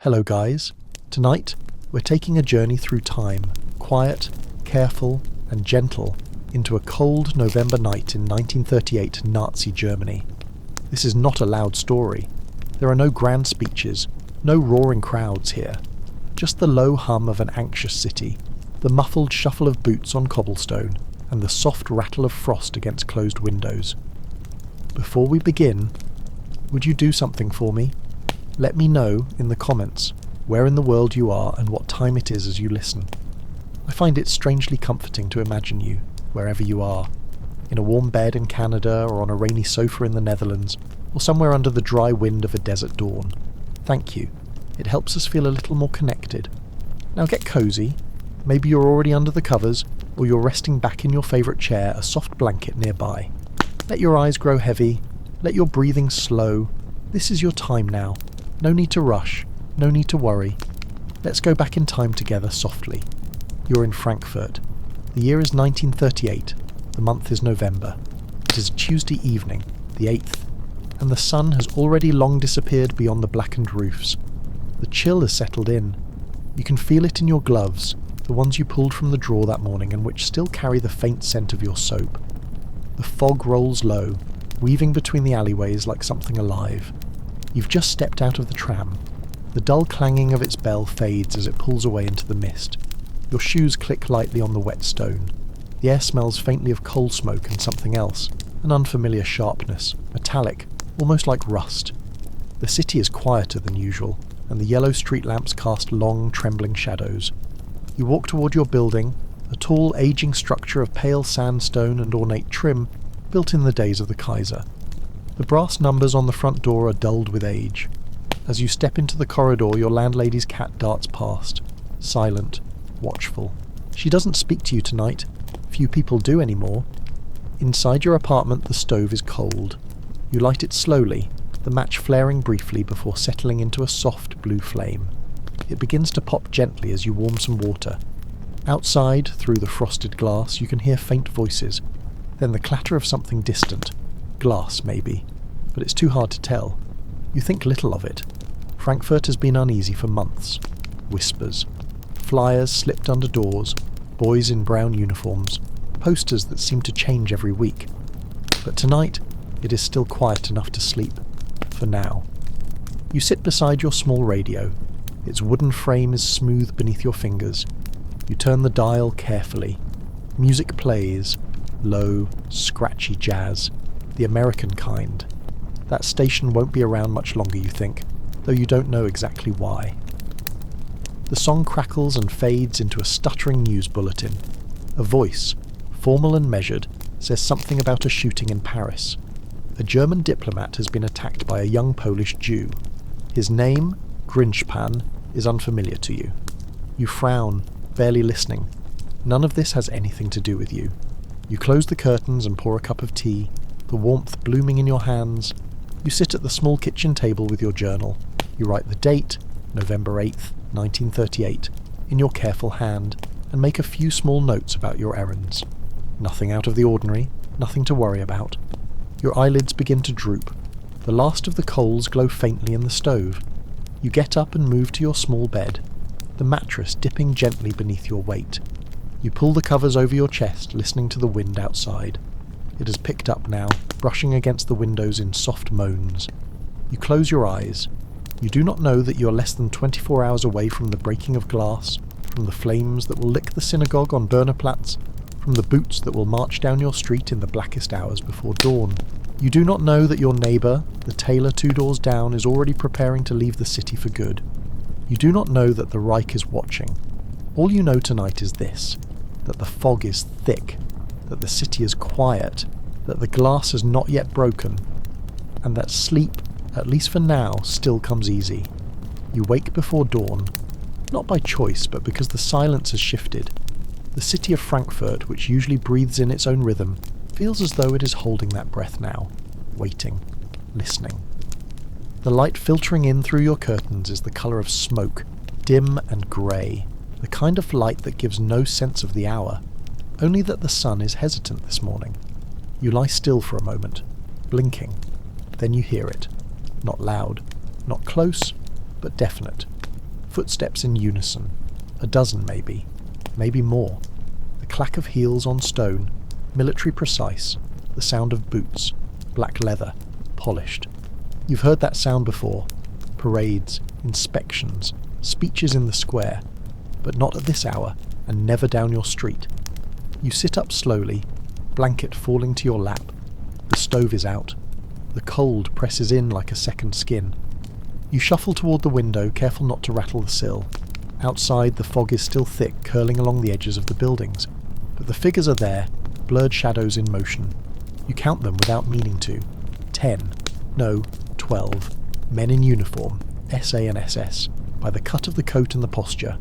Hello guys. Tonight, we're taking a journey through time, quiet, careful, and gentle, into a cold November night in 1938 Nazi Germany. This is not a loud story. There are no grand speeches, no roaring crowds here. Just the low hum of an anxious city, the muffled shuffle of boots on cobblestone, and the soft rattle of frost against closed windows. Before we begin, would you do something for me? Let me know in the comments where in the world you are and what time it is as you listen. I find it strangely comforting to imagine you, wherever you are, in a warm bed in Canada or on a rainy sofa in the Netherlands, or somewhere under the dry wind of a desert dawn. Thank you. It helps us feel a little more connected. Now get cozy. Maybe you're already under the covers, or you're resting back in your favourite chair, a soft blanket nearby. Let your eyes grow heavy. Let your breathing slow. This is your time now. No need to rush, no need to worry. Let's go back in time together softly. You're in Frankfurt. The year is 1938. The month is November. It is Tuesday evening, the 8th, and the sun has already long disappeared beyond the blackened roofs. The chill has settled in. You can feel it in your gloves, the ones you pulled from the drawer that morning and which still carry the faint scent of your soap. The fog rolls low, weaving between the alleyways like something alive. You've just stepped out of the tram. The dull clanging of its bell fades as it pulls away into the mist. Your shoes click lightly on the wet stone. The air smells faintly of coal smoke and something else, an unfamiliar sharpness, metallic, almost like rust. The city is quieter than usual, and the yellow street lamps cast long, trembling shadows. You walk toward your building, a tall, aging structure of pale sandstone and ornate trim, built in the days of the Kaiser. The brass numbers on the front door are dulled with age. As you step into the corridor, your landlady's cat darts past, silent, watchful. She doesn't speak to you tonight. Few people do anymore. Inside your apartment, the stove is cold. You light it slowly, the match flaring briefly before settling into a soft blue flame. It begins to pop gently as you warm some water. Outside, through the frosted glass, you can hear faint voices, then the clatter of something distant. Glass, maybe, but it's too hard to tell. You think little of it. Frankfurt has been uneasy for months. Whispers. Flyers slipped under doors, boys in brown uniforms, posters that seem to change every week. But tonight, it is still quiet enough to sleep. For now. You sit beside your small radio. Its wooden frame is smooth beneath your fingers. You turn the dial carefully. Music plays. Low, scratchy jazz. The American kind. That station won't be around much longer, you think, though you don't know exactly why. The song crackles and fades into a stuttering news bulletin. A voice, formal and measured, says something about a shooting in Paris. A German diplomat has been attacked by a young Polish Jew. His name, Grinspan, is unfamiliar to you. You frown, barely listening. None of this has anything to do with you. You close the curtains and pour a cup of tea, the warmth blooming in your hands. You sit at the small kitchen table with your journal. You write the date, November 8th, 1938, in your careful hand, and make a few small notes about your errands. Nothing out of the ordinary, nothing to worry about. Your eyelids begin to droop. The last of the coals glow faintly in the stove. You get up and move to your small bed, the mattress dipping gently beneath your weight. You pull the covers over your chest, listening to the wind outside. It has picked up now, brushing against the windows in soft moans. You close your eyes. You do not know that you are less than 24 hours away from the breaking of glass, from the flames that will lick the synagogue on Börnerplatz, from the boots that will march down your street in the blackest hours before dawn. You do not know that your neighbour, the tailor 2 doors down, is already preparing to leave the city for good. You do not know that the Reich is watching. All you know tonight is this, that the fog is thick, that the city is quiet, that the glass has not yet broken, and that sleep, at least for now, still comes easy. You wake before dawn, not by choice, but because the silence has shifted. The city of Frankfurt, which usually breathes in its own rhythm, feels as though it is holding that breath now, waiting, listening. The light filtering in through your curtains is the colour of smoke, dim and grey, the kind of light that gives no sense of the hour, only that the sun is hesitant this morning. You lie still for a moment, blinking. Then you hear it. Not loud, not close, but definite. Footsteps in unison. A dozen maybe. Maybe more. The clack of heels on stone, military precise. The sound of boots, black leather, polished. You've heard that sound before. Parades, inspections, speeches in the square. But not at this hour, and never down your street. You sit up slowly, blanket falling to your lap. The stove is out. The cold presses in like a second skin. You shuffle toward the window, careful not to rattle the sill. Outside, the fog is still thick, curling along the edges of the buildings. But the figures are there, blurred shadows in motion. You count them without meaning to. 10. No, 12. Men in uniform, SA and SS, by the cut of the coat and the posture.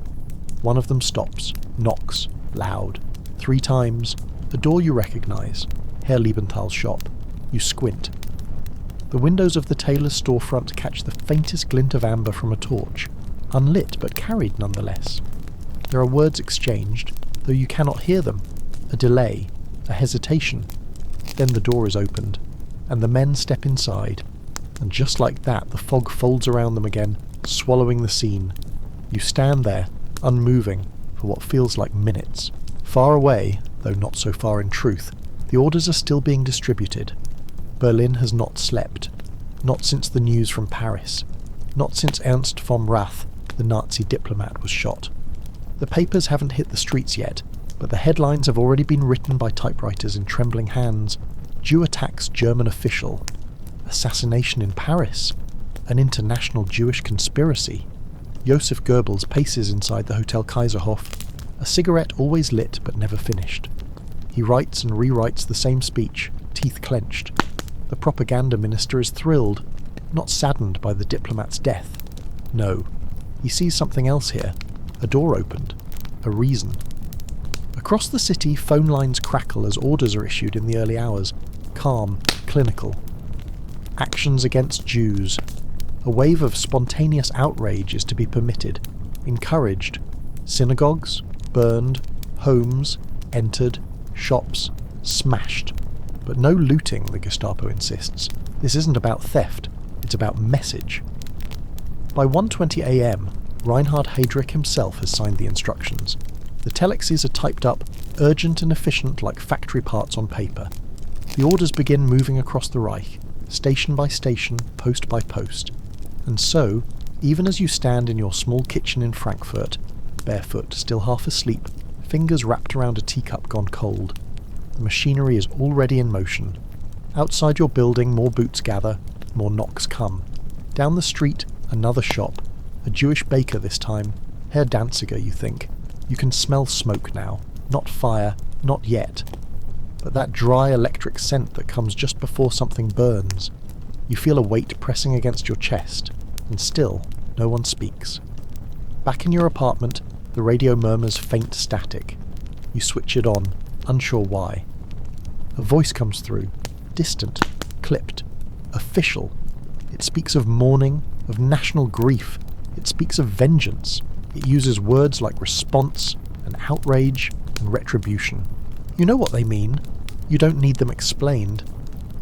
One of them stops, knocks, loud. 3 times. A door you recognise. Herr Liebenthal's shop. You squint. The windows of the tailor's storefront catch the faintest glint of amber from a torch, unlit but carried nonetheless. There are words exchanged, though you cannot hear them. A delay, a hesitation. Then the door is opened, and the men step inside, and just like that the fog folds around them again, swallowing the scene. You stand there, unmoving, for what feels like minutes. Far away, though not so far in truth, the orders are still being distributed. Berlin has not slept. Not since the news from Paris. Not since Ernst von Rath, the Nazi diplomat, was shot. The papers haven't hit the streets yet, but the headlines have already been written by typewriters in trembling hands. Jew attacks German official. Assassination in Paris. An international Jewish conspiracy. Josef Goebbels paces inside the Hotel Kaiserhof, a cigarette always lit but never finished. He writes and rewrites the same speech, teeth clenched. The propaganda minister is thrilled, not saddened by the diplomat's death. No, he sees something else here. A door opened. A reason. Across the city, phone lines crackle as orders are issued in the early hours. Calm, clinical. Actions against Jews. A wave of spontaneous outrage is to be permitted, encouraged. Synagogues, burned, homes, entered, shops, smashed. But no looting, the Gestapo insists. This isn't about theft, it's about message. By 1:20 a.m, Reinhard Heydrich himself has signed the instructions. The telexes are typed up, urgent and efficient like factory parts on paper. The orders begin moving across the Reich, station by station, post by post. And so, even as you stand in your small kitchen in Frankfurt, barefoot, still half asleep, fingers wrapped around a teacup gone cold, the machinery is already in motion. Outside your building, more boots gather, more knocks come. Down the street, another shop. A Jewish baker this time. Herr Danziger, you think. You can smell smoke now. Not fire, not yet. But that dry electric scent that comes just before something burns. You feel a weight pressing against your chest, and still, no one speaks. Back in your apartment, the radio murmurs faint static. You switch it on, unsure why. A voice comes through, distant, clipped, official. It speaks of mourning, of national grief. It speaks of vengeance. It uses words like response, and outrage, and retribution. You know what they mean. You don't need them explained.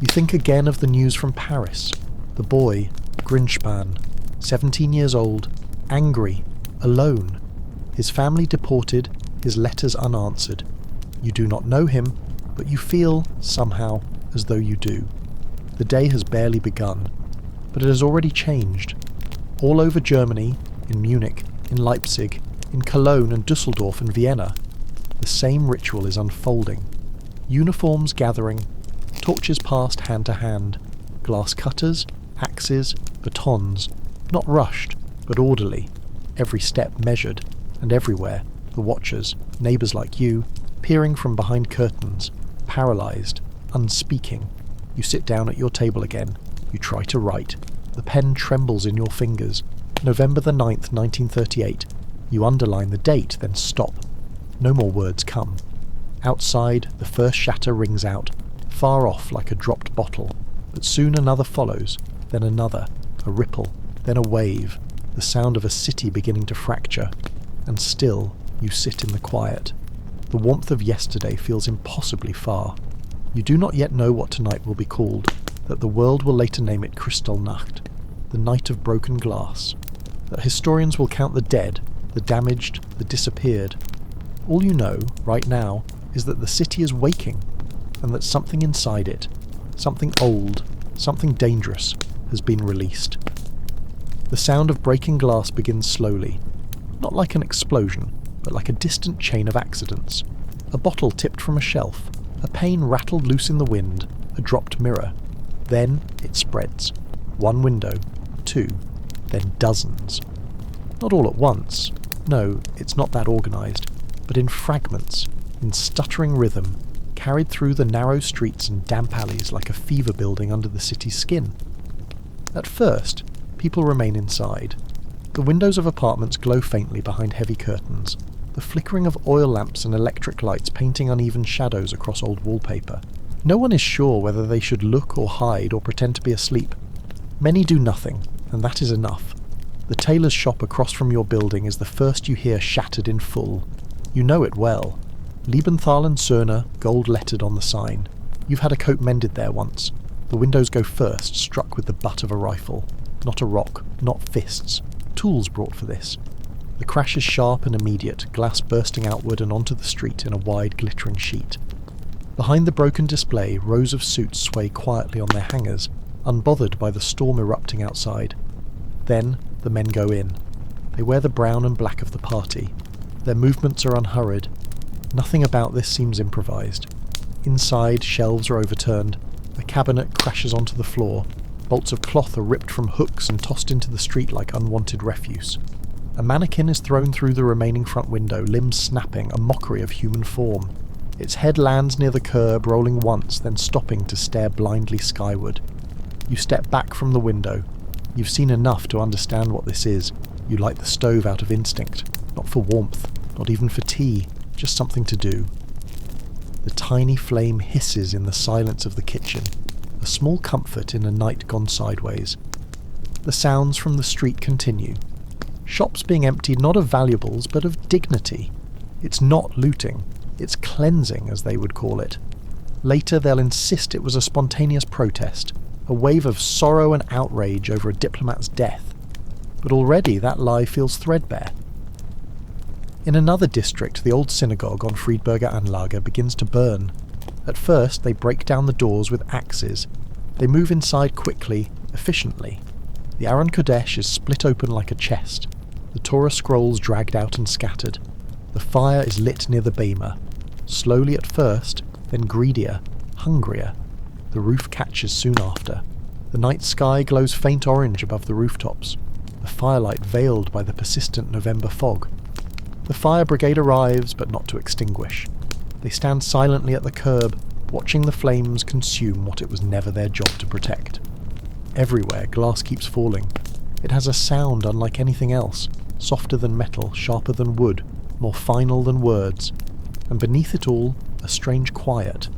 You think again of the news from Paris. The boy, Grinspan, 17 years old, angry, alone. His family deported, his letters unanswered. You do not know him, but you feel, somehow, as though you do. The day has barely begun, but it has already changed. All over Germany, in Munich, in Leipzig, in Cologne and Dusseldorf and Vienna, the same ritual is unfolding. Uniforms gathering, torches passed hand to hand, glass cutters, axes, batons, not rushed, but orderly, every step measured, and everywhere, the watchers, neighbours like you, peering from behind curtains, paralysed, unspeaking. You sit down at your table again. You try to write. The pen trembles in your fingers. November the 9th, 1938. You underline the date, then stop. No more words come. Outside, the first shatter rings out, far off like a dropped bottle. But soon another follows, then another, a ripple, then a wave, the sound of a city beginning to fracture. And still, you sit in the quiet. The warmth of yesterday feels impossibly far. You do not yet know what tonight will be called, that the world will later name it Kristallnacht, the night of broken glass. that historians will count the dead, the damaged, the disappeared. All you know, right now, is that the city is waking, and that something inside it, something old, something dangerous, has been released. The sound of breaking glass begins slowly, not like an explosion, but like a distant chain of accidents. A bottle tipped from a shelf, a pane rattled loose in the wind, a dropped mirror. Then it spreads. One window, two, then dozens. Not all at once. No, it's not that organised, but in fragments, in stuttering rhythm, carried through the narrow streets and damp alleys like a fever building under the city's skin. At first, people remain inside. The windows of apartments glow faintly behind heavy curtains, the flickering of oil lamps and electric lights painting uneven shadows across old wallpaper. No one is sure whether they should look or hide or pretend to be asleep. Many do nothing, and that is enough. The tailor's shop across from your building is the first you hear shattered in full. You know it well. Liebenthal and Söhne, gold-lettered on the sign. You've had a coat mended there once. The windows go first, struck with the butt of a rifle. Not a rock, not fists. Tools brought for this. The crash is sharp and immediate, glass bursting outward and onto the street in a wide, glittering sheet. Behind the broken display, rows of suits sway quietly on their hangers, unbothered by the storm erupting outside. Then the men go in. They wear the brown and black of the party. Their movements are unhurried. Nothing about this seems improvised. Inside, shelves are overturned. A cabinet crashes onto the floor. Bolts of cloth are ripped from hooks and tossed into the street like unwanted refuse. A mannequin is thrown through the remaining front window, limbs snapping, a mockery of human form. Its head lands near the curb, rolling once, then stopping to stare blindly skyward. You step back from the window. You've seen enough to understand what this is. You light the stove out of instinct, not for warmth, not even for tea, just something to do. The tiny flame hisses in the silence of the kitchen, a small comfort in a night gone sideways. The sounds from the street continue. Shops being emptied not of valuables, but of dignity. It's not looting. It's cleansing, as they would call it. Later they'll insist it was a spontaneous protest, a wave of sorrow and outrage over a diplomat's death. But already that lie feels threadbare. In another district, the old synagogue on Friedberger Anlage begins to burn. At first, they break down the doors with axes. They move inside quickly, efficiently. The Aron Kodesh is split open like a chest. The Torah scrolls dragged out and scattered. The fire is lit near the bema. Slowly at first, then greedier, hungrier. The roof catches soon after. The night sky glows faint orange above the rooftops, the firelight veiled by the persistent November fog. The fire brigade arrives, but not to extinguish. They stand silently at the curb, watching the flames consume what it was never their job to protect. Everywhere, glass keeps falling. It has a sound unlike anything else, softer than metal, sharper than wood, more final than words. And beneath it all, a strange quiet.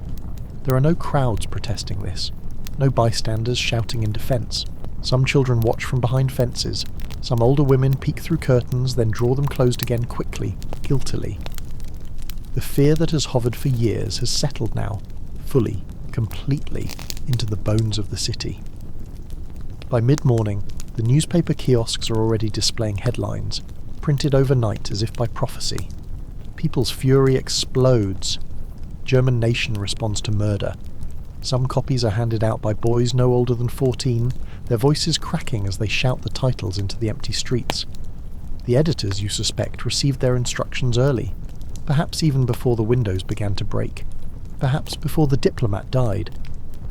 There are no crowds protesting this, no bystanders shouting in defence. Some children watch from behind fences. Some older women peek through curtains, then draw them closed again quickly, guiltily. The fear that has hovered for years has settled now, fully, completely, into the bones of the city. By mid-morning, the newspaper kiosks are already displaying headlines, printed overnight as if by prophecy. People's fury explodes. German nation responds to murder. Some copies are handed out by boys no older than 14, their voices cracking as they shout the titles into the empty streets. The editors, you suspect, received their instructions early, perhaps even before the windows began to break, perhaps before the diplomat died.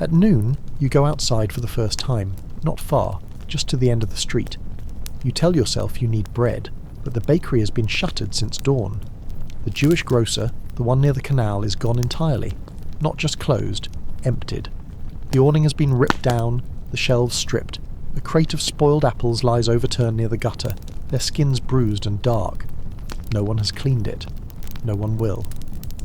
At noon, you go outside for the first time, not far, just to the end of the street. You tell yourself you need bread, but the bakery has been shuttered since dawn. The Jewish grocer, the one near the canal, is gone entirely, not just closed, emptied. The awning has been ripped down, the shelves stripped. A crate of spoiled apples lies overturned near the gutter, their skins bruised and dark. No one has cleaned it. No one will.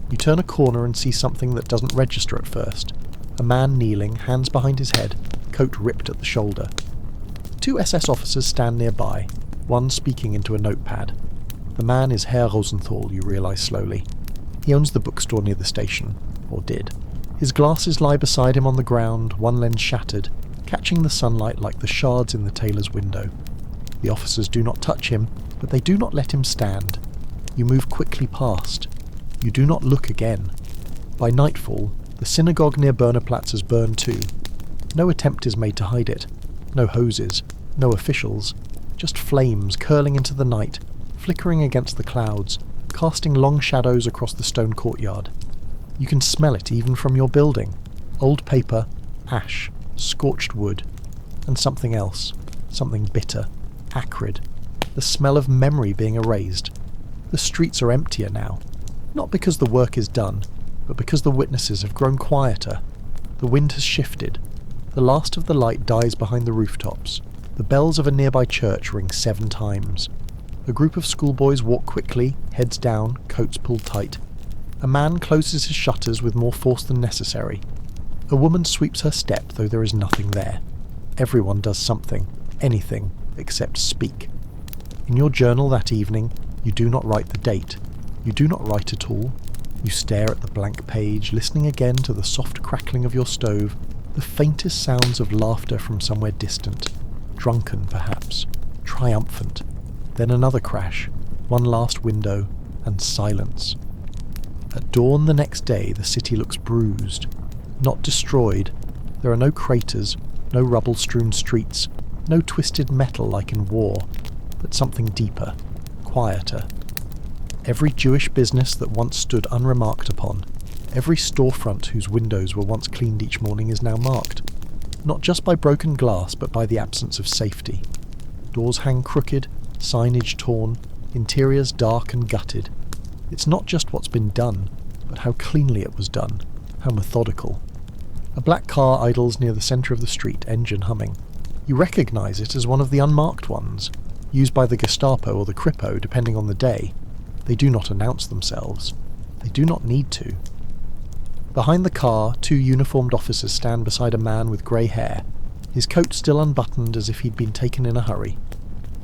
You turn a corner and see something that doesn't register at first. A man kneeling, hands behind his head, coat ripped at the shoulder. 2 SS officers stand nearby, one speaking into a notepad. The man is Herr Rosenthal, you realise slowly. He owns the bookstore near the station, or did. His glasses lie beside him on the ground, one lens shattered, catching the sunlight like the shards in the tailor's window. The officers do not touch him, but they do not let him stand. You move quickly past. You do not look again. By nightfall, the synagogue near Bernaplatz has burned too. No attempt is made to hide it. No hoses. No officials. Just flames curling into the night, flickering against the clouds, casting long shadows across the stone courtyard. You can smell it even from your building. Old paper, ash, scorched wood, and something else. Something bitter, acrid. The smell of memory being erased. The streets are emptier now. Not because the work is done, but because the witnesses have grown quieter. The wind has shifted. The last of the light dies behind the rooftops. The bells of a nearby church ring 7 times. A group of schoolboys walk quickly, heads down, coats pulled tight. A man closes his shutters with more force than necessary. A woman sweeps her step, though there is nothing there. Everyone does something, anything, except speak. In your journal that evening, you do not write the date. You do not write at all. You stare at the blank page, listening again to the soft crackling of your stove, the faintest sounds of laughter from somewhere distant. Drunken, perhaps. Triumphant. Then another crash, one last window, and silence. At dawn the next day, the city looks bruised. Not destroyed. There are no craters, no rubble-strewn streets, no twisted metal like in war, but something deeper, quieter. Every Jewish business that once stood unremarked upon, every storefront whose windows were once cleaned each morning is now marked, not just by broken glass but by the absence of safety. Doors hang crooked, signage torn, interiors dark and gutted. It's not just what's been done, but how cleanly it was done, how methodical. A black car idles near the centre of the street, engine humming. You recognise it as one of the unmarked ones, used by the Gestapo or the Kripo, depending on the day. They do not announce themselves. They do not need to. Behind the car, 2 uniformed officers stand beside a man with grey hair, his coat still unbuttoned as if he'd been taken in a hurry.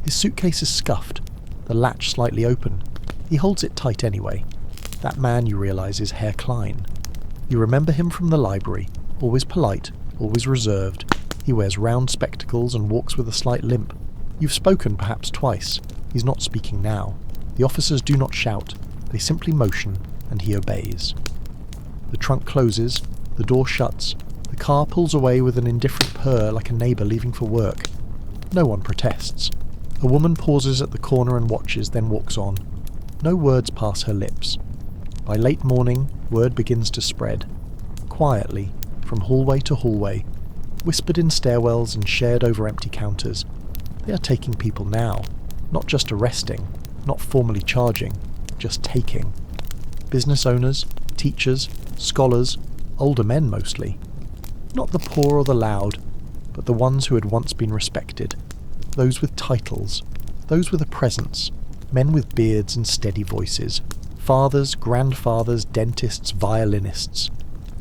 His suitcase is scuffed, the latch slightly open. He holds it tight anyway. That man, you realise, is Herr Klein. You remember him from the library, always polite, always reserved. He wears round spectacles and walks with a slight limp. You've spoken perhaps twice. He's not speaking now. The officers do not shout. They simply motion, and he obeys. The trunk closes, the door shuts, the car pulls away with an indifferent purr like a neighbour leaving for work. No one protests. A woman pauses at the corner and watches, then walks on. No words pass her lips. By late morning, word begins to spread. Quietly, from hallway to hallway, whispered in stairwells and shared over empty counters. They are taking people now, not just arresting, not formally charging, just taking. Business owners, teachers, scholars, older men mostly. Not the poor or the loud, but the ones who had once been respected. Those with titles, those with a presence, men with beards and steady voices, fathers, grandfathers, dentists, violinists.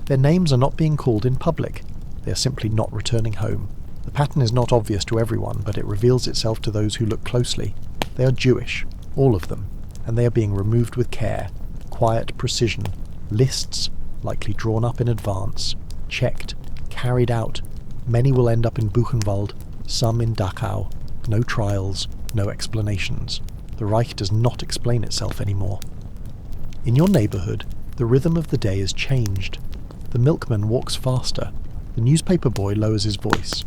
Their names are not being called in public. They are simply not returning home. The pattern is not obvious to everyone, but it reveals itself to those who look closely. They are Jewish, all of them, and they are being removed with care, quiet precision, lists likely drawn up in advance, checked, carried out. Many will end up in Buchenwald, some in Dachau. No trials, no explanations. The Reich does not explain itself anymore. In your neighbourhood, the rhythm of the day is changed. The milkman walks faster. The newspaper boy lowers his voice.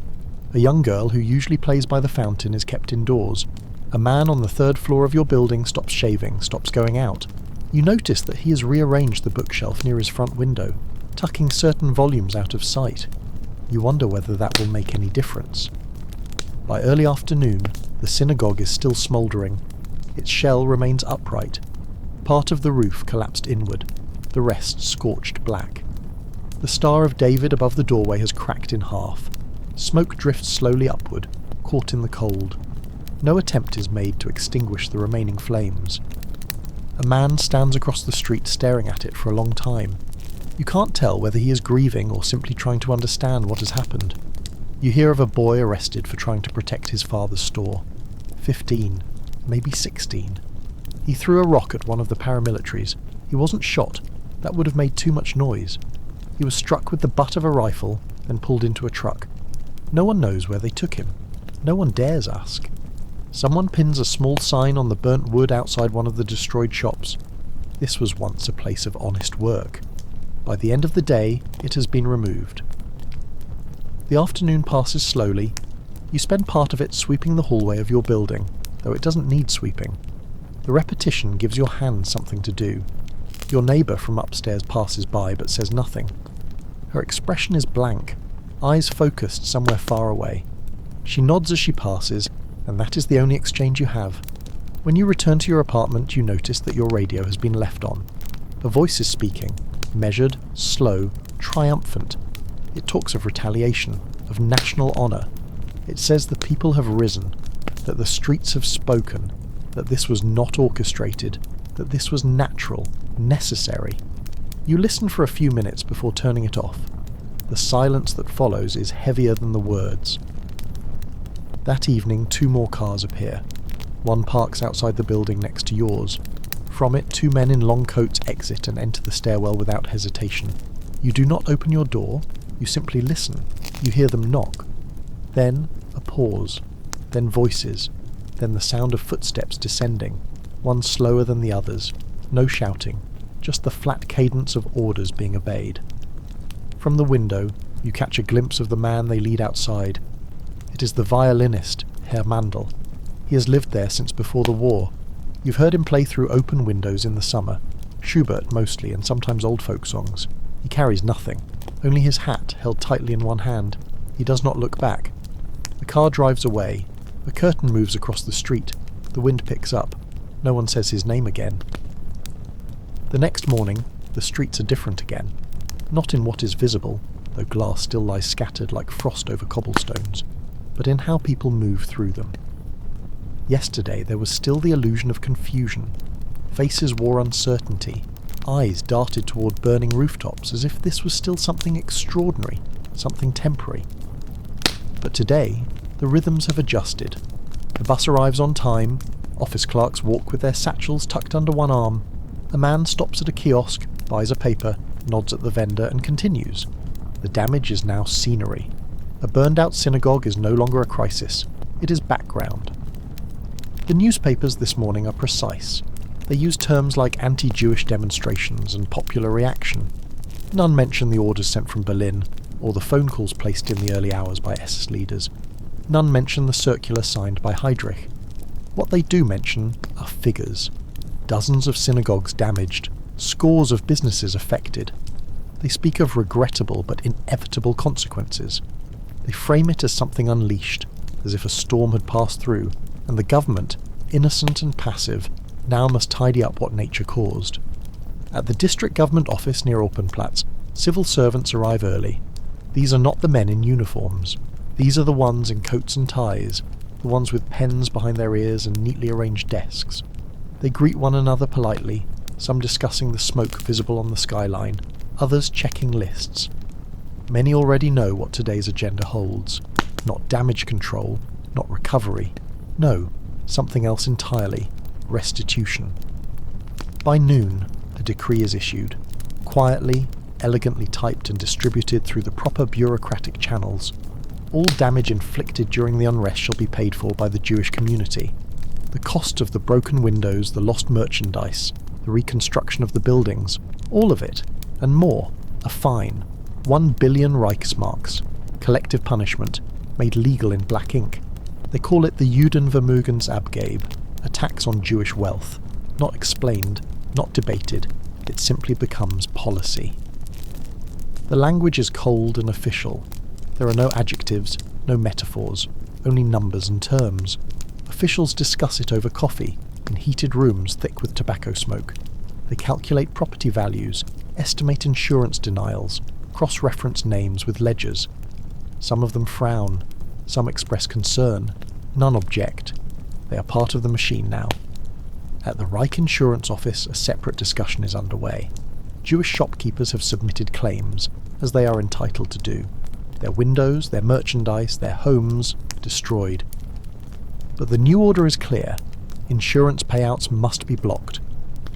A young girl who usually plays by the fountain is kept indoors. A man on the 3rd floor of your building stops shaving, stops going out. You notice that he has rearranged the bookshelf near his front window, tucking certain volumes out of sight. You wonder whether that will make any difference. By early afternoon, the synagogue is still smouldering. Its shell remains upright. Part of the roof collapsed inward, the rest scorched black. The Star of David above the doorway has cracked in half. Smoke drifts slowly upward, caught in the cold. No attempt is made to extinguish the remaining flames. A man stands across the street staring at it for a long time. You can't tell whether he is grieving or simply trying to understand what has happened. You hear of a boy arrested for trying to protect his father's store. 15, maybe 16. He threw a rock at one of the paramilitaries. He wasn't shot. That would have made too much noise. He was struck with the butt of a rifle, then pulled into a truck. No one knows where they took him. No one dares ask. Someone pins a small sign on the burnt wood outside one of the destroyed shops. This was once a place of honest work. By the end of the day, it has been removed. The afternoon passes slowly. You spend part of it sweeping the hallway of your building, though it doesn't need sweeping. The repetition gives your hand something to do. Your neighbour from upstairs passes by but says nothing. Her expression is blank, eyes focused somewhere far away. She nods as she passes, and that is the only exchange you have. When you return to your apartment, you notice that your radio has been left on. A voice is speaking, measured, slow, triumphant. It talks of retaliation, of national honour. It says the people have risen, that the streets have spoken, that this was not orchestrated, that this was natural, necessary. You listen for a few minutes before turning it off. The silence that follows is heavier than the words. That evening, 2 more cars appear. One parks outside the building next to yours. From it, 2 men in long coats exit and enter the stairwell without hesitation. You do not open your door, you simply listen. You hear them knock. Then a pause. Then voices. Then the sound of footsteps descending, one slower than the others. No shouting, just the flat cadence of orders being obeyed. From the window, you catch a glimpse of the man they lead outside. It is the violinist, Herr Mandel. He has lived there since before the war. You've heard him play through open windows in the summer, Schubert mostly, and sometimes old folk songs. He carries nothing, only his hat held tightly in one hand. He does not look back. The car drives away. A curtain moves across the street. The wind picks up. No one says his name again. The next morning, the streets are different again. Not in what is visible, though glass still lies scattered like frost over cobblestones, but in how people move through them. Yesterday there was still the illusion of confusion. Faces wore uncertainty. Eyes darted toward burning rooftops as if this was still something extraordinary, something temporary. But today, the rhythms have adjusted. The bus arrives on time. Office clerks walk with their satchels tucked under one arm. A man stops at a kiosk, buys a paper, nods at the vendor and continues. The damage is now scenery. A burned-out synagogue is no longer a crisis. It is background. The newspapers this morning are precise. They use terms like anti-Jewish demonstrations and popular reaction. None mention the orders sent from Berlin, or the phone calls placed in the early hours by SS leaders. None mention the circular signed by Heydrich. What they do mention are figures. Dozens of synagogues damaged, scores of businesses affected. They speak of regrettable but inevitable consequences. They frame it as something unleashed, as if a storm had passed through, and the government, innocent and passive, now must tidy up what nature caused. At the district government office near Opernplatz, civil servants arrive early. These are not the men in uniforms. These are the ones in coats and ties, the ones with pens behind their ears and neatly arranged desks. They greet one another politely, some discussing the smoke visible on the skyline, others checking lists. Many already know what today's agenda holds. Not damage control, not recovery. No, something else entirely. Restitution. By noon, a decree is issued. Quietly, elegantly typed and distributed through the proper bureaucratic channels. All damage inflicted during the unrest shall be paid for by the Jewish community. The cost of the broken windows, the lost merchandise, the reconstruction of the buildings, all of it, and more, a fine, 1 billion Reichsmarks, collective punishment, made legal in black ink. They call it the Judenvermögensabgabe, a tax on Jewish wealth. Not explained, not debated, it simply becomes policy. The language is cold and official. There are no adjectives, no metaphors, only numbers and terms. Officials discuss it over coffee, in heated rooms thick with tobacco smoke. They calculate property values, estimate insurance denials, cross-reference names with ledgers. Some of them frown, some express concern, none object. They are part of the machine now. At the Reich Insurance Office, a separate discussion is underway. Jewish shopkeepers have submitted claims, as they are entitled to do. Their windows, their merchandise, their homes, destroyed. But the new order is clear. Insurance payouts must be blocked.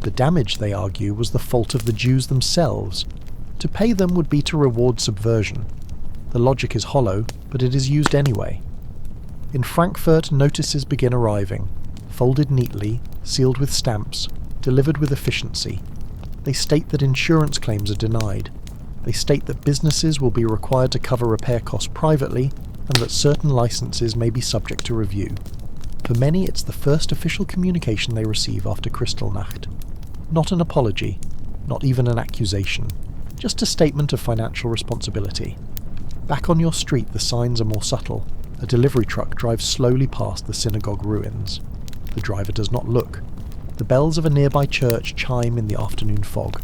The damage, they argue, was the fault of the Jews themselves. To pay them would be to reward subversion. The logic is hollow, but it is used anyway. In Frankfurt, notices begin arriving, folded neatly, sealed with stamps, delivered with efficiency. They state that insurance claims are denied. They state that businesses will be required to cover repair costs privately, and that certain licenses may be subject to review. For many, it's the first official communication they receive after Kristallnacht. Not an apology, not even an accusation, just a statement of financial responsibility. Back on your street, the signs are more subtle. A delivery truck drives slowly past the synagogue ruins. The driver does not look. The bells of a nearby church chime in the afternoon fog.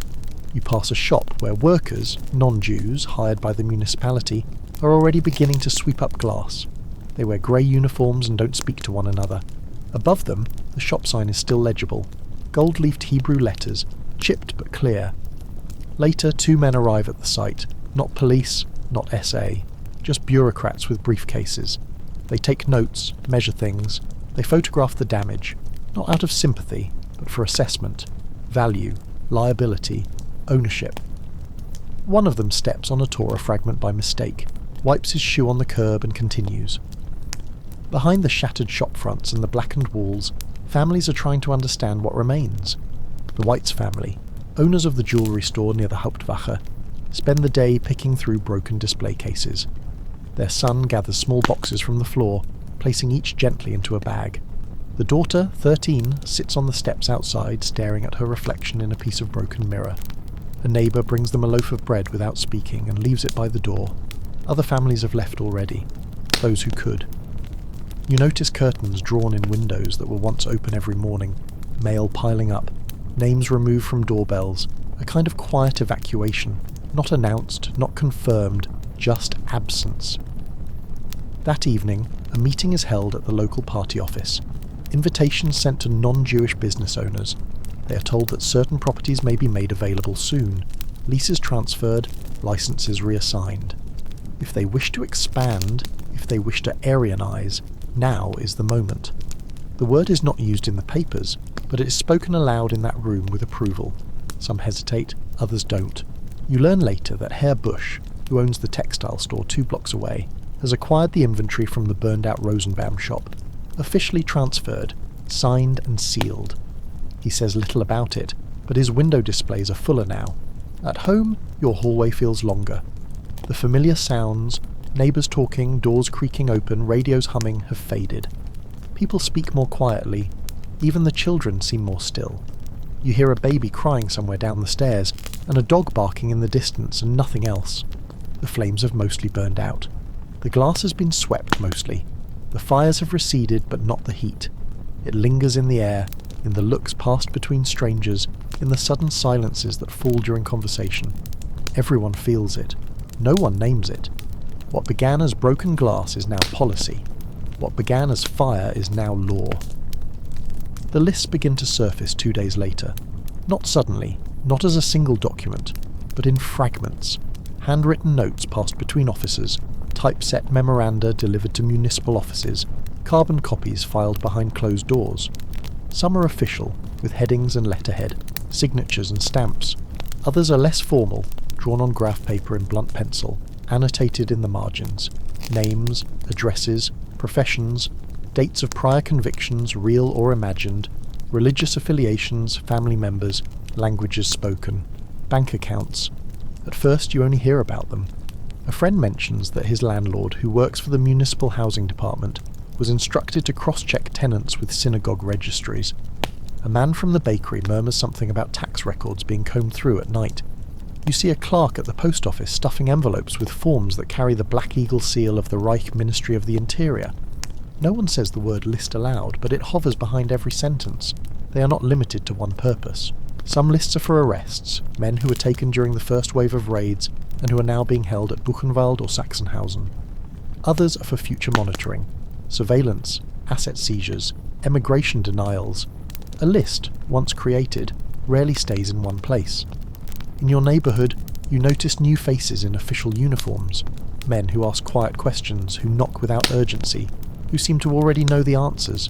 You pass a shop where workers, non-Jews, hired by the municipality, are already beginning to sweep up glass. They wear grey uniforms and don't speak to one another. Above them, the shop sign is still legible. Gold-leafed Hebrew letters, chipped but clear. Later, 2 men arrive at the site. Not police, not SA. Just bureaucrats with briefcases. They take notes, measure things. They photograph the damage. Not out of sympathy, but for assessment. Value, liability, ownership. One of them steps on a Torah fragment by mistake, wipes his shoe on the curb and continues. Behind the shattered shop fronts and the blackened walls, families are trying to understand what remains. The Whites family, owners of the jewellery store near the Hauptwache, spend the day picking through broken display cases. Their son gathers small boxes from the floor, placing each gently into a bag. The daughter, 13, sits on the steps outside, staring at her reflection in a piece of broken mirror. A neighbour brings them a loaf of bread without speaking and leaves it by the door. Other families have left already, those who could. You notice curtains drawn in windows that were once open every morning, mail piling up, names removed from doorbells, a kind of quiet evacuation, not announced, not confirmed, just absence. That evening, a meeting is held at the local party office. Invitations sent to non-Jewish business owners. They are told that certain properties may be made available soon, leases transferred, licenses reassigned. If they wish to expand, if they wish to Aryanize, now is the moment. The word is not used in the papers, but it is spoken aloud in that room with approval. Some hesitate, others don't. You learn later that Herr Busch, who owns the textile store 2 blocks away, has acquired the inventory from the burned-out Rosenbaum shop, officially transferred, signed and sealed. He says little about it, but his window displays are fuller now. At home, your hallway feels longer. The familiar sounds, neighbours talking, doors creaking open, radios humming, have faded. People speak more quietly. Even the children seem more still. You hear a baby crying somewhere down the stairs, and a dog barking in the distance, and nothing else. The flames have mostly burned out. The glass has been swept mostly. The fires have receded, but not the heat. It lingers in the air, in the looks passed between strangers, in the sudden silences that fall during conversation. Everyone feels it. No one names it. What began as broken glass is now policy. What began as fire is now law. The lists begin to surface 2 days later. Not suddenly, not as a single document, but in fragments. Handwritten notes passed between officers, typeset memoranda delivered to municipal offices, carbon copies filed behind closed doors. Some are official, with headings and letterhead, signatures and stamps. Others are less formal, drawn on graph paper in blunt pencil, annotated in the margins. Names, addresses, professions, dates of prior convictions, real or imagined, religious affiliations, family members, languages spoken, bank accounts. At first you only hear about them. A friend mentions that his landlord, who works for the municipal housing department, was instructed to cross-check tenants with synagogue registries. A man from the bakery murmurs something about tax records being combed through at night. You see a clerk at the post office stuffing envelopes with forms that carry the Black Eagle seal of the Reich Ministry of the Interior. No one says the word list aloud, but it hovers behind every sentence. They are not limited to one purpose. Some lists are for arrests, men who were taken during the first wave of raids and who are now being held at Buchenwald or Sachsenhausen. Others are for future monitoring, surveillance, asset seizures, emigration denials. A list, once created, rarely stays in one place. In your neighbourhood, you notice new faces in official uniforms, men who ask quiet questions, who knock without urgency, who seem to already know the answers.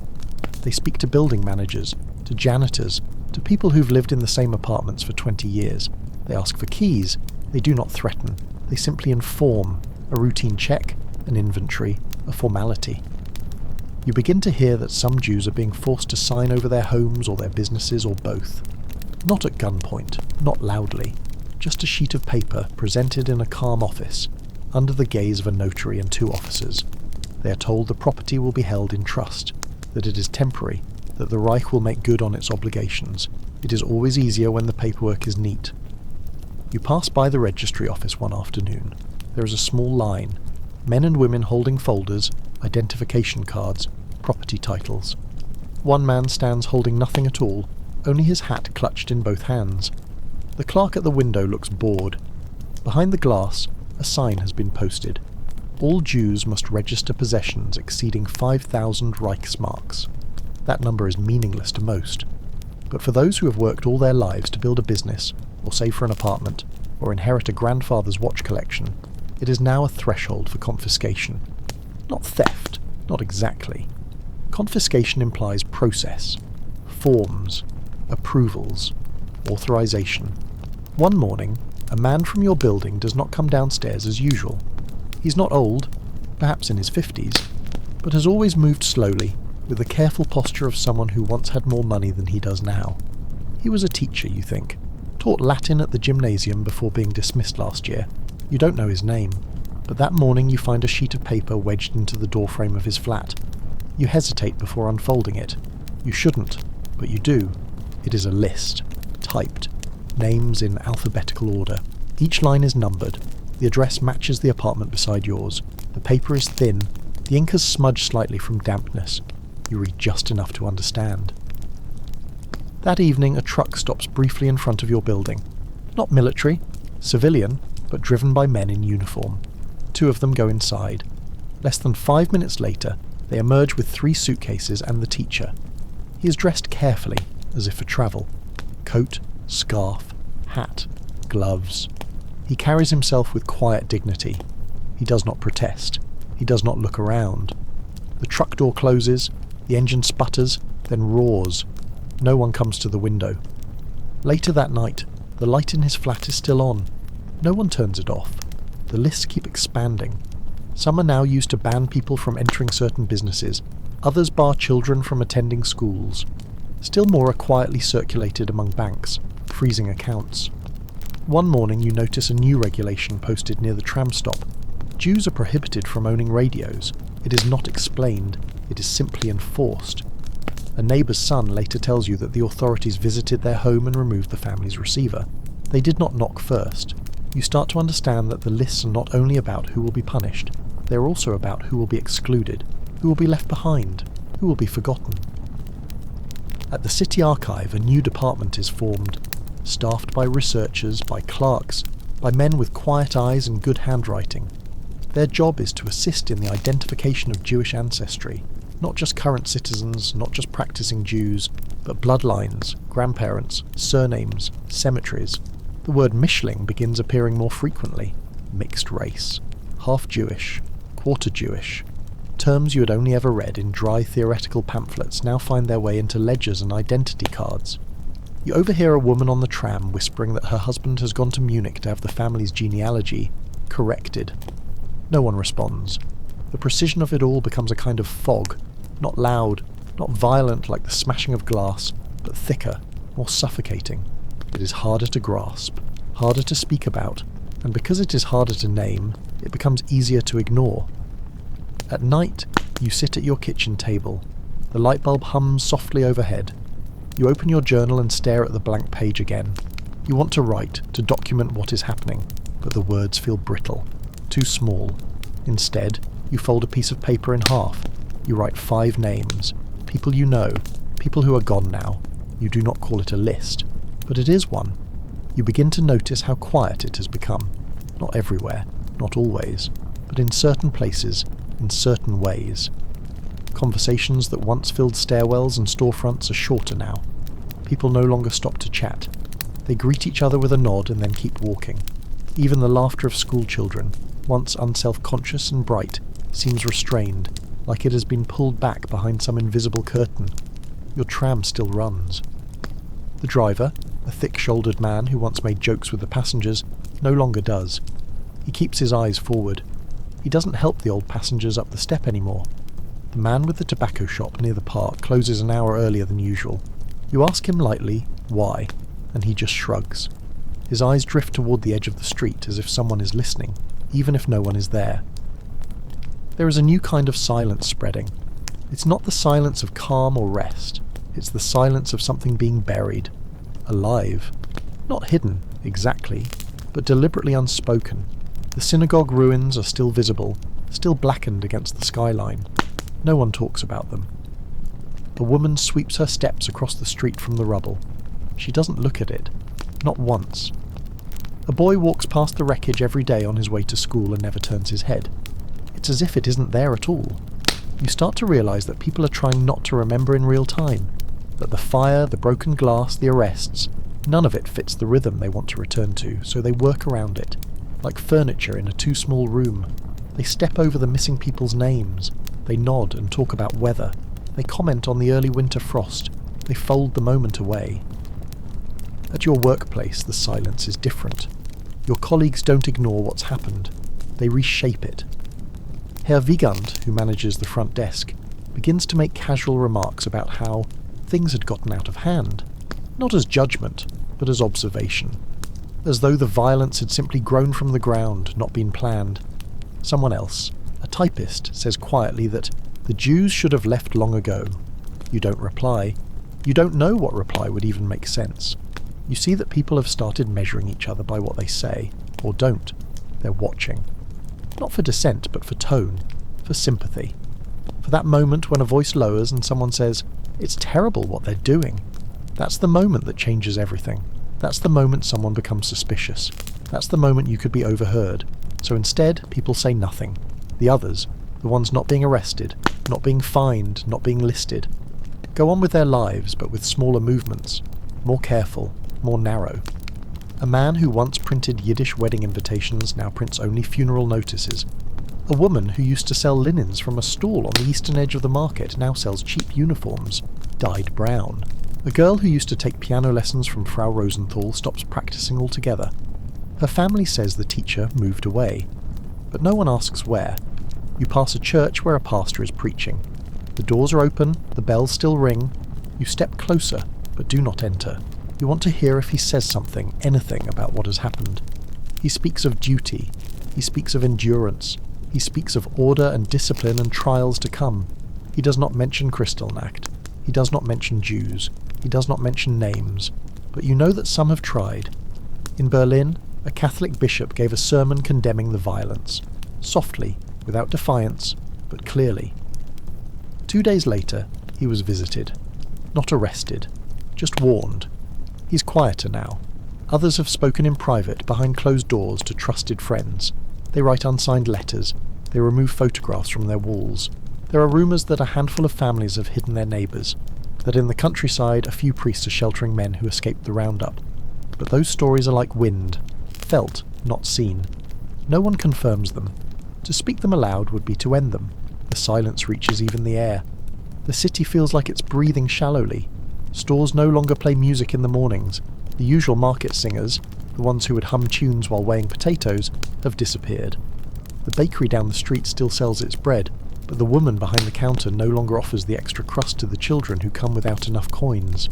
They speak to building managers, to janitors, to people who've lived in the same apartments for 20 years. They ask for keys. They do not threaten. They simply inform. A routine check, an inventory, a formality. You begin to hear that some Jews are being forced to sign over their homes or their businesses or both. Not at gunpoint, not loudly, just a sheet of paper presented in a calm office, under the gaze of a notary and 2 officers. They are told the property will be held in trust, that it is temporary, that the Reich will make good on its obligations. It is always easier when the paperwork is neat. You pass by the registry office one afternoon. There is a small line. Men and women holding folders, identification cards, property titles. One man stands holding nothing at all, only his hat clutched in both hands. The clerk at the window looks bored. Behind the glass, a sign has been posted. All Jews must register possessions exceeding 5,000 Reichsmarks. That number is meaningless to most. But for those who have worked all their lives to build a business, or save for an apartment, or inherit a grandfather's watch collection, it is now a threshold for confiscation. Not theft, not exactly. Confiscation implies process, forms, approvals, authorization. One morning, a man from your building does not come downstairs as usual. He's not old, perhaps in his 50s, but has always moved slowly, with the careful posture of someone who once had more money than he does now. He was a teacher, you think, taught Latin at the gymnasium before being dismissed last year. You don't know his name, but that morning you find a sheet of paper wedged into the doorframe of his flat. You hesitate before unfolding it. You shouldn't, but you do. It is a list, typed, names in alphabetical order. Each line is numbered. The address matches the apartment beside yours. The paper is thin. The ink has smudged slightly from dampness. You read just enough to understand. That evening, a truck stops briefly in front of your building. Not military, civilian, but driven by men in uniform. 2 of them go inside. Less than 5 minutes later, they emerge with 3 suitcases and the teacher. He is dressed carefully, as if for travel. Coat, scarf, hat, gloves. He carries himself with quiet dignity. He does not protest. He does not look around. The truck door closes, the engine sputters, then roars. No one comes to the window. Later that night, the light in his flat is still on. No one turns it off. The lists keep expanding. Some are now used to ban people from entering certain businesses. Others bar children from attending schools. Still more are quietly circulated among banks, freezing accounts. One morning you notice a new regulation posted near the tram stop. Jews are prohibited from owning radios. It is not explained. It is simply enforced. A neighbour's son later tells you that the authorities visited their home and removed the family's receiver. They did not knock first. You start to understand that the lists are not only about who will be punished, they are also about who will be excluded, who will be left behind, who will be forgotten. At the City Archive, a new department is formed, staffed by researchers, by clerks, by men with quiet eyes and good handwriting. Their job is to assist in the identification of Jewish ancestry, not just current citizens, not just practicing Jews, but bloodlines, grandparents, surnames, cemeteries. The word Mischling begins appearing more frequently. Mixed race, half Jewish, quarter Jewish. Terms you had only ever read in dry theoretical pamphlets now find their way into ledgers and identity cards. You overhear a woman on the tram whispering that her husband has gone to Munich to have the family's genealogy corrected. No one responds. The precision of it all becomes a kind of fog, not loud, not violent like the smashing of glass, but thicker, more suffocating. It is harder to grasp, harder to speak about, and because it is harder to name, it becomes easier to ignore. At night, you sit at your kitchen table. The light bulb hums softly overhead. You open your journal and stare at the blank page again. You want to write, to document what is happening, but the words feel brittle, too small. Instead, you fold a piece of paper in half. You write 5 names, people you know, people who are gone now. You do not call it a list, but it is one. You begin to notice how quiet it has become. Not everywhere, not always, but in certain places, in certain ways. Conversations that once filled stairwells and storefronts are shorter now. People no longer stop to chat. They greet each other with a nod and then keep walking. Even the laughter of school children, once unself-conscious and bright, seems restrained, like it has been pulled back behind some invisible curtain. Your tram still runs. The driver, a thick-shouldered man who once made jokes with the passengers, no longer does. He keeps his eyes forward. He doesn't help the old passengers up the step anymore. The man with the tobacco shop near the park closes an hour earlier than usual. You ask him lightly, why, and he just shrugs. His eyes drift toward the edge of the street as if someone is listening, even if no one is there. There is a new kind of silence spreading. It's not the silence of calm or rest. It's the silence of something being buried, alive. Not hidden, exactly, but deliberately unspoken. The synagogue ruins are still visible, still blackened against the skyline. No one talks about them. A woman sweeps her steps across the street from the rubble. She doesn't look at it. Not once. A boy walks past the wreckage every day on his way to school and never turns his head. It's as if it isn't there at all. You start to realise that people are trying not to remember in real time. That the fire, the broken glass, the arrests, none of it fits the rhythm they want to return to, so they work around it. Like furniture in a too small room. They step over the missing people's names. They nod and talk about weather. They comment on the early winter frost. They fold the moment away. At your workplace, the silence is different. Your colleagues don't ignore what's happened. They reshape it. Herr Wiegand, who manages the front desk, begins to make casual remarks about how things had gotten out of hand. Not as judgment, but as observation. As though the violence had simply grown from the ground, not been planned. Someone else, a typist, says quietly that the Jews should have left long ago. You don't reply. You don't know what reply would even make sense. You see that people have started measuring each other by what they say, or don't. They're watching. Not for dissent, but for tone, for sympathy. For that moment when a voice lowers and someone says, "It's terrible what they're doing." That's the moment that changes everything. That's the moment someone becomes suspicious. That's the moment you could be overheard. So instead, people say nothing. The others, the ones not being arrested, not being fined, not being listed, go on with their lives, but with smaller movements, more careful, more narrow. A man who once printed Yiddish wedding invitations now prints only funeral notices. A woman who used to sell linens from a stall on the eastern edge of the market now sells cheap uniforms, dyed brown. A girl who used to take piano lessons from Frau Rosenthal stops practicing altogether. Her family says the teacher moved away, but no one asks where. You pass a church where a pastor is preaching. The doors are open, the bells still ring. You step closer, but do not enter. You want to hear if he says something, anything about what has happened. He speaks of duty. He speaks of endurance. He speaks of order and discipline and trials to come. He does not mention Kristallnacht. He does not mention Jews. He does not mention names. But you know that some have tried. In Berlin, a Catholic bishop gave a sermon condemning the violence. Softly, without defiance, but clearly. 2 days later, he was visited. Not arrested. Just warned. He's quieter now. Others have spoken in private, behind closed doors, to trusted friends. They write unsigned letters. They remove photographs from their walls. There are rumours that a handful of families have hidden their neighbours, that in the countryside a few priests are sheltering men who escaped the roundup. But those stories are like wind, felt, not seen. No one confirms them. To speak them aloud would be to end them. The silence reaches even the air. The city feels like it's breathing shallowly. Stores no longer play music in the mornings. The usual market singers, the ones who would hum tunes while weighing potatoes, have disappeared. The bakery down the street still sells its bread, but the woman behind the counter no longer offers the extra crust to the children who come without enough coins.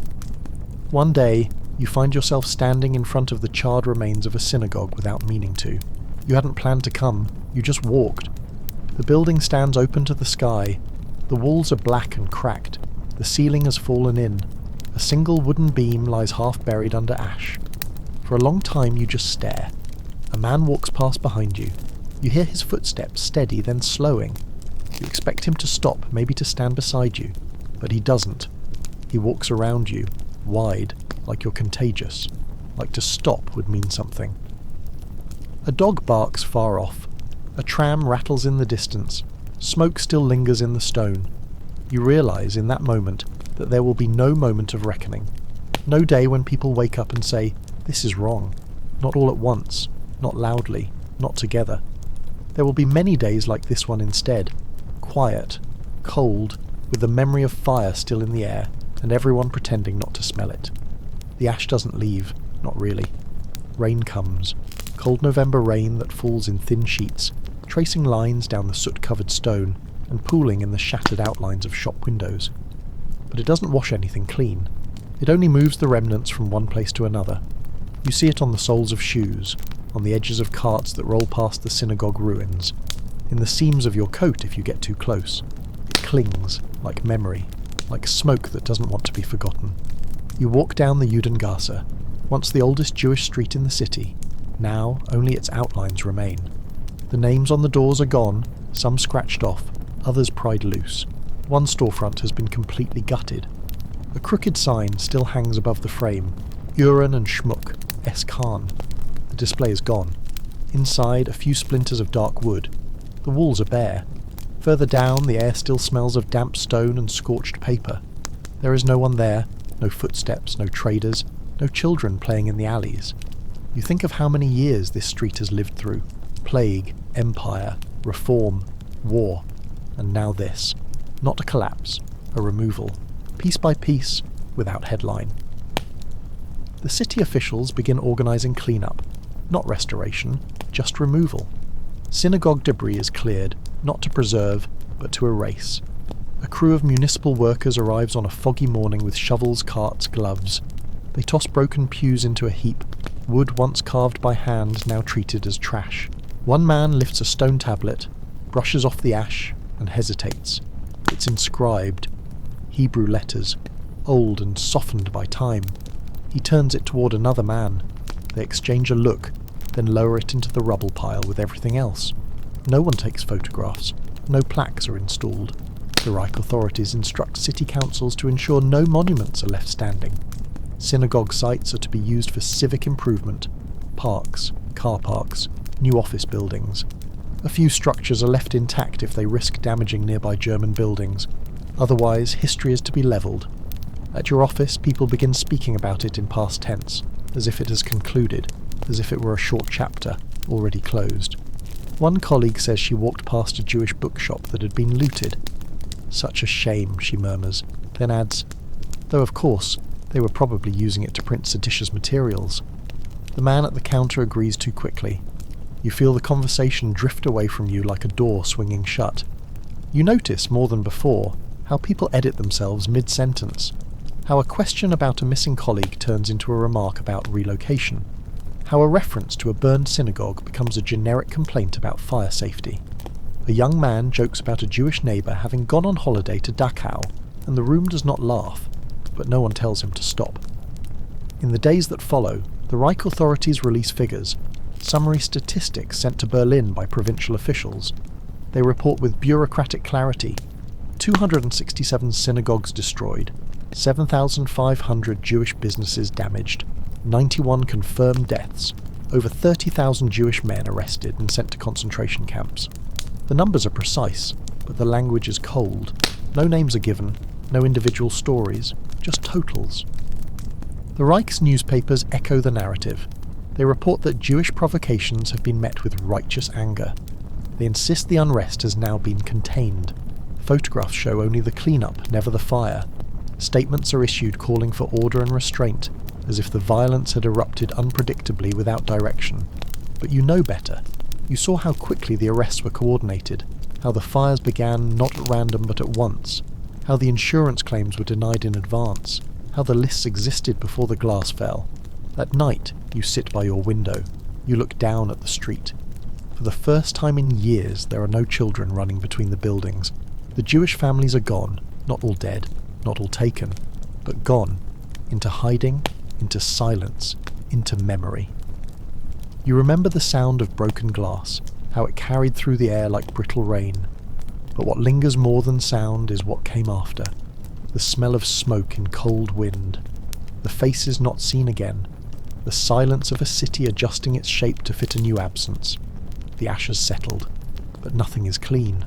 One day, you find yourself standing in front of the charred remains of a synagogue without meaning to. You hadn't planned to come, you just walked. The building stands open to the sky. The walls are black and cracked. The ceiling has fallen in. A single wooden beam lies half buried under ash. For a long time you just stare. A man walks past behind you. You hear his footsteps, steady, then slowing. You expect him to stop, maybe to stand beside you, but he doesn't. He walks around you, wide, like you're contagious, like to stop would mean something. A dog barks far off. A tram rattles in the distance. Smoke still lingers in the stone. You realise in that moment that there will be no moment of reckoning. No day when people wake up and say, "This is wrong." Not all at once, not loudly, not together. There will be many days like this one instead. Quiet, cold, with the memory of fire still in the air, and everyone pretending not to smell it. The ash doesn't leave, not really. Rain comes. Cold November rain that falls in thin sheets, tracing lines down the soot-covered stone, and pooling in the shattered outlines of shop windows. But it doesn't wash anything clean. It only moves the remnants from one place to another. You see it on the soles of shoes, on the edges of carts that roll past the synagogue ruins, in the seams of your coat if you get too close. It clings, like memory, like smoke that doesn't want to be forgotten. You walk down the Judengasse, once the oldest Jewish street in the city. Now only its outlines remain. The names on the doors are gone, some scratched off, others pried loose. One storefront has been completely gutted. A crooked sign still hangs above the frame, Uren and Schmuck, S. Khan. The display is gone. Inside, a few splinters of dark wood. The walls are bare. Further down, the air still smells of damp stone and scorched paper. There is no one there, no footsteps, no traders, no children playing in the alleys. You think of how many years this street has lived through. Plague, empire, reform, war, and now this. Not a collapse, a removal. Piece by piece, without headline. The city officials begin organising clean-up. Not restoration, just removal. Synagogue debris is cleared, not to preserve, but to erase. A crew of municipal workers arrives on a foggy morning with shovels, carts, gloves. They toss broken pews into a heap, wood once carved by hand now treated as trash. One man lifts a stone tablet, brushes off the ash, and hesitates. It's inscribed. Hebrew letters, old and softened by time. He turns it toward another man. They exchange a look, then lower it into the rubble pile with everything else. No one takes photographs. No plaques are installed. The Reich authorities instruct city councils to ensure no monuments are left standing. Synagogue sites are to be used for civic improvement. Parks, car parks, new office buildings. A few structures are left intact if they risk damaging nearby German buildings. Otherwise, history is to be levelled. At your office, people begin speaking about it in past tense, as if it has concluded, as if it were a short chapter, already closed. One colleague says she walked past a Jewish bookshop that had been looted. Such a shame, she murmurs, then adds, though of course, they were probably using it to print seditious materials. The man at the counter agrees too quickly. You feel the conversation drift away from you like a door swinging shut. You notice, more than before, how people edit themselves mid-sentence. How a question about a missing colleague turns into a remark about relocation. How a reference to a burned synagogue becomes a generic complaint about fire safety. A young man jokes about a Jewish neighbour having gone on holiday to Dachau, and the room does not laugh, but no one tells him to stop. In the days that follow, the Reich authorities release figures, summary statistics sent to Berlin by provincial officials. They report with bureaucratic clarity: 267 synagogues destroyed, 7,500 Jewish businesses damaged, 91 confirmed deaths, over 30,000 Jewish men arrested and sent to concentration camps. The numbers are precise, but the language is cold. No names are given, no individual stories, just totals. The Reich's newspapers echo the narrative. They report that Jewish provocations have been met with righteous anger. They insist the unrest has now been contained. Photographs show only the clean-up, never the fire. Statements are issued calling for order and restraint, as if the violence had erupted unpredictably without direction. But you know better. You saw how quickly the arrests were coordinated, how the fires began not at random but at once, how the insurance claims were denied in advance, how the lists existed before the glass fell. At night, you sit by your window. You look down at the street. For the first time in years, there are no children running between the buildings. The Jewish families are gone, not all dead, not all taken, but gone, into hiding, into silence, into memory. You remember the sound of broken glass, how it carried through the air like brittle rain. But what lingers more than sound is what came after. The smell of smoke in cold wind. The faces not seen again. The silence of a city adjusting its shape to fit a new absence. The ashes settled, but nothing is clean.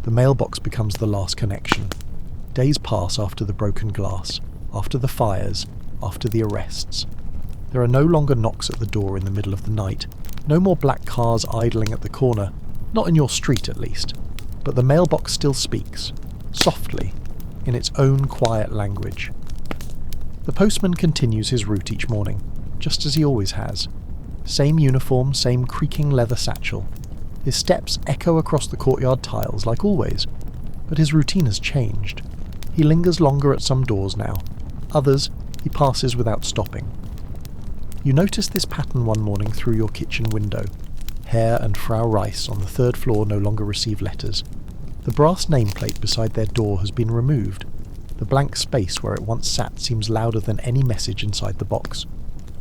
The mailbox becomes the last connection. Days pass after the broken glass, after the fires, after the arrests. There are no longer knocks at the door in the middle of the night, no more black cars idling at the corner, not in your street at least. But the mailbox still speaks, softly, in its own quiet language. The postman continues his route each morning, just as he always has. Same uniform, same creaking leather satchel. His steps echo across the courtyard tiles like always. but his routine has changed. He lingers longer at some doors now. Others, he passes without stopping. You notice this pattern one morning through your kitchen window. Herr and Frau Rice on the third floor no longer receive letters. The brass nameplate beside their door has been removed. The blank space where it once sat seems louder than any message inside the box.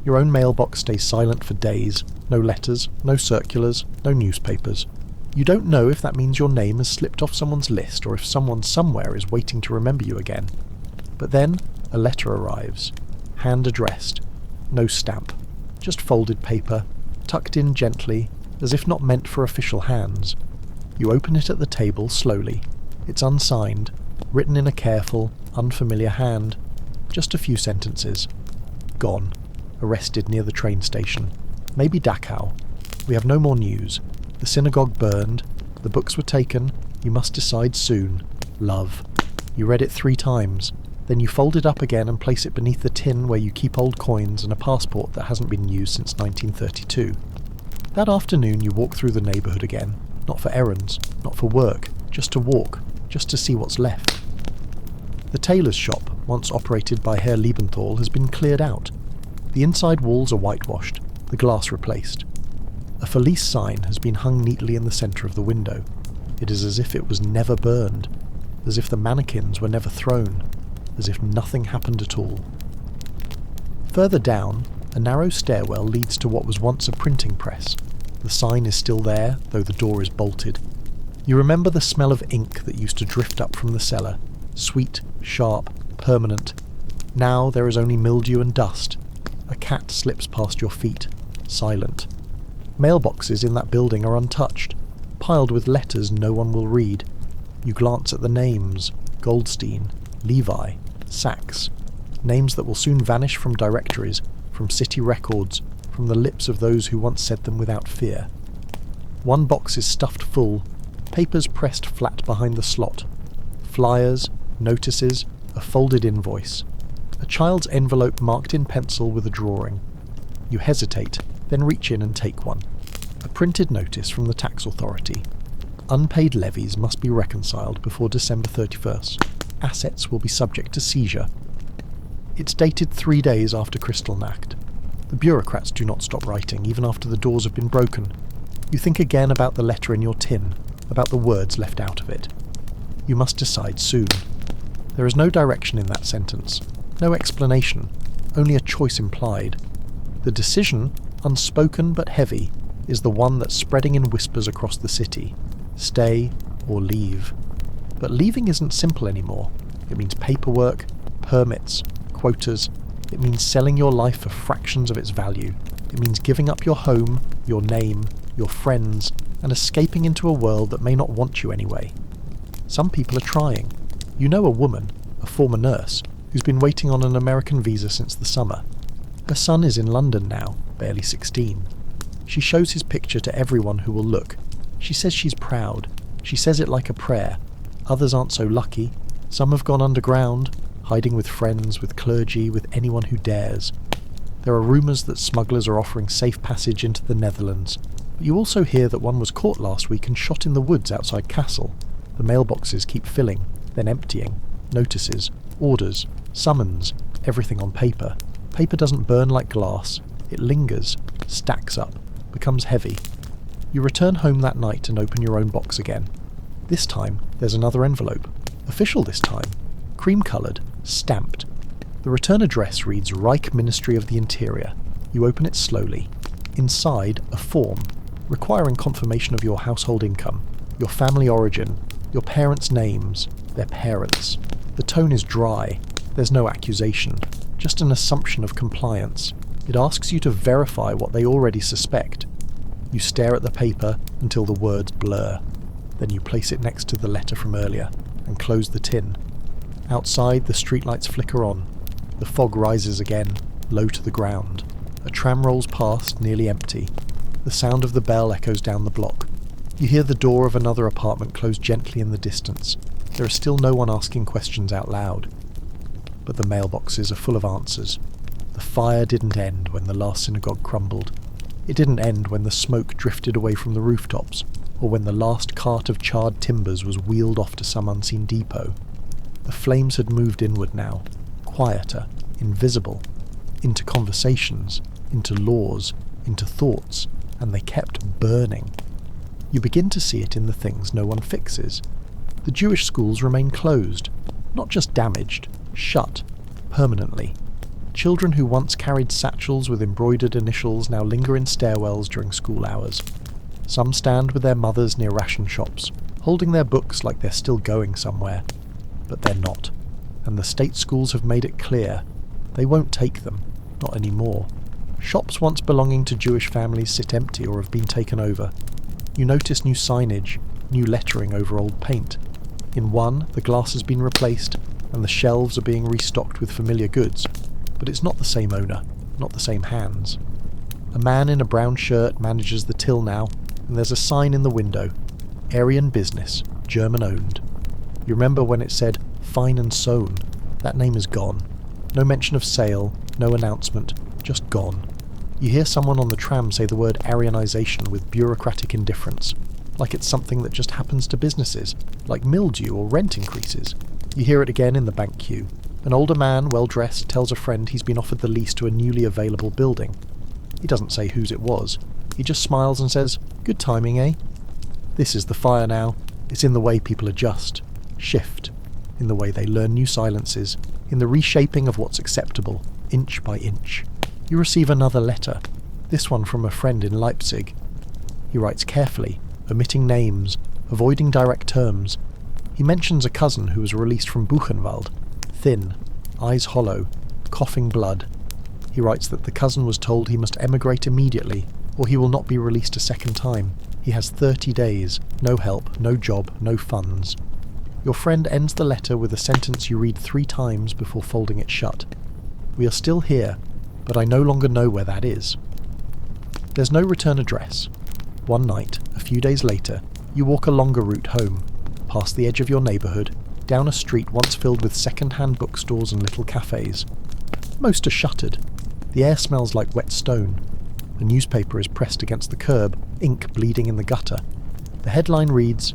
Your own mailbox stays silent for days. No letters, no circulars, no newspapers. You don't know if that means your name has slipped off someone's list or if someone somewhere is waiting to remember you again. But then a letter arrives, hand-addressed, no stamp, just folded paper, tucked in gently, as if not meant for official hands. You open it at the table slowly. It's unsigned, written in a careful, unfamiliar hand. Just a few sentences. Gone. Arrested near the train station. Maybe Dachau. We have no more news. The synagogue burned. The books were taken. You must decide soon. Love. You read it 3 times. Then you fold it up again and place it beneath the tin where you keep old coins and a passport that hasn't been used since 1932. That afternoon you walk through the neighbourhood again. Not for errands, not for work, just to walk, just to see what's left. The tailor's shop, once operated by Herr Liebenthal, has been cleared out. The inside walls are whitewashed, the glass replaced. A Felice sign has been hung neatly in the centre of the window. It is as if it was never burned, as if the mannequins were never thrown, as if nothing happened at all. Further down, a narrow stairwell leads to what was once a printing press. The sign is still there, though the door is bolted. You remember the smell of ink that used to drift up from the cellar, sweet, sharp, permanent. Now there is only mildew and dust. A cat slips past your feet, silent. Mailboxes in that building are untouched, piled with letters no one will read. You glance at the names: Goldstein, Levi, Sachs. Names that will soon vanish from directories, from city records, from the lips of those who once said them without fear. One box is stuffed full, papers pressed flat behind the slot. Flyers, notices, a folded invoice. A child's envelope marked in pencil with a drawing. You hesitate, then reach in and take one. A printed notice from the tax authority. Unpaid levies must be reconciled before December 31st. Assets will be subject to seizure. It's dated 3 days after Kristallnacht. The bureaucrats do not stop writing, even after the doors have been broken. You think again about the letter in your tin, about the words left out of it. You must decide soon. There is no direction in that sentence, no explanation, only a choice implied. The decision, unspoken but heavy, is the one that's spreading in whispers across the city. Stay or leave. But leaving isn't simple anymore. It means paperwork, permits, quotas. It means selling your life for fractions of its value. It means giving up your home, your name, your friends, and escaping into a world that may not want you anyway. Some people are trying. You know a woman, a former nurse, who's been waiting on an American visa since the summer. Her son is in London now, barely 16. She shows his picture to everyone who will look. She says she's proud. She says it like a prayer. Others aren't so lucky. Some have gone underground, hiding with friends, with clergy, with anyone who dares. There are rumours that smugglers are offering safe passage into the Netherlands. But you also hear that one was caught last week and shot in the woods outside Kassel. The mailboxes keep filling, then emptying. Notices, orders, summons, everything on paper. Paper doesn't burn like glass. It lingers, stacks up, becomes heavy. You return home that night and open your own box again. This time, there's another envelope. Official this time. Cream-coloured, stamped. The return address reads Reich Ministry of the Interior. You open it slowly. Inside, a form, requiring confirmation of your household income, your family origin, your parents' names, their parents. The tone is dry. There's no accusation, just an assumption of compliance. It asks you to verify what they already suspect. You stare at the paper until the words blur. Then you place it next to the letter from earlier and close the tin. Outside, the streetlights flicker on. The fog rises again, low to the ground. A tram rolls past, nearly empty. The sound of the bell echoes down the block. You hear the door of another apartment close gently in the distance. There is still no one asking questions out loud. But the mailboxes are full of answers. The fire didn't end when the last synagogue crumbled. It didn't end when the smoke drifted away from the rooftops, or when the last cart of charred timbers was wheeled off to some unseen depot. The flames had moved inward now, quieter, invisible, into conversations, into laws, into thoughts, and they kept burning. You begin to see it in the things no one fixes. The Jewish schools remain closed, not just damaged, shut, permanently. Children who once carried satchels with embroidered initials now linger in stairwells during school hours. Some stand with their mothers near ration shops, holding their books like they're still going somewhere. But they're not, and the state schools have made it clear they won't take them, not anymore. Shops once belonging to Jewish families sit empty or have been taken over. You notice new signage, new lettering over old paint. In one, the glass has been replaced, and the shelves are being restocked with familiar goods, but it's not the same owner, not the same hands. A man in a brown shirt manages the till now, and there's a sign in the window, Aryan Business, German owned. You remember when it said, Fine and Sewn? That name is gone. No mention of sale, no announcement, just gone. You hear someone on the tram say the word Aryanization with bureaucratic indifference, like it's something that just happens to businesses, like mildew or rent increases. You hear it again in the bank queue. An older man, well-dressed, tells a friend he's been offered the lease to a newly available building. He doesn't say whose it was. He just smiles and says, Good timing, eh? This is the fire now. It's in the way people adjust, shift, in the way they learn new silences, in the reshaping of what's acceptable, inch by inch. You receive another letter, this one from a friend in Leipzig. He writes carefully, omitting names, avoiding direct terms. He mentions a cousin who was released from Buchenwald, thin, eyes hollow, coughing blood. He writes that the cousin was told he must emigrate immediately, or he will not be released a second time. He has 30 days, no help, no job, no funds. Your friend ends the letter with a sentence you read 3 times before folding it shut. We are still here, but I no longer know where that is. There's no return address. One night, a few days later, you walk a longer route home, past the edge of your neighbourhood, down a street once filled with second-hand bookstores and little cafes. Most are shuttered. The air smells like wet stone. The newspaper is pressed against the curb, ink bleeding in the gutter. The headline reads,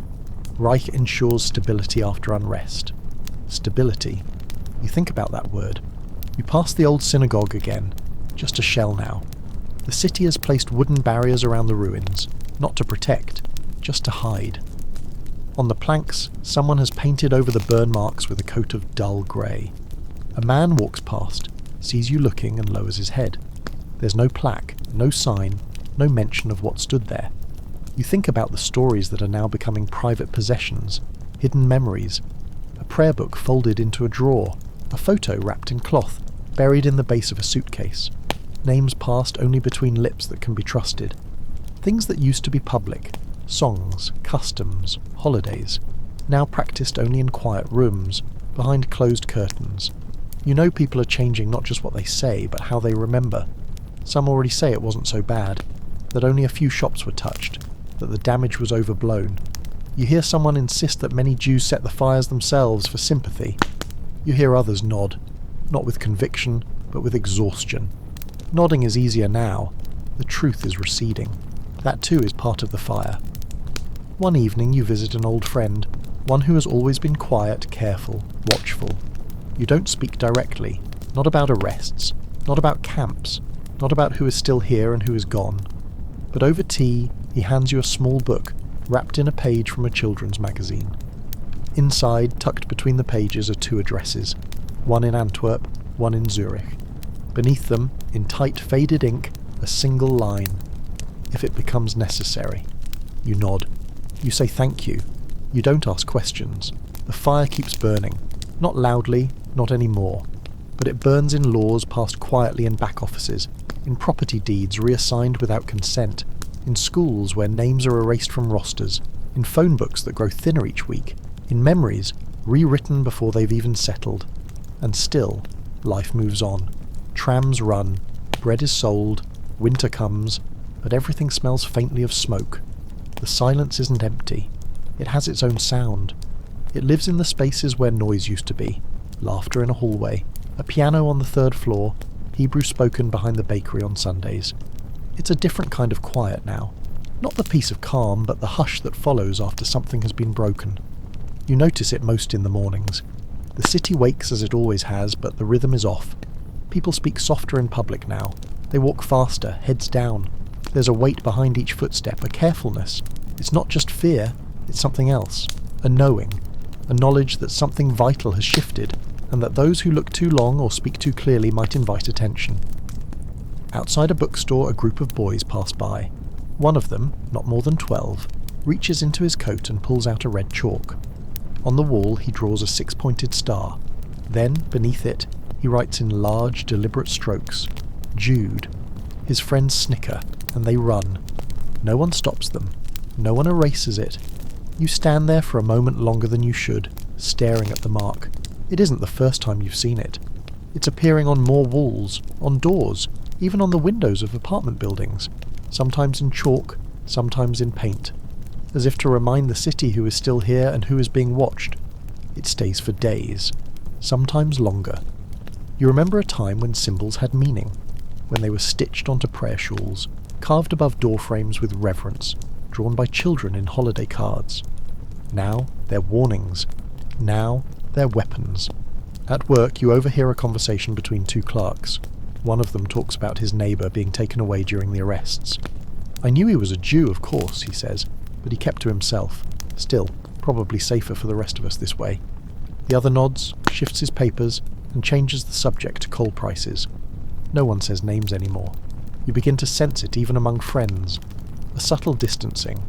Reich ensures stability after unrest. Stability. You think about that word. You pass the old synagogue again, just a shell now. The city has placed wooden barriers around the ruins, not to protect, just to hide. On the planks, someone has painted over the burn marks with a coat of dull grey. A man walks past, sees you looking and lowers his head. There's no plaque, no sign, no mention of what stood there. You think about the stories that are now becoming private possessions, hidden memories, a prayer book folded into a drawer, a photo wrapped in cloth, buried in the base of a suitcase, names passed only between lips that can be trusted. Things that used to be public, songs, customs, holidays, now practiced only in quiet rooms, behind closed curtains. You know people are changing not just what they say, but how they remember. Some already say it wasn't so bad, that only a few shops were touched, that the damage was overblown. You hear someone insist that many Jews set the fires themselves for sympathy. You hear others nod, not with conviction, but with exhaustion. Nodding is easier now. The truth is receding. That too is part of the fire. One evening you visit an old friend, one who has always been quiet, careful, watchful. You don't speak directly, not about arrests, not about camps, not about who is still here and who is gone. But over tea, he hands you a small book, wrapped in a page from a children's magazine. Inside, tucked between the pages, are 2 addresses, one in Antwerp, one in Zurich. Beneath them, in tight faded ink, a single line. If it becomes necessary. You nod. You say thank you. You don't ask questions. The fire keeps burning. Not loudly, not anymore. But it burns in laws passed quietly in back offices, in property deeds reassigned without consent, in schools where names are erased from rosters, in phone books that grow thinner each week, in memories rewritten before they've even settled. And still, life moves on. Trams run, bread is sold, winter comes, but everything smells faintly of smoke. The silence isn't empty. It has its own sound. It lives in the spaces where noise used to be, laughter in a hallway, a piano on the 3rd floor, Hebrew spoken behind the bakery on Sundays. It's a different kind of quiet now. Not the peace of calm, but the hush that follows after something has been broken. You notice it most in the mornings. The city wakes as it always has, but the rhythm is off. People speak softer in public now. They walk faster, heads down. There's a weight behind each footstep, a carefulness. It's not just fear, it's something else. A knowing. A knowledge that something vital has shifted, and that those who look too long or speak too clearly might invite attention. Outside a bookstore, a group of boys pass by. One of them, not more than 12, reaches into his coat and pulls out a red chalk. On the wall he draws a 6-pointed star. Then, beneath it, he writes in large, deliberate strokes, Jude. His friends snicker, and they run. No one stops them. No one erases it. You stand there for a moment longer than you should, staring at the mark. It isn't the first time you've seen it. It's appearing on more walls, on doors, even on the windows of apartment buildings, sometimes in chalk, sometimes in paint, as if to remind the city who is still here and who is being watched. It stays for days, sometimes longer. You remember a time when symbols had meaning, when they were stitched onto prayer shawls, carved above doorframes with reverence, drawn by children in holiday cards. Now they're warnings. Now they're weapons. At work you overhear a conversation between two clerks. One of them talks about his neighbour being taken away during the arrests. I knew he was a Jew, of course, he says, but he kept to himself. Still, probably safer for the rest of us this way. The other nods, shifts his papers, and changes the subject to coal prices. No one says names anymore. You begin to sense it even among friends. A subtle distancing.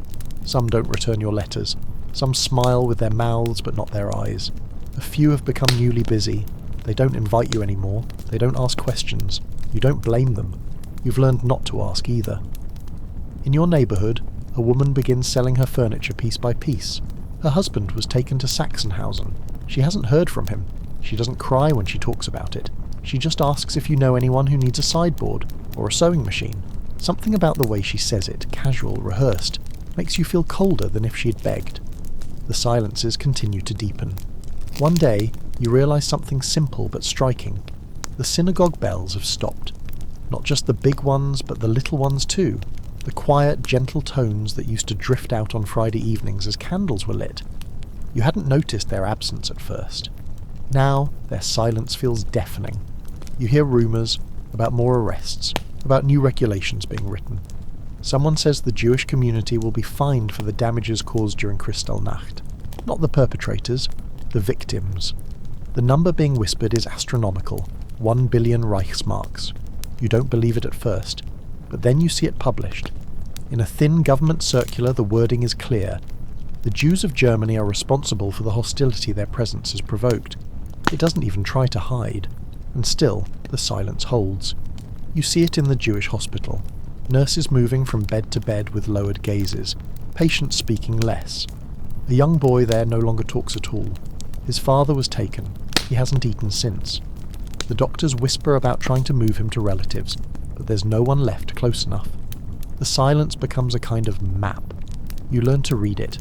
Some don't return your letters. Some smile with their mouths but not their eyes. A few have become newly busy. They don't invite you anymore. They don't ask questions. You don't blame them. You've learned not to ask either. In your neighbourhood, a woman begins selling her furniture piece by piece. Her husband was taken to Sachsenhausen. She hasn't heard from him. She doesn't cry when she talks about it. She just asks if you know anyone who needs a sideboard or a sewing machine. Something about the way she says it, casual, rehearsed, makes you feel colder than if she'd begged. The silences continue to deepen. One day, you realise something simple but striking. The synagogue bells have stopped. Not just the big ones, but the little ones too. The quiet, gentle tones that used to drift out on Friday evenings as candles were lit. You hadn't noticed their absence at first. Now, their silence feels deafening. You hear rumours about more arrests, about new regulations being written. Someone says the Jewish community will be fined for the damages caused during Kristallnacht. Not the perpetrators, the victims. The number being whispered is astronomical, 1 billion Reichsmarks. You don't believe it at first, but then you see it published. In a thin government circular the wording is clear. The Jews of Germany are responsible for the hostility their presence has provoked. It doesn't even try to hide, and still the silence holds. You see it in the Jewish hospital. Nurses moving from bed to bed with lowered gazes, patients speaking less. A young boy there no longer talks at all. His father was taken. He hasn't eaten since. The doctors whisper about trying to move him to relatives, but there's no one left close enough. The silence becomes a kind of map. You learn to read it.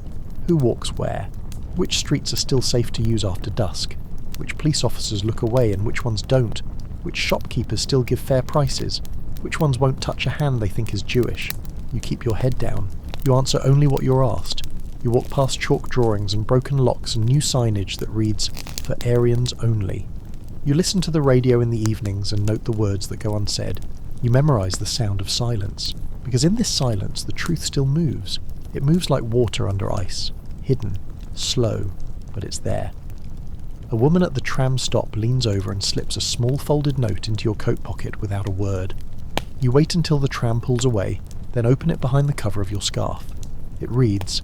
Who walks where? Which streets are still safe to use after dusk? Which police officers look away and which ones don't? Which shopkeepers still give fair prices? Which ones won't touch a hand they think is Jewish? You keep your head down. You answer only what you're asked. You walk past chalk drawings and broken locks and new signage that reads, "For Aryans only." You listen to the radio in the evenings and note the words that go unsaid. You memorise the sound of silence, because in this silence the truth still moves. It moves like water under ice, hidden, slow, but it's there. A woman at the tram stop leans over and slips a small folded note into your coat pocket without a word. You wait until the tram pulls away, then open it behind the cover of your scarf. It reads,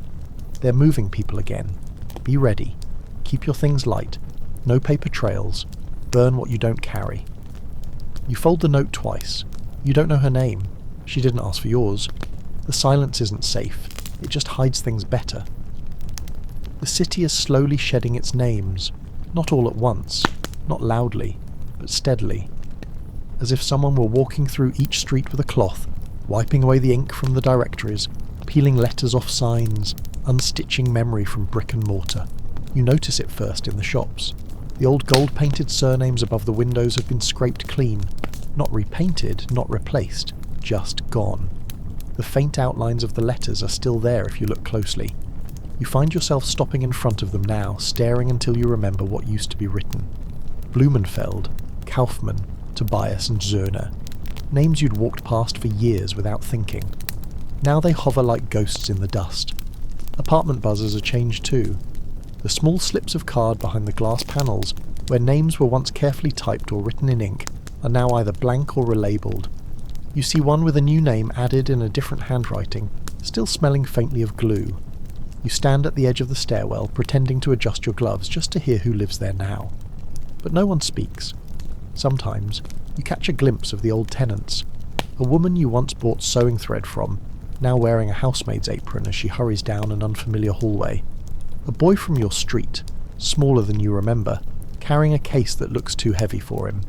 "They're moving people again. Be ready. Keep your things light. No paper trails. Burn what you don't carry." You fold the note twice. You don't know her name. She didn't ask for yours. The silence isn't safe. It just hides things better. The city is slowly shedding its names. Not all at once. Not loudly. But steadily. As if someone were walking through each street with a cloth, wiping away the ink from the directories, peeling letters off signs, unstitching memory from brick and mortar. You notice it first in the shops. The old gold-painted surnames above the windows have been scraped clean. Not repainted, not replaced, just gone. The faint outlines of the letters are still there if you look closely. You find yourself stopping in front of them now, staring until you remember what used to be written. Blumenfeld, Kaufmann, Tobias and Zöhner. Names you'd walked past for years without thinking. Now they hover like ghosts in the dust. Apartment buzzers are changed too. The small slips of card behind the glass panels, where names were once carefully typed or written in ink, are now either blank or relabeled. You see one with a new name added in a different handwriting, still smelling faintly of glue. You stand at the edge of the stairwell, pretending to adjust your gloves just to hear who lives there now. But no one speaks. Sometimes, you catch a glimpse of the old tenants. A woman you once bought sewing thread from, now wearing a housemaid's apron as she hurries down an unfamiliar hallway. A boy from your street, smaller than you remember, carrying a case that looks too heavy for him.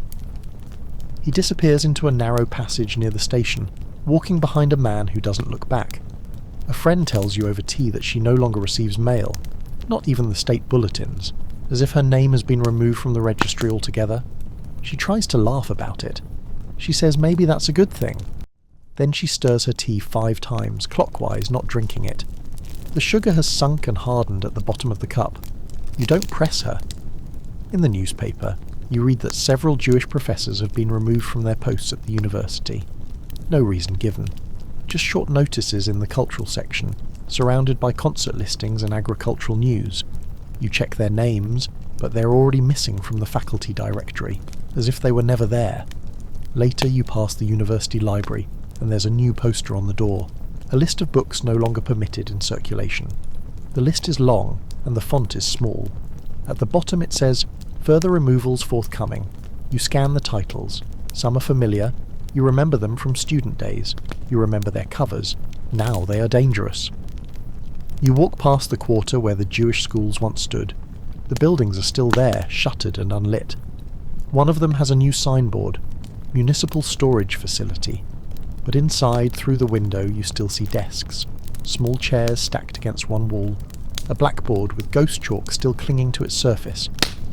He disappears into a narrow passage near the station, walking behind a man who doesn't look back. A friend tells you over tea that she no longer receives mail, not even the state bulletins, as if her name has been removed from the registry altogether. She tries to laugh about it. She says maybe that's a good thing. Then she stirs her tea 5 times, clockwise, not drinking it. The sugar has sunk and hardened at the bottom of the cup. You don't press her. In the newspaper, you read that several Jewish professors have been removed from their posts at the university. No reason given. Just short notices in the cultural section, surrounded by concert listings and agricultural news. You check their names, but they're already missing from the faculty directory, as if they were never there. Later you pass the university library, and there's a new poster on the door, a list of books no longer permitted in circulation. The list is long, and the font is small. At the bottom it says, "Further removals forthcoming." You scan the titles. Some are familiar. You remember them from student days. You remember their covers. Now they are dangerous. You walk past the quarter where the Jewish schools once stood. The buildings are still there, shuttered and unlit. One of them has a new signboard, Municipal Storage Facility. But inside, through the window, you still see desks. Small chairs stacked against one wall. A blackboard with ghost chalk still clinging to its surface.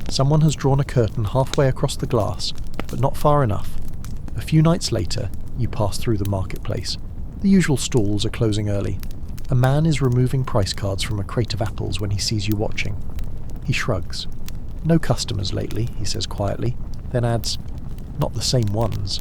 Someone has drawn a curtain halfway across the glass, but not far enough. A few nights later, you pass through the marketplace. The usual stalls are closing early. A man is removing price cards from a crate of apples when he sees you watching. He shrugs. "No customers lately," he says quietly, then adds, "Not the same ones."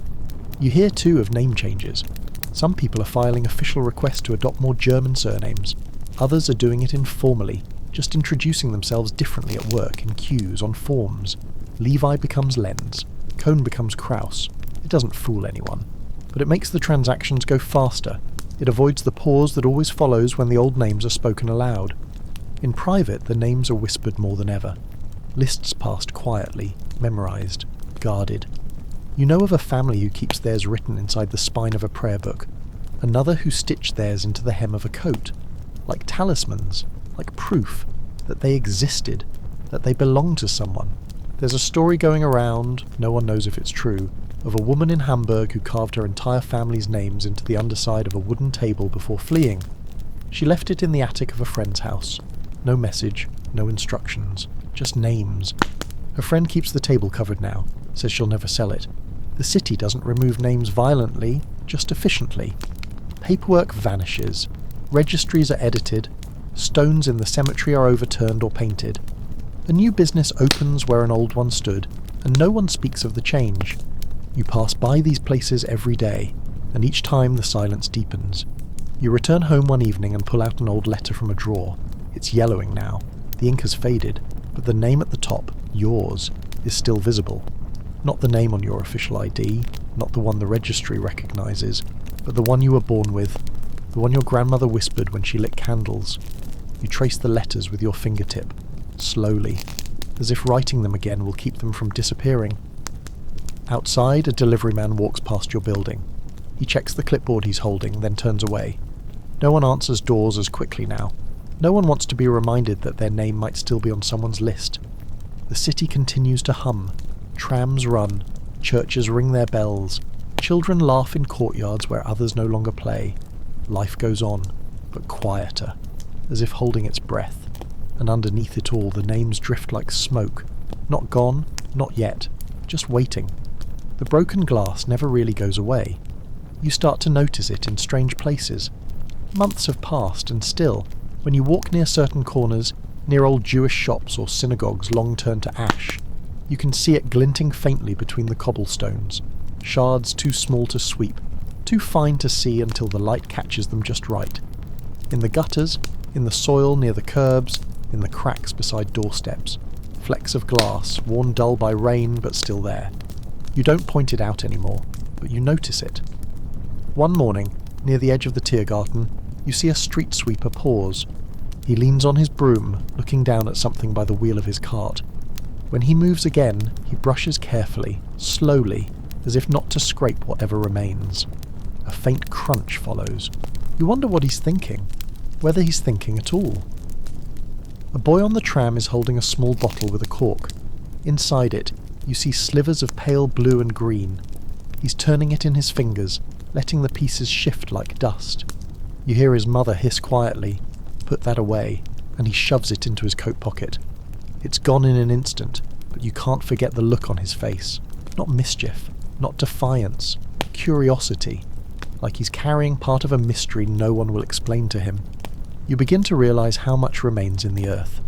You hear too of name changes. Some people are filing official requests to adopt more German surnames. Others are doing it informally, just introducing themselves differently at work, in queues, on forms. Levi becomes Lenz. Cohn becomes Kraus. It doesn't fool anyone. But it makes the transactions go faster. It avoids the pause that always follows when the old names are spoken aloud. In private, the names are whispered more than ever. Lists passed quietly, memorized, guarded. You know of a family who keeps theirs written inside the spine of a prayer book. Another who stitched theirs into the hem of a coat. Like talismans, like proof that they existed, that they belonged to someone. There's a story going around, no one knows if it's true, of a woman in Hamburg who carved her entire family's names into the underside of a wooden table before fleeing. She left it in the attic of a friend's house. No message, no instructions, just names. Her friend keeps the table covered now, says she'll never sell it. The city doesn't remove names violently, just efficiently. Paperwork vanishes. Registries are edited. Stones in the cemetery are overturned or painted. A new business opens where an old one stood, and no one speaks of the change. You pass by these places every day, and each time the silence deepens. You return home one evening and pull out an old letter from a drawer. It's yellowing now. The ink has faded, but the name at the top, yours, is still visible. Not the name on your official ID, not the one the registry recognises, but the one you were born with, the one your grandmother whispered when she lit candles. You trace the letters with your fingertip, slowly, as if writing them again will keep them from disappearing. Outside, a delivery man walks past your building. He checks the clipboard he's holding, then turns away. No one answers doors as quickly now. No one wants to be reminded that their name might still be on someone's list. The city continues to hum. Trams run. Churches ring their bells. Children laugh in courtyards where others no longer play. Life goes on, but quieter, as if holding its breath. And underneath it all, the names drift like smoke. Not gone, not yet, just waiting. The broken glass never really goes away. You start to notice it in strange places. Months have passed, and still, when you walk near certain corners, near old Jewish shops or synagogues long turned to ash, you can see it glinting faintly between the cobblestones, shards too small to sweep, too fine to see until the light catches them just right. In the gutters, in the soil near the curbs, in the cracks beside doorsteps, flecks of glass, worn dull by rain but still there. You don't point it out anymore, but you notice it. One morning, near the edge of the Tiergarten, you see a street sweeper pause. He leans on his broom, looking down at something by the wheel of his cart. When he moves again, he brushes carefully, slowly, as if not to scrape whatever remains. A faint crunch follows. You wonder what he's thinking, whether he's thinking at all. A boy on the tram is holding a small bottle with a cork. Inside it, you see slivers of pale blue and green. He's turning it in his fingers, letting the pieces shift like dust. You hear his mother hiss quietly, "Put that away," and he shoves it into his coat pocket. It's gone in an instant, but you can't forget the look on his face. Not mischief, not defiance, curiosity, like he's carrying part of a mystery no one will explain to him. You begin to realise how much remains in the earth.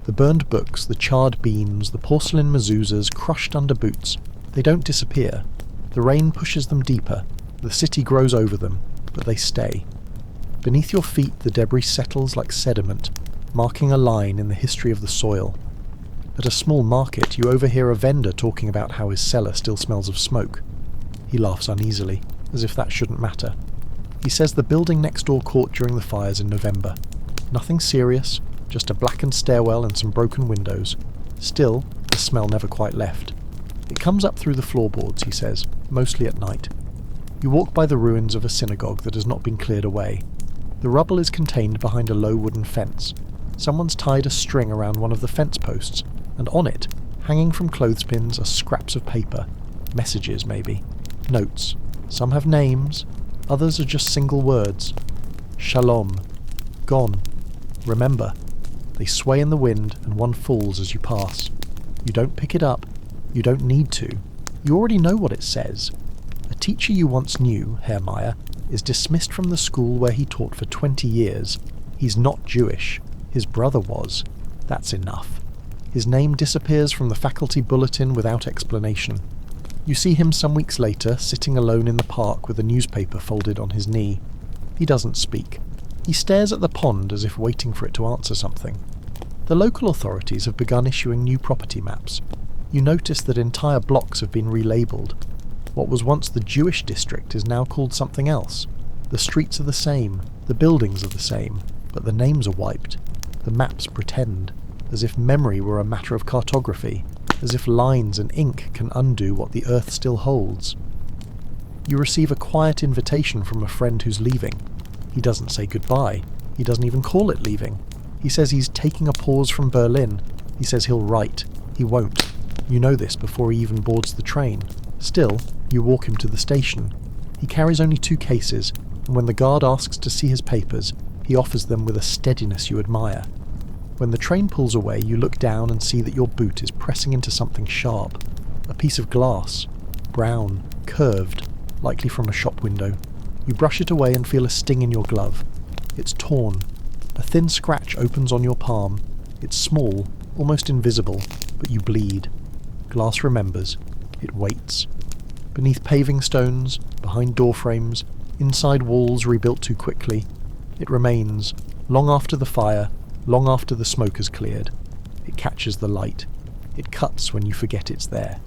The burned books, the charred beams, the porcelain mezuzahs crushed under boots, they don't disappear. The rain pushes them deeper, the city grows over them, but they stay. Beneath your feet the debris settles like sediment, marking a line in the history of the soil. At a small market you overhear a vendor talking about how his cellar still smells of smoke. He laughs uneasily, as if that shouldn't matter. He says the building next door caught during the fires in November. Nothing serious, just a blackened stairwell and some broken windows. Still, the smell never quite left. It comes up through the floorboards, he says, mostly at night. You walk by the ruins of a synagogue that has not been cleared away. The rubble is contained behind a low wooden fence. Someone's tied a string around one of the fence posts, and on it, hanging from clothespins, are scraps of paper. Messages, maybe. Notes. Some have names, others are just single words. Shalom. Gone. Remember. They sway in the wind, and one falls as you pass. You don't pick it up. You don't need to. You already know what it says. A teacher you once knew, Herr Meyer, is dismissed from the school where he taught for 20 years. He's not Jewish. His brother was. That's enough. His name disappears from the faculty bulletin without explanation. You see him some weeks later, sitting alone in the park with a newspaper folded on his knee. He doesn't speak. He stares at the pond as if waiting for it to answer something. The local authorities have begun issuing new property maps. You notice that entire blocks have been relabelled. What was once the Jewish district is now called something else. The streets are the same, the buildings are the same, but the names are wiped. The maps pretend, as if memory were a matter of cartography, as if lines and ink can undo what the earth still holds. You receive a quiet invitation from a friend who's leaving. He doesn't say goodbye. He doesn't even call it leaving. He says he's taking a pause from Berlin. He says he'll write. He won't. You know this before he even boards the train. Still, you walk him to the station. He carries only 2 cases, and when the guard asks to see his papers, he offers them with a steadiness you admire. When the train pulls away, you look down and see that your boot is pressing into something sharp. A piece of glass. Brown, curved, likely from a shop window. You brush it away and feel a sting in your glove. It's torn. A thin scratch opens on your palm. It's small, almost invisible, but you bleed. Glass remembers. It waits. Beneath paving stones, behind door frames, inside walls rebuilt too quickly, it remains, long after the fire, long after the smoke has cleared. It catches the light. It cuts when you forget it's there.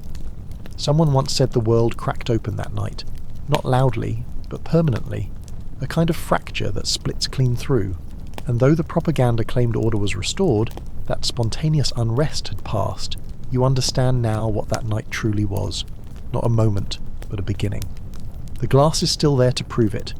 Someone once said the world cracked open that night. Not loudly, but permanently. A kind of fracture that splits clean through. And though the propaganda claimed order was restored, that spontaneous unrest had passed. You understand now what that night truly was. Not a moment, but a beginning. The glass is still there to prove it.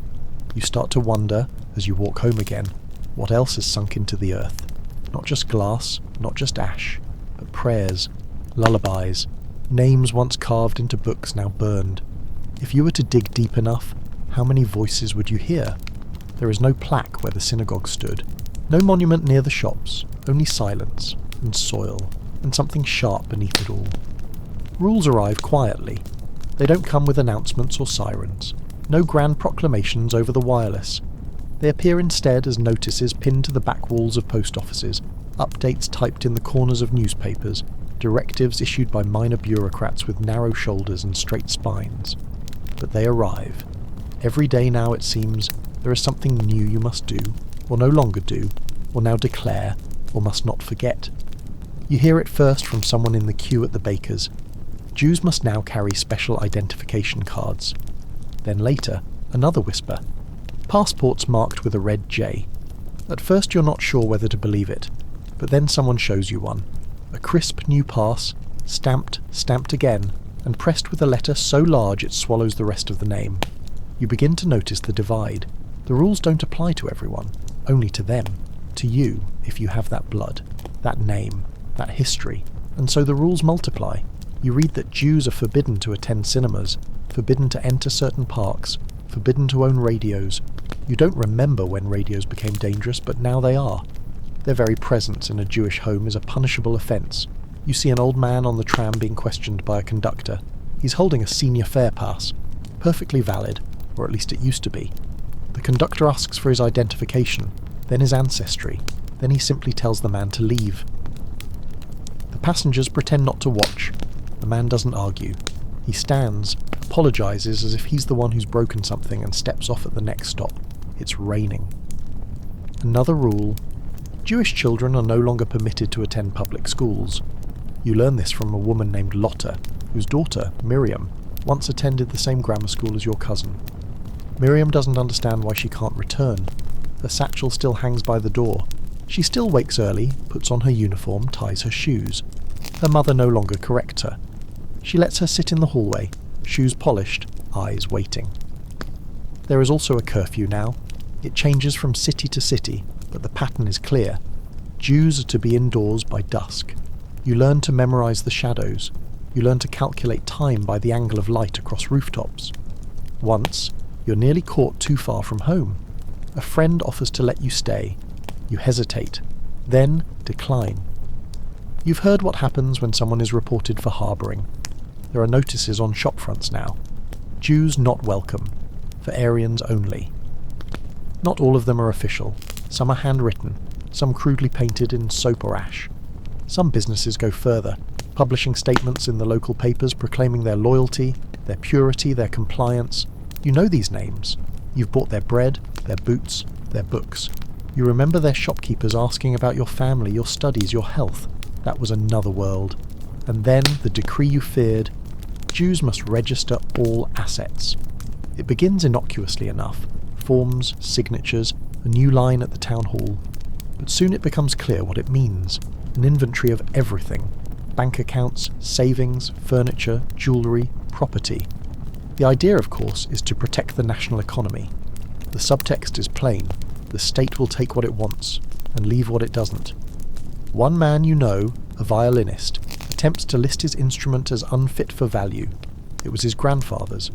You start to wonder, as you walk home again, what else has sunk into the earth. Not just glass, not just ash, but prayers, lullabies, names once carved into books now burned. If you were to dig deep enough, how many voices would you hear? There is no plaque where the synagogue stood. No monument near the shops, only silence, and soil, and something sharp beneath it all. Rules arrive quietly. They don't come with announcements or sirens. No grand proclamations over the wireless. They appear instead as notices pinned to the back walls of post offices, updates typed in the corners of newspapers, directives issued by minor bureaucrats with narrow shoulders and straight spines. But they arrive. Every day now, it seems, there is something new you must do, or no longer do, or now declare, or must not forget. You hear it first from someone in the queue at the baker's. Jews must now carry special identification cards. Then later, another whisper. Passports marked with a red J. At first you're not sure whether to believe it, but then someone shows you one. A crisp new pass, stamped again, and pressed with a letter so large it swallows the rest of the name. You begin to notice the divide. The rules don't apply to everyone, only to them, to you, if you have that blood, that name, that history, and so the rules multiply. You read that Jews are forbidden to attend cinemas, forbidden to enter certain parks, forbidden to own radios. You don't remember when radios became dangerous, but now they are. Their very presence in a Jewish home is a punishable offence. You see an old man on the tram being questioned by a conductor. He's holding a senior fare pass, perfectly valid, or at least it used to be. The conductor asks for his identification, then his ancestry, then he simply tells the man to leave. The passengers pretend not to watch. The man doesn't argue. He stands, apologises as if he's the one who's broken something, and steps off at the next stop. It's raining. Another rule. Jewish children are no longer permitted to attend public schools. You learn this from a woman named Lotta, whose daughter, Miriam, once attended the same grammar school as your cousin. Miriam doesn't understand why she can't return. Her satchel still hangs by the door. She still wakes early, puts on her uniform, ties her shoes. Her mother no longer corrects her. She lets her sit in the hallway, shoes polished, eyes waiting. There is also a curfew now. It changes from city to city, but the pattern is clear. Jews are to be indoors by dusk. You learn to memorize the shadows. You learn to calculate time by the angle of light across rooftops. Once, you're nearly caught too far from home. A friend offers to let you stay. You hesitate, then decline. You've heard what happens when someone is reported for harbouring. There are notices on shop fronts now. Jews not welcome. For Aryans only. Not all of them are official. Some are handwritten, some crudely painted in soap or ash. Some businesses go further, publishing statements in the local papers proclaiming their loyalty, their purity, their compliance. You know these names. You've bought their bread, their boots, their books. You remember their shopkeepers asking about your family, your studies, your health. That was another world. And then the decree you feared. Jews must register all assets. It begins innocuously enough. Forms, signatures, a new line at the town hall. But soon it becomes clear what it means. An inventory of everything. Bank accounts, savings, furniture, jewellery, property. The idea, of course, is to protect the national economy. The subtext is plain. The state will take what it wants, and leave what it doesn't. One man you know, a violinist, attempts to list his instrument as unfit for value. It was his grandfather's.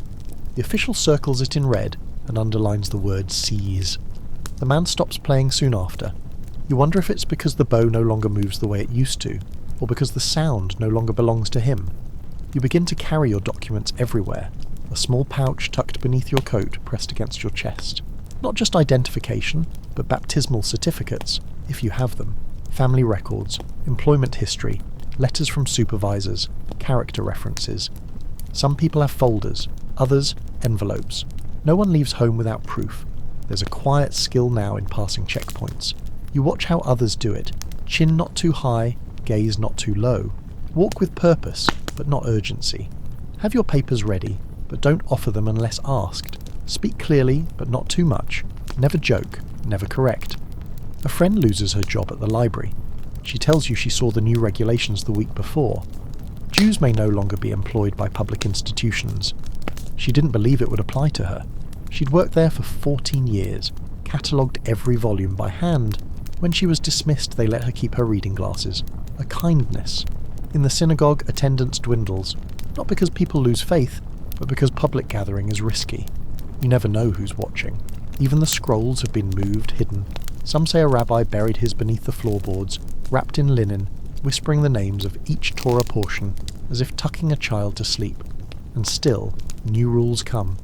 The official circles it in red and underlines the word seize. The man stops playing soon after. You wonder if it's because the bow no longer moves the way it used to, or because the sound no longer belongs to him. You begin to carry your documents everywhere, a small pouch tucked beneath your coat pressed against your chest. Not just identification, but baptismal certificates, if you have them, family records, employment history, letters from supervisors, character references. Some people have folders, others envelopes. No one leaves home without proof. There's a quiet skill now in passing checkpoints. You watch how others do it. Chin not too high, gaze not too low. Walk with purpose, but not urgency. Have your papers ready, but don't offer them unless asked. Speak clearly, but not too much. Never joke, never correct. A friend loses her job at the library. She tells you she saw the new regulations the week before. Jews may no longer be employed by public institutions. She didn't believe it would apply to her. She'd worked there for 14 years, catalogued every volume by hand. When she was dismissed, they let her keep her reading glasses. A kindness. In the synagogue, attendance dwindles, not because people lose faith, but because public gathering is risky. You never know who's watching. Even the scrolls have been moved, hidden. Some say a rabbi buried his beneath the floorboards, wrapped in linen, whispering the names of each Torah portion, as if tucking a child to sleep. And still, new rules come.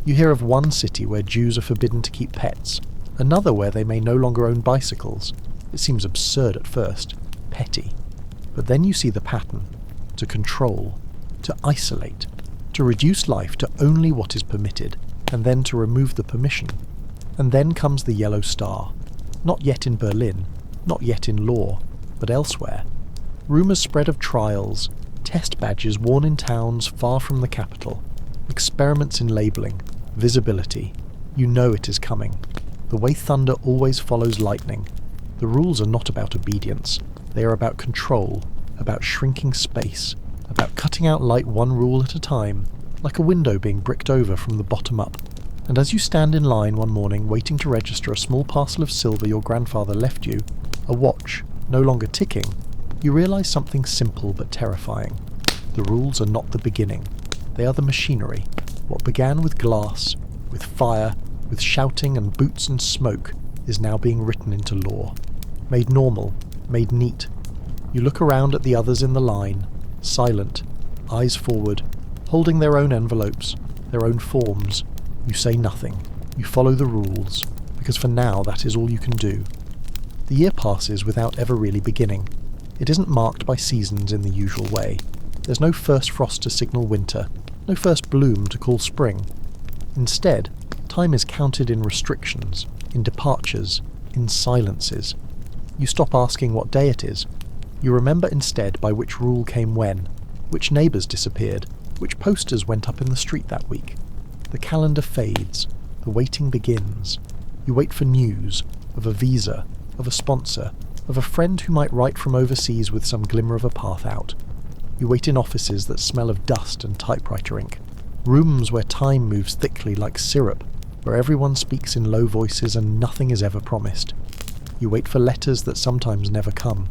You hear of one city where Jews are forbidden to keep pets, another where they may no longer own bicycles. It seems absurd at first, petty. But then you see the pattern. To control, to isolate, to reduce life to only what is permitted, and then to remove the permission. And then comes the yellow star. Not yet in Berlin, not yet in law, but elsewhere. Rumours spread of trials, test badges worn in towns far from the capital, experiments in labelling, visibility. You know it is coming. The way thunder always follows lightning. The rules are not about obedience. They are about control, about shrinking space, about cutting out light one rule at a time, like a window being bricked over from the bottom up. And as you stand in line one morning waiting to register a small parcel of silver your grandfather left you, a watch, no longer ticking, you realise something simple but terrifying. The rules are not the beginning. They are the machinery. What began with glass, with fire, with shouting and boots and smoke, is now being written into law. Made normal, made neat. You look around at the others in the line, silent, eyes forward, holding their own envelopes, their own forms. You say nothing. You follow the rules, because for now that is all you can do. The year passes without ever really beginning. It isn't marked by seasons in the usual way. There's no first frost to signal winter, no first bloom to call spring. Instead, time is counted in restrictions, in departures, in silences. You stop asking what day it is. You remember instead by which rule came when, which neighbours disappeared, which posters went up in the street that week. The calendar fades, the waiting begins. You wait for news, of a visa, of a sponsor, of a friend who might write from overseas with some glimmer of a path out. You wait in offices that smell of dust and typewriter ink, rooms where time moves thickly like syrup, where everyone speaks in low voices and nothing is ever promised. You wait for letters that sometimes never come.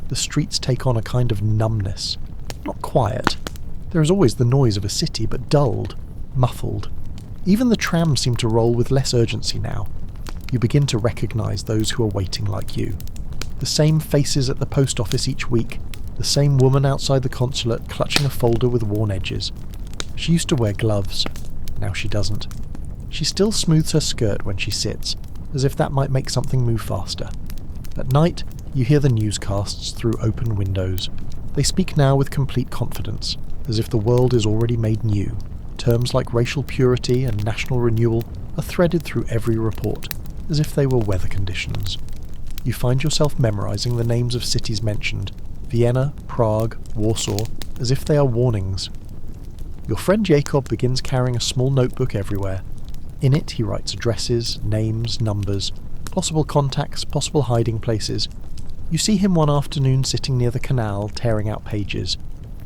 The streets take on a kind of numbness. Not quiet. There is always the noise of a city, but dulled, muffled. Even the trams seem to roll with less urgency now. You begin to recognise those who are waiting like you. The same faces at the post office each week, the same woman outside the consulate clutching a folder with worn edges. She used to wear gloves. Now she doesn't. She still smooths her skirt when she sits, as if that might make something move faster. At night, you hear the newscasts through open windows. They speak now with complete confidence, as if the world is already made new. Terms like racial purity and national renewal are threaded through every report, as if they were weather conditions. You find yourself memorising the names of cities mentioned, Vienna, Prague, Warsaw, as if they are warnings. Your friend Jacob begins carrying a small notebook everywhere. In it he writes addresses, names, numbers, possible contacts, possible hiding places. You see him one afternoon sitting near the canal, tearing out pages.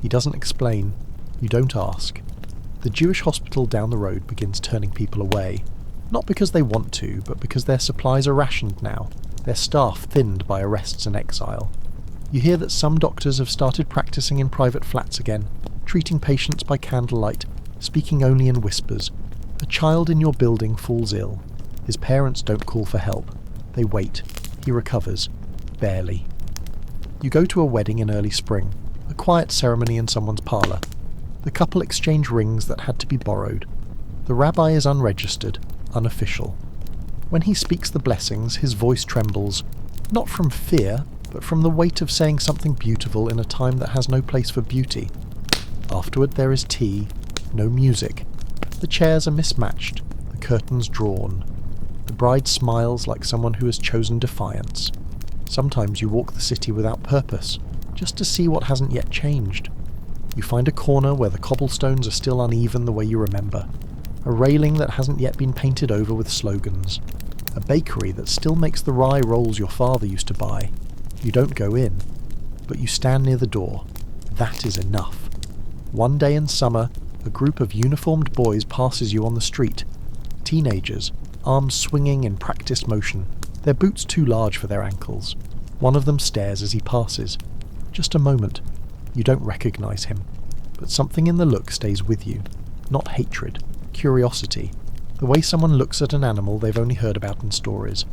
He doesn't explain. You don't ask. The Jewish hospital down the road begins turning people away. Not because they want to, but because their supplies are rationed now, their staff thinned by arrests and exile. You hear that some doctors have started practicing in private flats again, treating patients by candlelight, speaking only in whispers. A child in your building falls ill. His parents don't call for help. They wait. He recovers. Barely. You go to a wedding in early spring, a quiet ceremony in someone's parlour. The couple exchange rings that had to be borrowed. The rabbi is unregistered, unofficial. When he speaks the blessings, his voice trembles, not from fear, but from the weight of saying something beautiful in a time that has no place for beauty. Afterward there is tea, no music. The chairs are mismatched, the curtains drawn. The bride smiles like someone who has chosen defiance. Sometimes you walk the city without purpose, just to see what hasn't yet changed. You find a corner where the cobblestones are still uneven the way you remember. A railing that hasn't yet been painted over with slogans. A bakery that still makes the rye rolls your father used to buy. You don't go in, but you stand near the door. That is enough. One day in summer, a group of uniformed boys passes you on the street. Teenagers, arms swinging in practiced motion, their boots too large for their ankles. One of them stares as he passes. Just a moment. You don't recognise him, but something in the look stays with you. Not hatred, curiosity. The way someone looks at an animal they've only heard about in stories.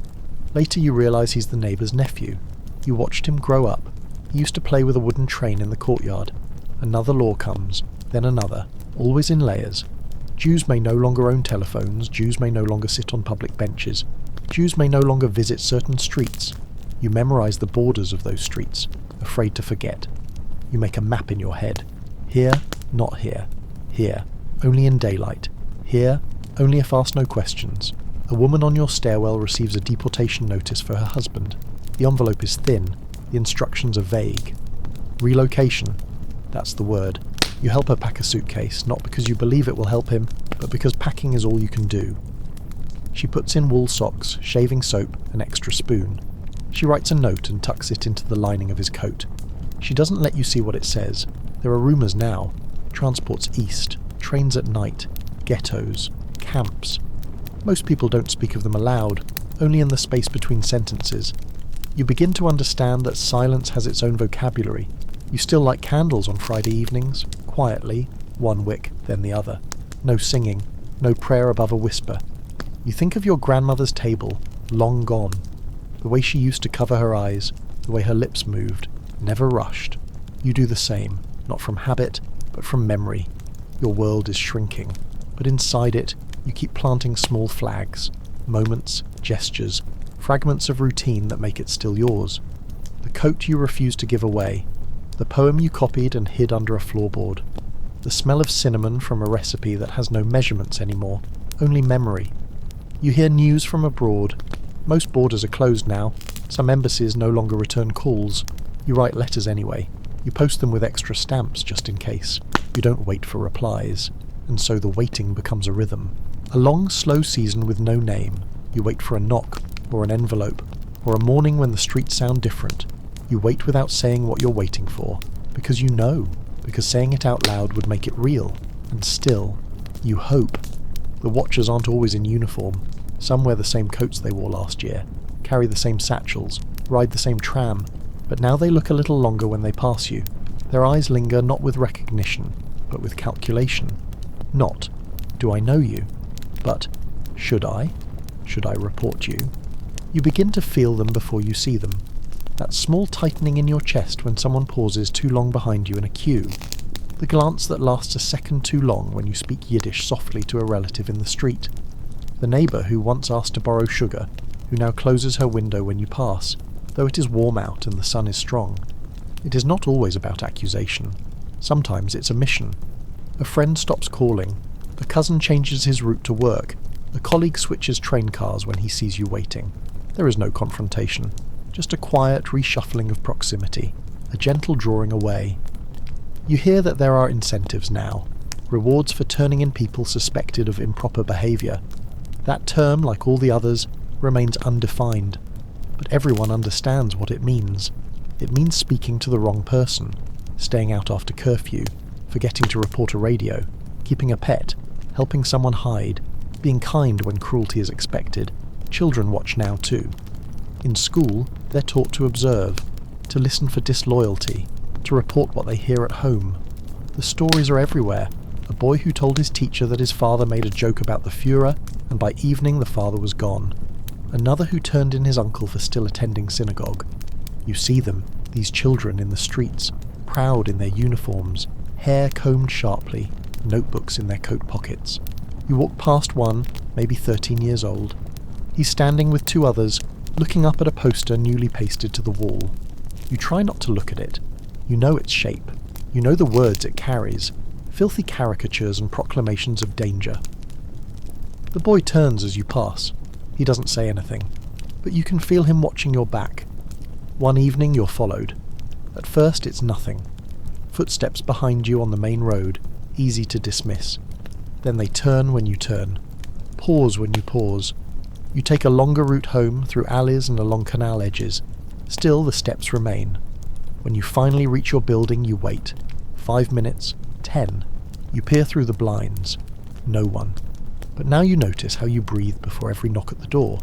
Later you realise he's the neighbour's nephew. You watched him grow up. He used to play with a wooden train in the courtyard. Another law comes, then another, always in layers. Jews may no longer own telephones, Jews may no longer sit on public benches, Jews may no longer visit certain streets. You memorize the borders of those streets, afraid to forget. You make a map in your head. Here, not here. Here, only in daylight. Here, only if asked no questions. A woman on your stairwell receives a deportation notice for her husband. The envelope is thin, the instructions are vague. Relocation, that's the word. You help her pack a suitcase, not because you believe it will help him, but because packing is all you can do. She puts in wool socks, shaving soap, an extra spoon. She writes a note and tucks it into the lining of his coat. She doesn't let you see what it says. There are rumours now. Transports east, trains at night, ghettos, camps. Most people don't speak of them aloud, only in the space between sentences. You begin to understand that silence has its own vocabulary. You still light candles on Friday evenings, quietly, one wick, then the other. No singing, no prayer above a whisper. You think of your grandmother's table, long gone. The way she used to cover her eyes, the way her lips moved, never rushed. You do the same, not from habit, but from memory. Your world is shrinking, but inside it, you keep planting small flags, moments, gestures, fragments of routine that make it still yours. The coat you refuse to give away, the poem you copied and hid under a floorboard, the smell of cinnamon from a recipe that has no measurements anymore, only memory. You hear news from abroad. Most borders are closed now. Some embassies no longer return calls. You write letters anyway. You post them with extra stamps just in case. You don't wait for replies. And so the waiting becomes a rhythm. A long, slow season with no name. You wait for a knock, or an envelope, or a morning when the streets sound different. You wait without saying what you're waiting for, because you know, because saying it out loud would make it real. And still, you hope. The watchers aren't always in uniform. Some wear the same coats they wore last year, carry the same satchels, ride the same tram, but now they look a little longer when they pass you. Their eyes linger not with recognition, but with calculation. Not, do I know you? But, should I? Should I report you? You begin to feel them before you see them. That small tightening in your chest when someone pauses too long behind you in a queue. The glance that lasts a second too long when you speak Yiddish softly to a relative in the street. The neighbour who once asked to borrow sugar, who now closes her window when you pass, though it is warm out and the sun is strong. It is not always about accusation. Sometimes it's a mission. A friend stops calling. A cousin changes his route to work. A colleague switches train cars when he sees you waiting. There is no confrontation. Just a quiet reshuffling of proximity. A gentle drawing away. You hear that there are incentives now. Rewards for turning in people suspected of improper behaviour. That term, like all the others, remains undefined. But everyone understands what it means. It means speaking to the wrong person, staying out after curfew, forgetting to report a radio, keeping a pet, helping someone hide, being kind when cruelty is expected. Children watch now too. In school, they're taught to observe, to listen for disloyalty, to report what they hear at home. The stories are everywhere. A boy who told his teacher that his father made a joke about the Führer, and by evening the father was gone. Another who turned in his uncle for still attending synagogue. You see them, these children in the streets, proud in their uniforms, hair combed sharply, notebooks in their coat pockets. You walk past one, maybe 13 years old. He's standing with two others, looking up at a poster newly pasted to the wall. You try not to look at it. You know its shape. You know the words it carries. Filthy caricatures and proclamations of danger. The boy turns as you pass. He doesn't say anything, but you can feel him watching your back. One evening you're followed. At first it's nothing. Footsteps behind you on the main road, easy to dismiss. Then they turn when you turn. Pause when you pause. You take a longer route home through alleys and along canal edges. Still the steps remain. When you finally reach your building you wait. 5 minutes, 10. You peer through the blinds. No one. But now you notice how you breathe before every knock at the door.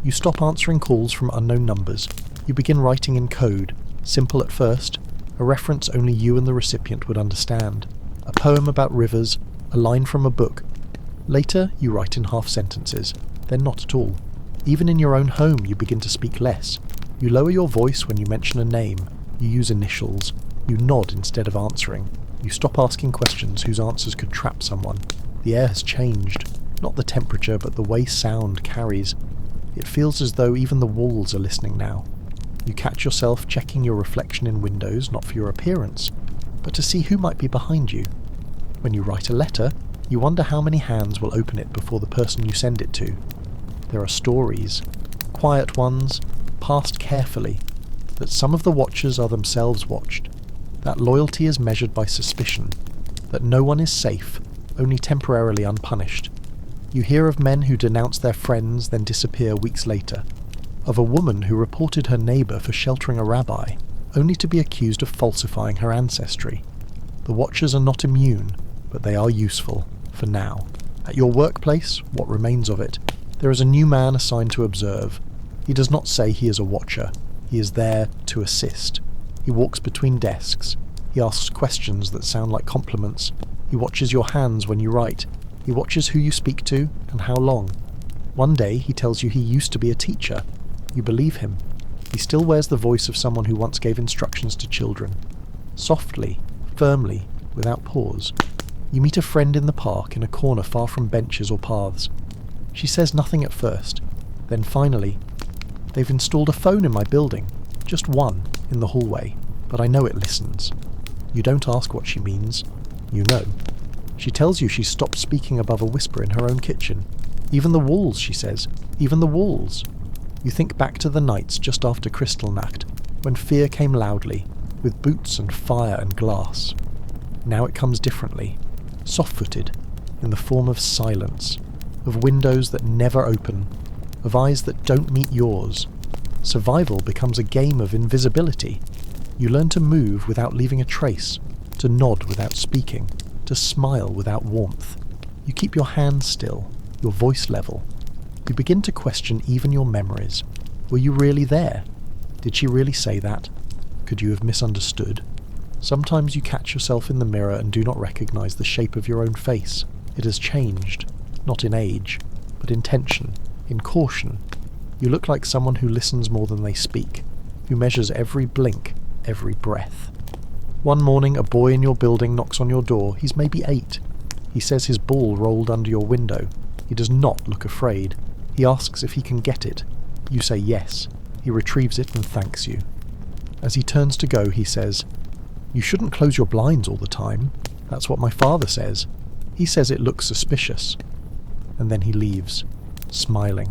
You stop answering calls from unknown numbers. You begin writing in code, simple at first, a reference only you and the recipient would understand. A poem about rivers, a line from a book. Later you write in half sentences, then not at all. Even in your own home you begin to speak less. You lower your voice when you mention a name. You use initials. You nod instead of answering. You stop asking questions whose answers could trap someone. The air has changed, not the temperature but the way sound carries. It feels as though even the walls are listening now. You catch yourself checking your reflection in windows, not for your appearance, but to see who might be behind you. When you write a letter, you wonder how many hands will open it before the person you send it to. There are stories, quiet ones, passed carefully, that some of the watchers are themselves watched, that loyalty is measured by suspicion, that no one is safe, only temporarily unpunished. You hear of men who denounce their friends then disappear weeks later, of a woman who reported her neighbour for sheltering a rabbi, only to be accused of falsifying her ancestry. The watchers are not immune, but they are useful, for now. At your workplace, what remains of it, there is a new man assigned to observe. He does not say he is a watcher. He is there to assist. He walks between desks. He asks questions that sound like compliments. He watches your hands when you write. He watches who you speak to and how long. One day he tells you he used to be a teacher. You believe him. He still wears the voice of someone who once gave instructions to children. Softly, firmly, without pause. You meet a friend in the park in a corner far from benches or paths. She says nothing at first. Then finally, "They've installed a phone in my building. Just one, in the hallway. But I know it listens." You don't ask what she means. You know. She tells you she's stopped speaking above a whisper in her own kitchen. "Even the walls," she says. "Even the walls." You think back to the nights just after Kristallnacht, when fear came loudly, with boots and fire and glass. Now it comes differently, soft-footed, in the form of silence, of windows that never open, of eyes that don't meet yours. Survival becomes a game of invisibility. You learn to move without leaving a trace, to nod without speaking, to smile without warmth. You keep your hands still, your voice level. You begin to question even your memories. Were you really there? Did she really say that? Could you have misunderstood? Sometimes you catch yourself in the mirror and do not recognize the shape of your own face. It has changed, not in age, but in tension, in caution. You look like someone who listens more than they speak, who measures every blink, every breath. One morning a boy in your building knocks on your door. He's maybe 8. He says his ball rolled under your window. He does not look afraid. He asks if he can get it. You say yes. He retrieves it and thanks you. As he turns to go, he says, "You shouldn't close your blinds all the time. That's what my father says. He says it looks suspicious." And then he leaves, smiling.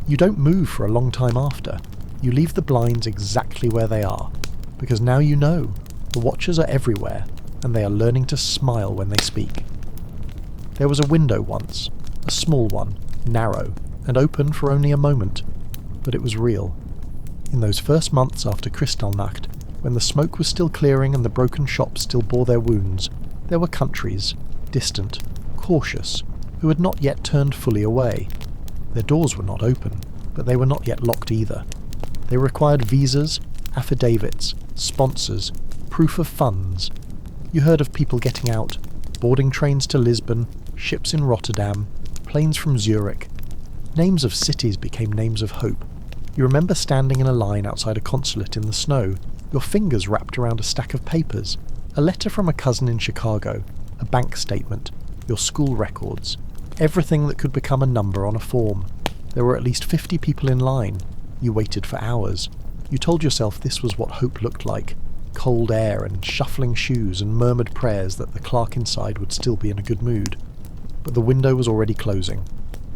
You don't move for a long time after. You leave the blinds exactly where they are, because now you know. The watchers are everywhere, and they are learning to smile when they speak. There was a window once, a small one, narrow, and open for only a moment, but it was real. In those first months after Kristallnacht, when the smoke was still clearing and the broken shops still bore their wounds, there were countries, distant, cautious, who had not yet turned fully away. Their doors were not open, but they were not yet locked either. They required visas, affidavits, sponsors, proof of funds. You heard of people getting out, boarding trains to Lisbon, ships in Rotterdam, planes from Zurich. Names of cities became names of hope. You remember standing in a line outside a consulate in the snow, your fingers wrapped around a stack of papers, a letter from a cousin in Chicago, a bank statement, your school records, everything that could become a number on a form. There were at least 50 people in line. You waited for hours. You told yourself this was what hope looked like. Cold air and shuffling shoes and murmured prayers that the clerk inside would still be in a good mood. But the window was already closing.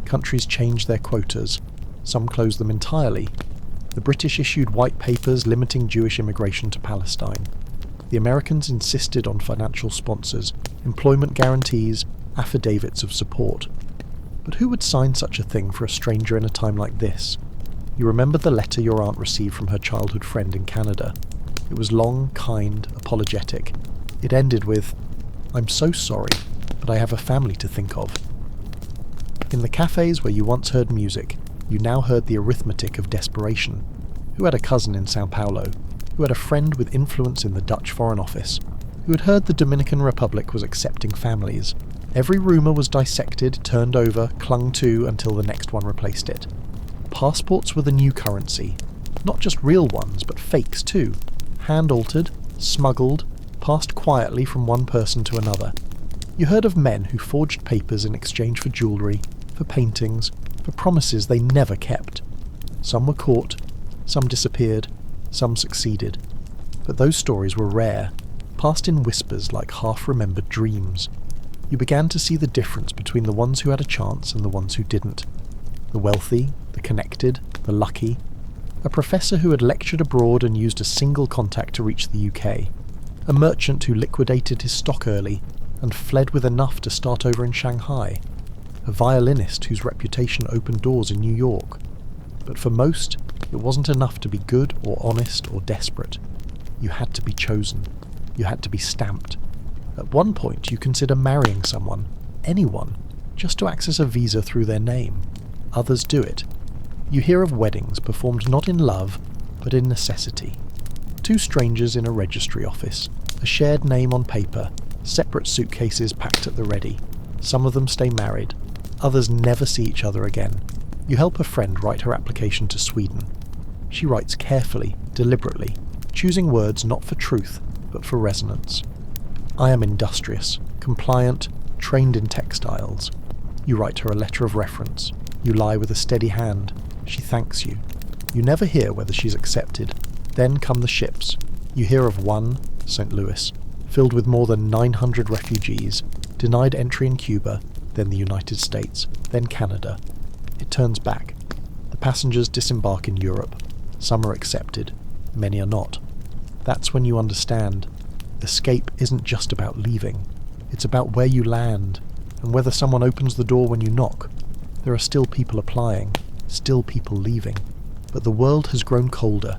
Countries changed their quotas. Some closed them entirely. The British issued white papers limiting Jewish immigration to Palestine. The Americans insisted on financial sponsors, employment guarantees, affidavits of support. But who would sign such a thing for a stranger in a time like this? You remember the letter your aunt received from her childhood friend in Canada. It was long, kind, apologetic. It ended with, "I'm so sorry, but I have a family to think of." In the cafes where you once heard music, you now heard the arithmetic of desperation. Who had a cousin in Sao Paulo? Who had a friend with influence in the Dutch Foreign Office? Who had heard the Dominican Republic was accepting families? Every rumour was dissected, turned over, clung to until the next one replaced it. Passports were the new currency. Not just real ones, but fakes too. Hand-altered, smuggled, passed quietly from one person to another. You heard of men who forged papers in exchange for jewellery, for paintings, for promises they never kept. Some were caught, some disappeared, some succeeded. But those stories were rare, passed in whispers like half-remembered dreams. You began to see the difference between the ones who had a chance and the ones who didn't. The wealthy, the connected, the lucky. A professor who had lectured abroad and used a single contact to reach the UK. A merchant who liquidated his stock early and fled with enough to start over in Shanghai. A violinist whose reputation opened doors in New York. But for most, it wasn't enough to be good or honest or desperate. You had to be chosen. You had to be stamped. At one point, you consider marrying someone, anyone, just to access a visa through their name. Others do it. You hear of weddings performed not in love, but in necessity. Two strangers in a registry office, a shared name on paper, separate suitcases packed at the ready. Some of them stay married. Others never see each other again. You help a friend write her application to Sweden. She writes carefully, deliberately, choosing words not for truth, but for resonance. I am industrious, compliant, trained in textiles. You write her a letter of reference. You lie with a steady hand. She thanks you. You never hear whether she's accepted. Then come the ships. You hear of one, St. Louis, filled with more than 900 refugees, denied entry in Cuba, then the United States, then Canada. It turns back. The passengers disembark in Europe. Some are accepted. Many are not. That's when you understand. Escape isn't just about leaving. It's about where you land, and whether someone opens the door when you knock. There are still people applying, still people leaving. But the world has grown colder.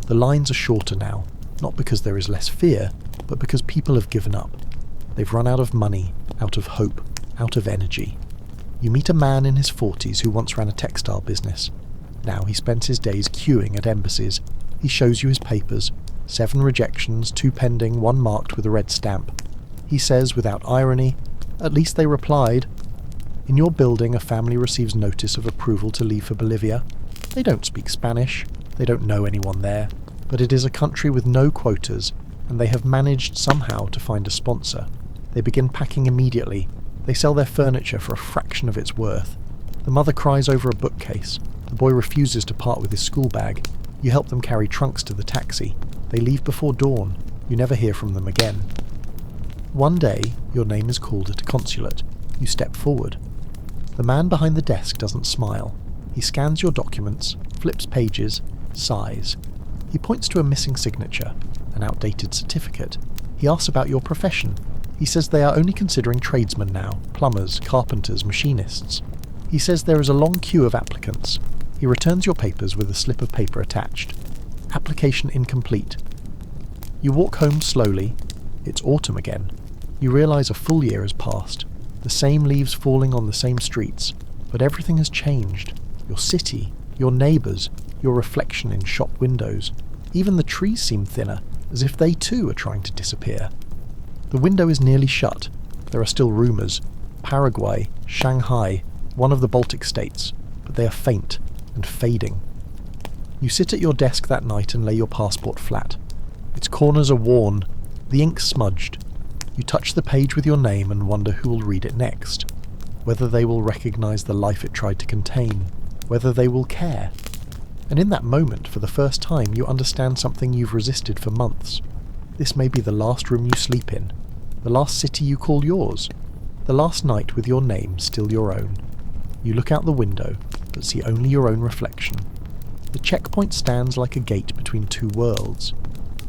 The lines are shorter now, not because there is less fear, but because people have given up. They've run out of money, out of hope, out of energy. You meet a man in his 40s who once ran a textile business. Now he spends his days queuing at embassies. He shows you his papers. 7 rejections, 2 pending, 1 marked with a red stamp. He says, without irony, "At least they replied." In your building, a family receives notice of approval to leave for Bolivia. They don't speak Spanish. They don't know anyone there. But it is a country with no quotas, and they have managed somehow to find a sponsor. They begin packing immediately. They sell their furniture for a fraction of its worth. The mother cries over a bookcase. The boy refuses to part with his school bag. You help them carry trunks to the taxi. They leave before dawn. You never hear from them again. One day, your name is called at a consulate. You step forward. The man behind the desk doesn't smile. He scans your documents, flips pages, sighs. He points to a missing signature, an outdated certificate. He asks about your profession. He says they are only considering tradesmen now, plumbers, carpenters, machinists. He says there is a long queue of applicants. He returns your papers with a slip of paper attached. Application incomplete. You walk home slowly. It's autumn again. You realise a full year has passed. The same leaves falling on the same streets, but everything has changed. Your city, your neighbours, your reflection in shop windows. Even the trees seem thinner, as if they too are trying to disappear. The window is nearly shut. There are still rumours. Paraguay, Shanghai, one of the Baltic states, but they are faint and fading. You sit at your desk that night and lay your passport flat. Its corners are worn, the ink smudged. You touch the page with your name and wonder who will read it next. Whether they will recognise the life it tried to contain. Whether they will care. And in that moment, for the first time, you understand something you've resisted for months. This may be the last room you sleep in, the last city you call yours, the last night with your name still your own. You look out the window, but see only your own reflection. The checkpoint stands like a gate between two worlds.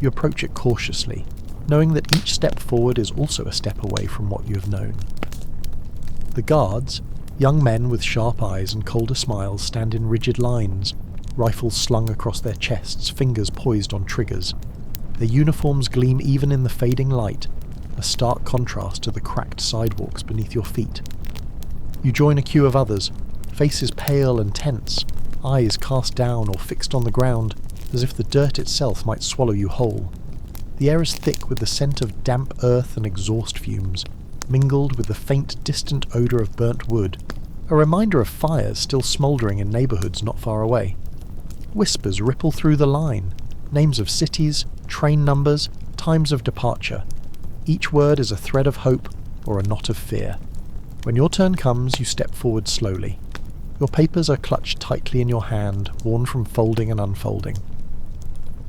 You approach it cautiously, knowing that each step forward is also a step away from what you have known. The guards, young men with sharp eyes and colder smiles, stand in rigid lines, rifles slung across their chests, fingers poised on triggers. Their uniforms gleam even in the fading light, a stark contrast to the cracked sidewalks beneath your feet. You join a queue of others, faces pale and tense, eyes cast down or fixed on the ground, as if the dirt itself might swallow you whole. The air is thick with the scent of damp earth and exhaust fumes, mingled with the faint, distant odour of burnt wood, a reminder of fires still smouldering in neighbourhoods not far away. Whispers ripple through the line, names of cities, train numbers, times of departure. Each word is a thread of hope, or a knot of fear. When your turn comes, you step forward slowly. Your papers are clutched tightly in your hand, worn from folding and unfolding.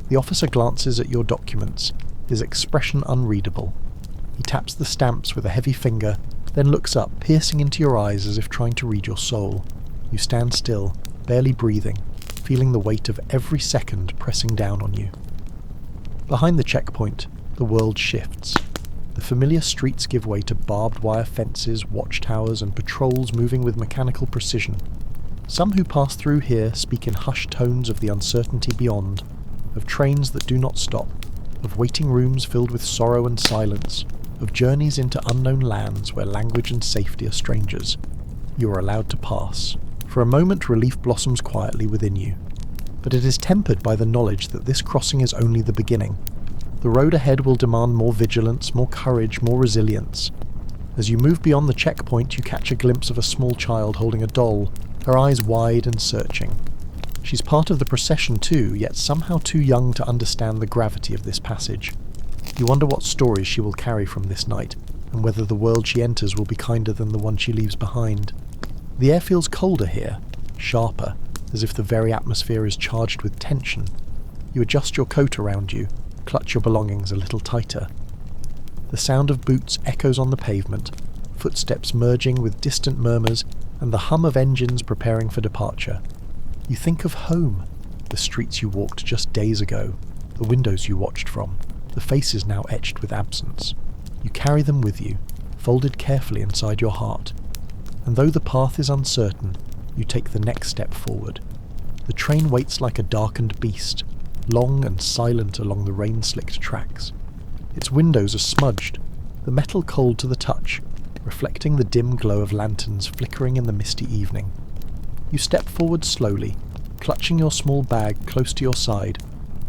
The officer glances at your documents, his expression unreadable. He taps the stamps with a heavy finger, then looks up, piercing into your eyes as if trying to read your soul. You stand still, barely breathing, feeling the weight of every second pressing down on you. Behind the checkpoint, the world shifts. The familiar streets give way to barbed wire fences, watchtowers, and patrols moving with mechanical precision. Some who pass through here speak in hushed tones of the uncertainty beyond, of trains that do not stop, of waiting rooms filled with sorrow and silence, of journeys into unknown lands where language and safety are strangers. You are allowed to pass. For a moment, relief blossoms quietly within you, but it is tempered by the knowledge that this crossing is only the beginning. The road ahead will demand more vigilance, more courage, more resilience. As you move beyond the checkpoint, you catch a glimpse of a small child holding a doll, her eyes wide and searching. She's part of the procession too, yet somehow too young to understand the gravity of this passage. You wonder what stories she will carry from this night, and whether the world she enters will be kinder than the one she leaves behind. The air feels colder here, sharper, as if the very atmosphere is charged with tension. You adjust your coat around you, clutch your belongings a little tighter. The sound of boots echoes on the pavement, footsteps merging with distant murmurs, and the hum of engines preparing for departure. You think of home, the streets you walked just days ago, the windows you watched from, the faces now etched with absence. You carry them with you, folded carefully inside your heart. And though the path is uncertain, you take the next step forward. The train waits like a darkened beast, long and silent along the rain-slicked tracks. Its windows are smudged, the metal cold to the touch, reflecting the dim glow of lanterns flickering in the misty evening. You step forward slowly, clutching your small bag close to your side,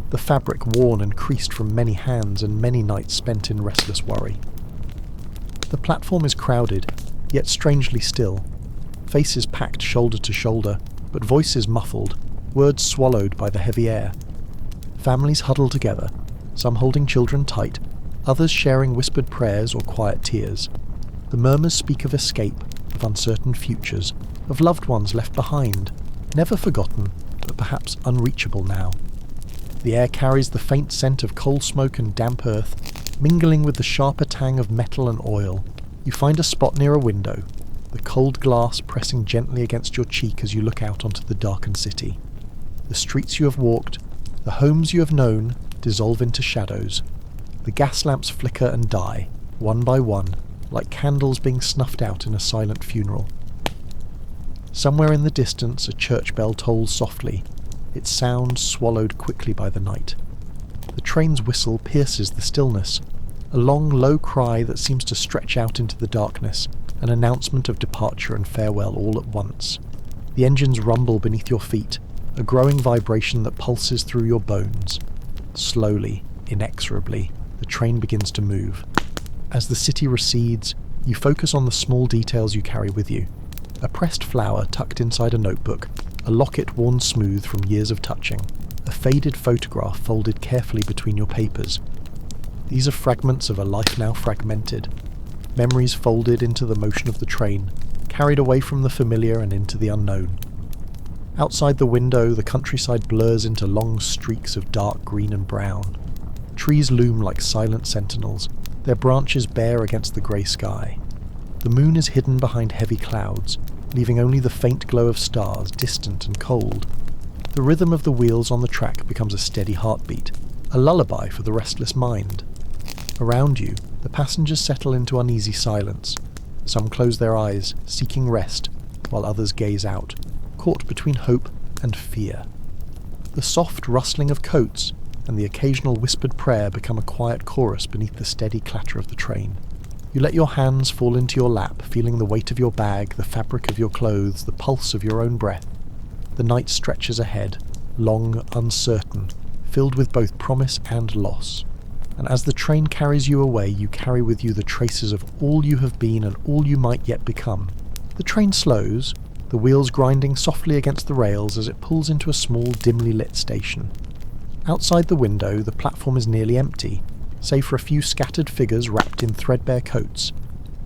the fabric worn and creased from many hands and many nights spent in restless worry. The platform is crowded, yet strangely still. Faces packed shoulder to shoulder, but voices muffled, words swallowed by the heavy air. Families huddle together, some holding children tight, others sharing whispered prayers or quiet tears. The murmurs speak of escape, of uncertain futures, of loved ones left behind, never forgotten, but perhaps unreachable now. The air carries the faint scent of coal smoke and damp earth, mingling with the sharper tang of metal and oil. You find a spot near a window, the cold glass pressing gently against your cheek as you look out onto the darkened city. The streets you have walked, the homes you have known, dissolve into shadows. The gas lamps flicker and die, one by one, like candles being snuffed out in a silent funeral. Somewhere in the distance a church bell tolls softly, its sound swallowed quickly by the night. The train's whistle pierces the stillness, a long, low cry that seems to stretch out into the darkness, an announcement of departure and farewell all at once. The engines rumble beneath your feet, a growing vibration that pulses through your bones. Slowly, inexorably, the train begins to move. As the city recedes, you focus on the small details you carry with you. A pressed flower tucked inside a notebook, a locket worn smooth from years of touching, a faded photograph folded carefully between your papers. These are fragments of a life now fragmented, memories folded into the motion of the train, carried away from the familiar and into the unknown. Outside the window, the countryside blurs into long streaks of dark green and brown. Trees loom like silent sentinels, their branches bare against the grey sky. The moon is hidden behind heavy clouds, leaving only the faint glow of stars, distant and cold. The rhythm of the wheels on the track becomes a steady heartbeat, a lullaby for the restless mind. Around you, the passengers settle into uneasy silence. Some close their eyes, seeking rest, while others gaze out, caught between hope and fear. The soft rustling of coats and the occasional whispered prayer become a quiet chorus beneath the steady clatter of the train. You let your hands fall into your lap, feeling the weight of your bag, the fabric of your clothes, the pulse of your own breath. The night stretches ahead, long, uncertain, filled with both promise and loss. And as the train carries you away, you carry with you the traces of all you have been and all you might yet become. The train slows, the wheels grinding softly against the rails as it pulls into a small, dimly lit station. Outside the window, the platform is nearly empty, save for a few scattered figures wrapped in threadbare coats.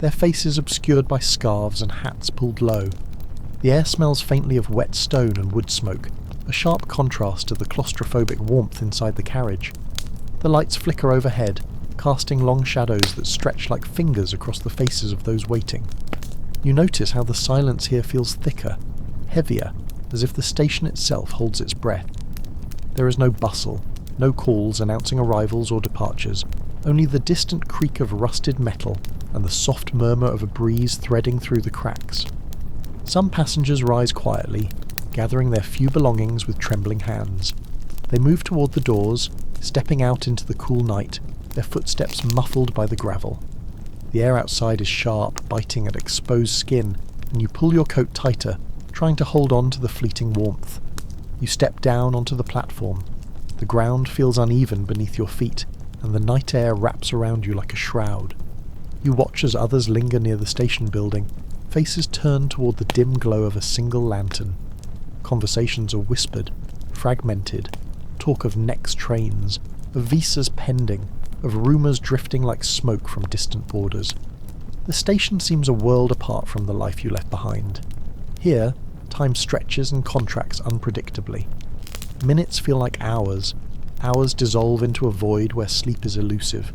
their faces obscured by scarves and hats pulled low. The air smells faintly of wet stone and wood smoke, a sharp contrast to the claustrophobic warmth inside the carriage. The lights flicker overhead, casting long shadows that stretch like fingers across the faces of those waiting. You notice how the silence here feels thicker, heavier, as if the station itself holds its breath. There is no bustle, no calls announcing arrivals or departures, only the distant creak of rusted metal and the soft murmur of a breeze threading through the cracks. Some passengers rise quietly, gathering their few belongings with trembling hands. They move toward the doors, stepping out into the cool night, their footsteps muffled by the gravel. The air outside is sharp, biting at exposed skin, and you pull your coat tighter, trying to hold on to the fleeting warmth. You step down onto the platform. The ground feels uneven beneath your feet, and the night air wraps around you like a shroud. You watch as others linger near the station building, faces turned toward the dim glow of a single lantern. Conversations are whispered, fragmented, talk of next trains, of visas pending, of rumours drifting like smoke from distant borders. The station seems a world apart from the life you left behind. Here, time stretches and contracts unpredictably. Minutes feel like hours. Hours dissolve into a void where sleep is elusive.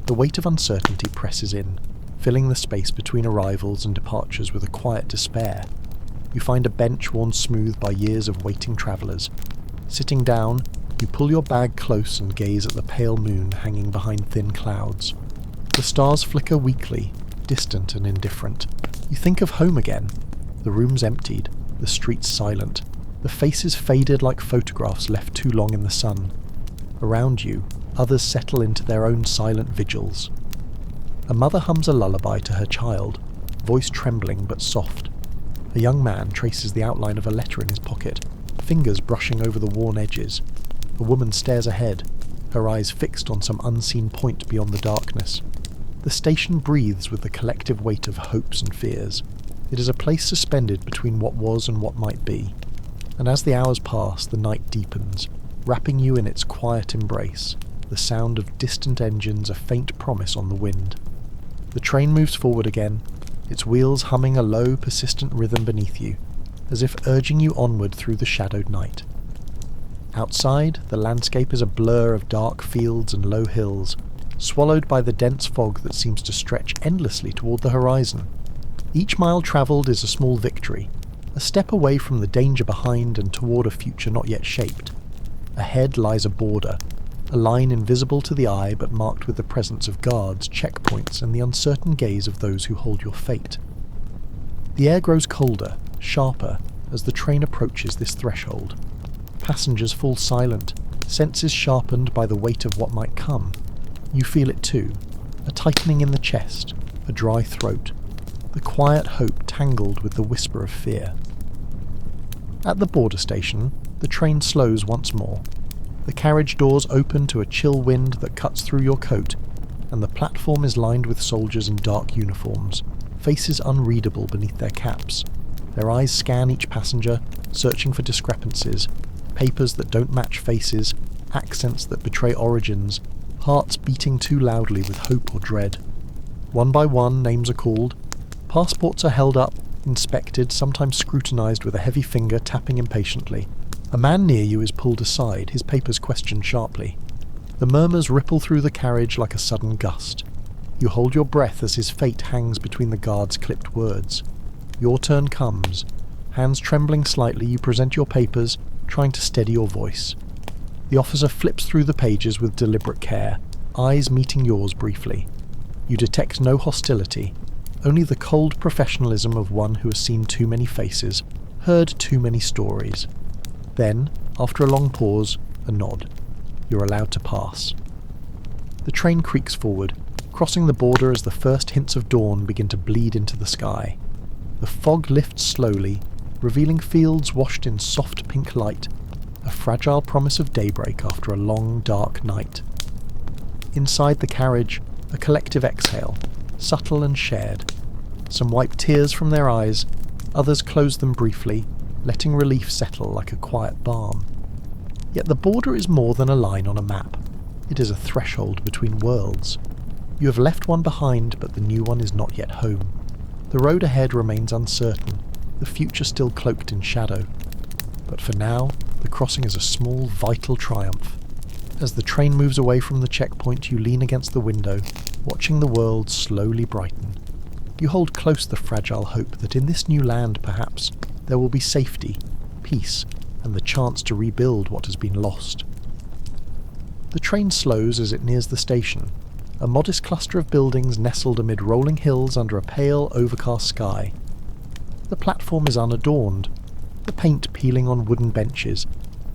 The weight of uncertainty presses in, filling the space between arrivals and departures with a quiet despair. You find a bench worn smooth by years of waiting travellers. Sitting down, you pull your bag close and gaze at the pale moon hanging behind thin clouds. The stars flicker weakly, distant and indifferent. You think of home again. The room's emptied, the streets silent, the faces faded like photographs left too long in the sun. Around you, others settle into their own silent vigils. A mother hums a lullaby to her child, voice trembling but soft. A young man traces the outline of a letter in his pocket, fingers brushing over the worn edges. A woman stares ahead, her eyes fixed on some unseen point beyond the darkness. The station breathes with the collective weight of hopes and fears. It is a place suspended between what was and what might be. And as the hours pass, the night deepens, wrapping you in its quiet embrace, the sound of distant engines a faint promise on the wind. The train moves forward again, its wheels humming a low, persistent rhythm beneath you, as if urging you onward through the shadowed night. Outside, the landscape is a blur of dark fields and low hills, swallowed by the dense fog that seems to stretch endlessly toward the horizon. Each mile travelled is a small victory, a step away from the danger behind and toward a future not yet shaped. Ahead lies a border, a line invisible to the eye but marked with the presence of guards, checkpoints, and the uncertain gaze of those who hold your fate. The air grows colder, sharper, as the train approaches this threshold. Passengers fall silent, senses sharpened by the weight of what might come. You feel it too, a tightening in the chest, a dry throat, the quiet hope tangled with the whisper of fear. At the border station, the train slows once more. The carriage doors open to a chill wind that cuts through your coat, and the platform is lined with soldiers in dark uniforms, faces unreadable beneath their caps. Their eyes scan each passenger, searching for discrepancies, papers that don't match faces, accents that betray origins, hearts beating too loudly with hope or dread. One by one, names are called. Passports are held up, inspected, sometimes scrutinized with a heavy finger tapping impatiently. A man near you is pulled aside, his papers questioned sharply. The murmurs ripple through the carriage like a sudden gust. You hold your breath as his fate hangs between the guard's clipped words. Your turn comes. Hands trembling slightly, you present your papers, trying to steady your voice. The officer flips through the pages with deliberate care, eyes meeting yours briefly. You detect no hostility, only the cold professionalism of one who has seen too many faces, heard too many stories. Then, after a long pause, a nod. You're allowed to pass. The train creaks forward, crossing the border as the first hints of dawn begin to bleed into the sky. The fog lifts slowly, revealing fields washed in soft pink light, a fragile promise of daybreak after a long, dark night. Inside the carriage, a collective exhale, subtle and shared. Some wipe tears from their eyes, others close them briefly, letting relief settle like a quiet balm. Yet the border is more than a line on a map. It is a threshold between worlds. You have left one behind, but the new one is not yet home. The road ahead remains uncertain, the future still cloaked in shadow. But for now, the crossing is a small, vital triumph. As the train moves away from the checkpoint, you lean against the window, watching the world slowly brighten. You hold close the fragile hope that in this new land, perhaps, there will be safety, peace, and the chance to rebuild what has been lost. The train slows as it nears the station, a modest cluster of buildings nestled amid rolling hills under a pale, overcast sky. The platform is unadorned, the paint peeling on wooden benches,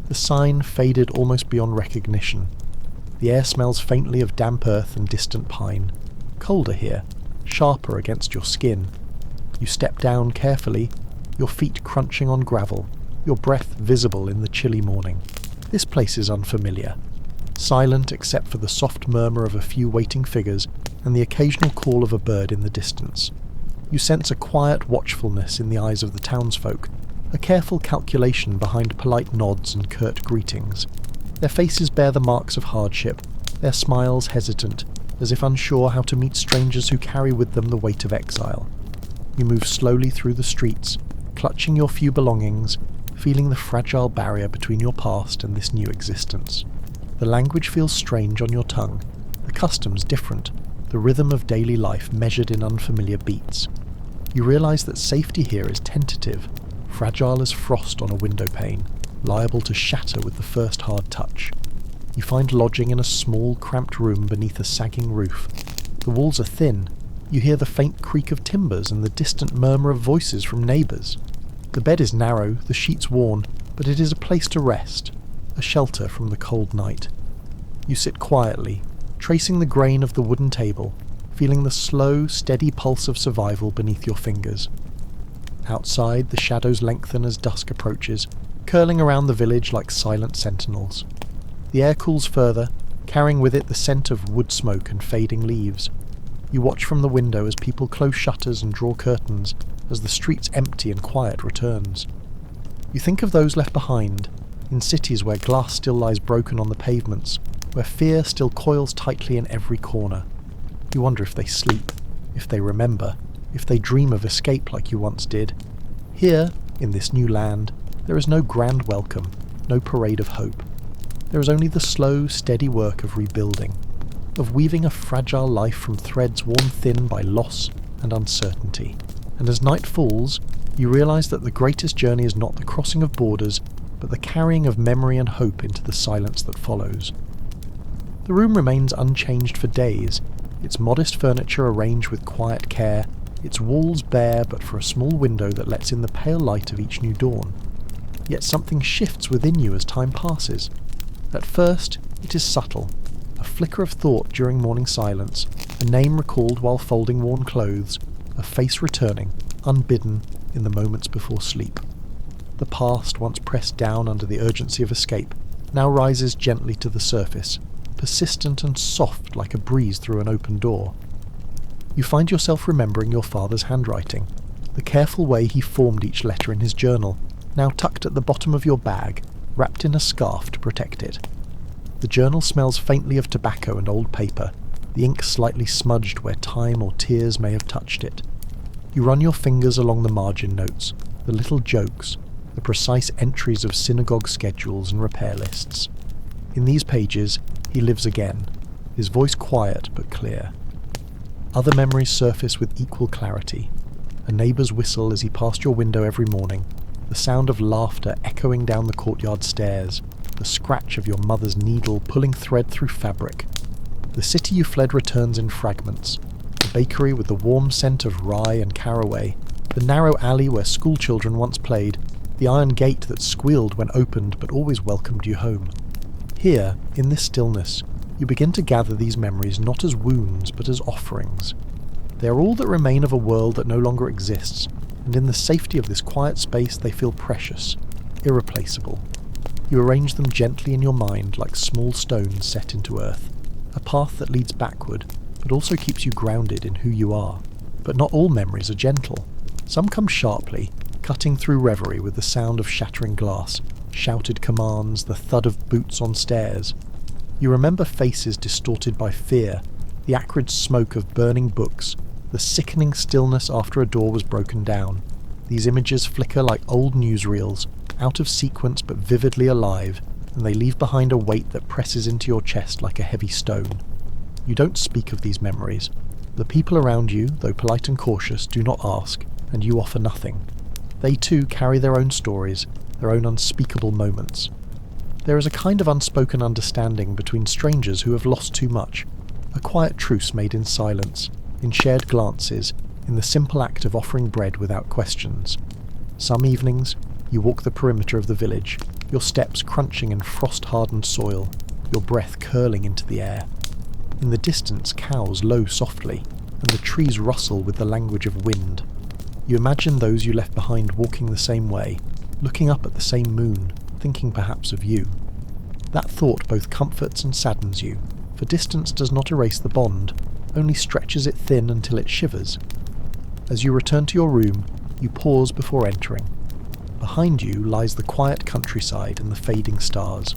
the sign faded almost beyond recognition. The air smells faintly of damp earth and distant pine. Colder here, sharper against your skin. You step down carefully, your feet crunching on gravel, your breath visible in the chilly morning. This place is unfamiliar. Silent except for the soft murmur of a few waiting figures and the occasional call of a bird in the distance. You sense a quiet watchfulness in the eyes of the townsfolk, a careful calculation behind polite nods and curt greetings. Their faces bear the marks of hardship, their smiles hesitant, as if unsure how to meet strangers who carry with them the weight of exile. You move slowly through the streets, clutching your few belongings, feeling the fragile barrier between your past and this new existence. The language feels strange on your tongue, the customs different, the rhythm of daily life measured in unfamiliar beats. You realize that safety here is tentative, fragile as frost on a window pane, liable to shatter with the first hard touch. You find lodging in a small, cramped room beneath a sagging roof. The walls are thin. You hear the faint creak of timbers and the distant murmur of voices from neighbours. The bed is narrow, the sheets worn, but it is a place to rest, a shelter from the cold night. You sit quietly, tracing the grain of the wooden table, feeling the slow, steady pulse of survival beneath your fingers. Outside, the shadows lengthen as dusk approaches, curling around the village like silent sentinels. The air cools further, carrying with it the scent of wood smoke and fading leaves. You watch from the window as people close shutters and draw curtains, as the streets empty and quiet returns. You think of those left behind, in cities where glass still lies broken on the pavements, where fear still coils tightly in every corner. You wonder if they sleep, if they remember, if they dream of escape like you once did. Here, in this new land, there is no grand welcome, no parade of hope. There is only the slow, steady work of rebuilding, of weaving a fragile life from threads worn thin by loss and uncertainty. And as night falls, you realize that the greatest journey is not the crossing of borders, but the carrying of memory and hope into the silence that follows. The room remains unchanged for days, its modest furniture arranged with quiet care, its walls bare but for a small window that lets in the pale light of each new dawn. Yet something shifts within you as time passes. At first, it is subtle, a flicker of thought during morning silence, a name recalled while folding worn clothes, a face returning, unbidden, in the moments before sleep. The past, once pressed down under the urgency of escape, now rises gently to the surface, persistent and soft like a breeze through an open door. You find yourself remembering your father's handwriting, the careful way he formed each letter in his journal, now tucked at the bottom of your bag, wrapped in a scarf to protect it. The journal smells faintly of tobacco and old paper, the ink slightly smudged where time or tears may have touched it. You run your fingers along the margin notes, the little jokes, the precise entries of synagogue schedules and repair lists. In these pages, he lives again, his voice quiet but clear. Other memories surface with equal clarity. A neighbour's whistle as he passed your window every morning, the sound of laughter echoing down the courtyard stairs, the scratch of your mother's needle pulling thread through fabric. The city you fled returns in fragments, the bakery with the warm scent of rye and caraway, the narrow alley where schoolchildren once played, the iron gate that squealed when opened but always welcomed you home. Here, in this stillness, you begin to gather these memories not as wounds but as offerings. They are all that remain of a world that no longer exists, and in the safety of this quiet space they feel precious, irreplaceable. You arrange them gently in your mind like small stones set into earth, a path that leads backward, but also keeps you grounded in who you are. But not all memories are gentle. Some come sharply, cutting through reverie with the sound of shattering glass, shouted commands, the thud of boots on stairs. You remember faces distorted by fear, The acrid smoke of burning books, the sickening stillness after a door was broken down. These images flicker like old newsreels, out of sequence but vividly alive, and they leave behind a weight that presses into your chest like a heavy stone. You don't speak of these memories. The people around you, though polite and cautious, do not ask, and you offer nothing. They too carry their own stories, their own unspeakable moments. There is a kind of unspoken understanding between strangers who have lost too much, a quiet truce made in silence, in shared glances, in the simple act of offering bread without questions. Some evenings, you walk the perimeter of the village, your steps crunching in frost-hardened soil, your breath curling into the air. In the distance, cows low softly, and the trees rustle with the language of wind. You imagine those you left behind walking the same way, looking up at the same moon, thinking perhaps of you. That thought both comforts and saddens you, for distance does not erase the bond, only stretches it thin until it shivers. As you return to your room, you pause before entering. Behind you lies the quiet countryside and the fading stars.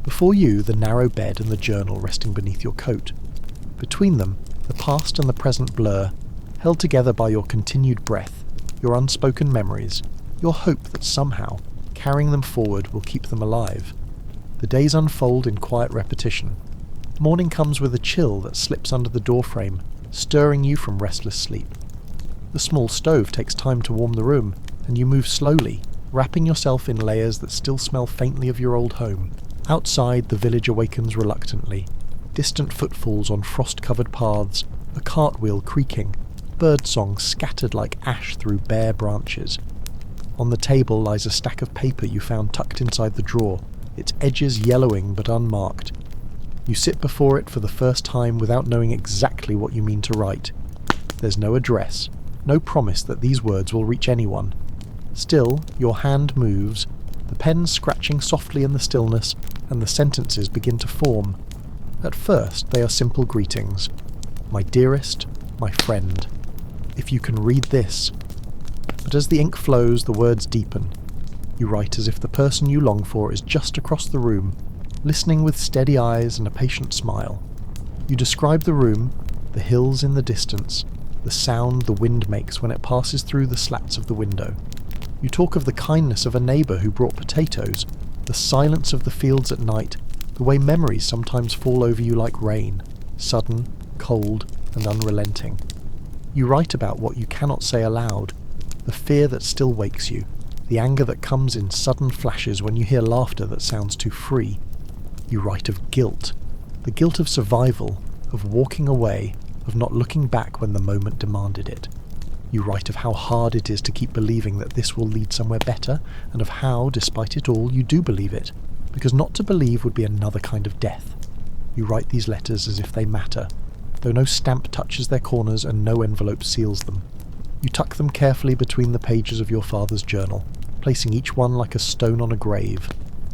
Before you, the narrow bed and the journal resting beneath your coat. Between them, the past and the present blur, held together by your continued breath, your unspoken memories, your hope that somehow, carrying them forward will keep them alive. The days unfold in quiet repetition. Morning comes with a chill that slips under the doorframe, stirring you from restless sleep. The small stove takes time to warm the room, and you move slowly, wrapping yourself in layers that still smell faintly of your old home. Outside, the village awakens reluctantly. Distant footfalls on frost-covered paths, a cartwheel creaking, birdsong scattered like ash through bare branches. On the table lies a stack of paper you found tucked inside the drawer, its edges yellowing but unmarked. You sit before it for the first time without knowing exactly what you mean to write. There's no address, no promise that these words will reach anyone. Still, your hand moves, the pen scratching softly in the stillness, and the sentences begin to form. At first, they are simple greetings. My dearest, my friend. If you can read this. But as the ink flows, the words deepen. You write as if the person you long for is just across the room, listening with steady eyes and a patient smile. You describe the room, the hills in the distance, the sound the wind makes when it passes through the slats of the window. You talk of the kindness of a neighbour who brought potatoes, the silence of the fields at night, the way memories sometimes fall over you like rain, sudden, cold, and unrelenting. You write about what you cannot say aloud, the fear that still wakes you, the anger that comes in sudden flashes when you hear laughter that sounds too free. You write of guilt, the guilt of survival, of walking away, of not looking back when the moment demanded it. You write of how hard it is to keep believing that this will lead somewhere better, and of how, despite it all, you do believe it, because not to believe would be another kind of death. You write these letters as if they matter, though no stamp touches their corners and no envelope seals them. You tuck them carefully between the pages of your father's journal, placing each one like a stone on a grave,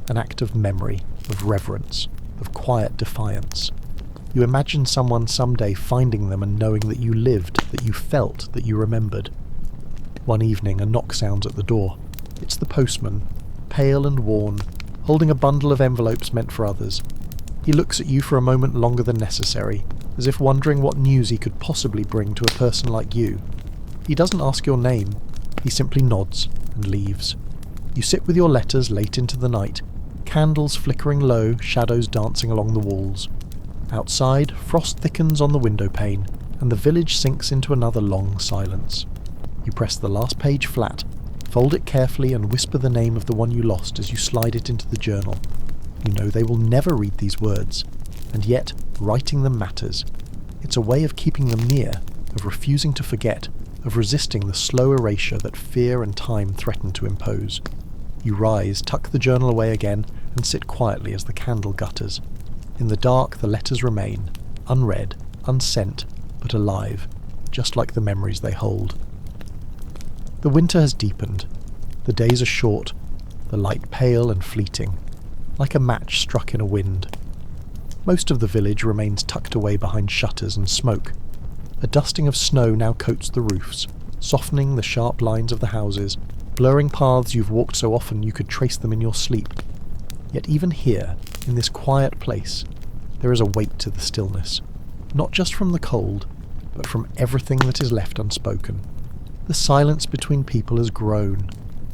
an act of memory, of reverence, of quiet defiance. You imagine someone someday finding them and knowing that you lived, that you felt, that you remembered. One evening a knock sounds at the door. It's the postman, pale and worn, holding a bundle of envelopes meant for others. He looks at you for a moment longer than necessary, as if wondering what news he could possibly bring to a person like you. He doesn't ask your name, he simply nods and leaves. You sit with your letters late into the night, candles flickering low, shadows dancing along the walls. Outside, frost thickens on the window pane, and the village sinks into another long silence. You press the last page flat, fold it carefully and whisper the name of the one you lost as you slide it into the journal. You know they will never read these words, and yet writing them matters. It's a way of keeping them near, of refusing to forget, of resisting the slow erasure that fear and time threaten to impose. You rise, tuck the journal away again, and sit quietly as the candle gutters. In the dark the letters remain, unread, unsent, but alive, just like the memories they hold. The winter has deepened. The days are short, the light pale and fleeting, like a match struck in a wind. Most of the village remains tucked away behind shutters and smoke. A dusting of snow now coats the roofs, softening the sharp lines of the houses, blurring paths you've walked so often you could trace them in your sleep. Yet even here, in this quiet place, there is a weight to the stillness. not just from the cold, but from everything that is left unspoken. The silence between people has grown.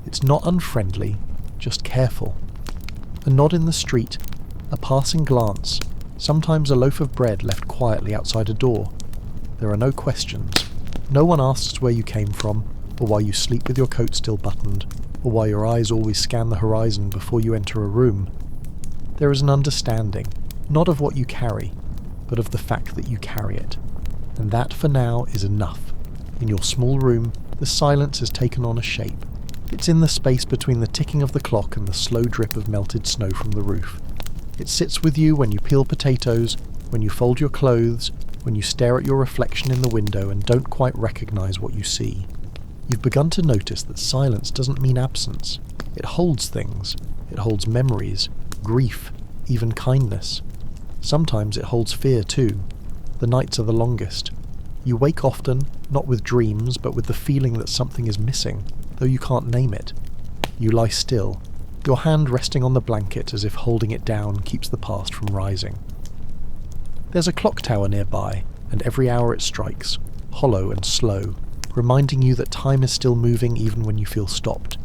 It's not unfriendly, just careful. A nod in the street, a passing glance, sometimes a loaf of bread left quietly outside a door. There are no questions. No one asks where you came from, or why you sleep with your coat still buttoned, or why your eyes always scan the horizon before you enter a room. There is an understanding, not of what you carry, but of the fact that you carry it. And that, for now, is enough. In your small room, the silence has taken on a shape. It's in the space between the ticking of the clock and the slow drip of melted snow from the roof. It sits with you when you peel potatoes, when you fold your clothes, when you stare at your reflection in the window and don't quite recognise what you see. You've begun to notice that silence doesn't mean absence. It holds things. It holds memories, grief, even kindness. Sometimes it holds fear too. The nights are the longest. You wake often, not with dreams, but with the feeling that something is missing, though you can't name it. You lie still, your hand resting on the blanket as if holding it down keeps the past from rising. There's a clock tower nearby, and every hour it strikes, hollow and slow, reminding you that time is still moving even when you feel stopped.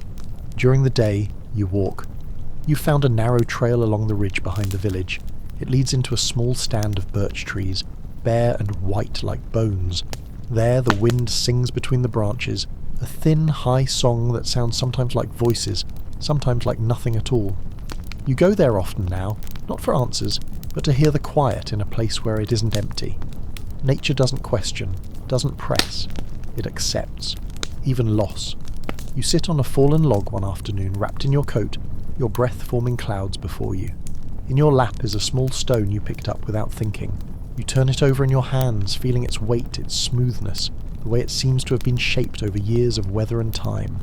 During the day, you walk. You've found a narrow trail along the ridge behind the village. It leads into a small stand of birch trees, bare and white like bones. There the wind sings between the branches, a thin, high song that sounds sometimes like voices, sometimes like nothing at all. You go there often now, not for answers, but to hear the quiet in a place where it isn't empty. Nature doesn't question, doesn't press. It accepts, even loss. You sit on a fallen log one afternoon, wrapped in your coat, your breath forming clouds before you. In your lap is a small stone you picked up without thinking. You turn it over in your hands, feeling its weight, its smoothness, the way it seems to have been shaped over years of weather and time.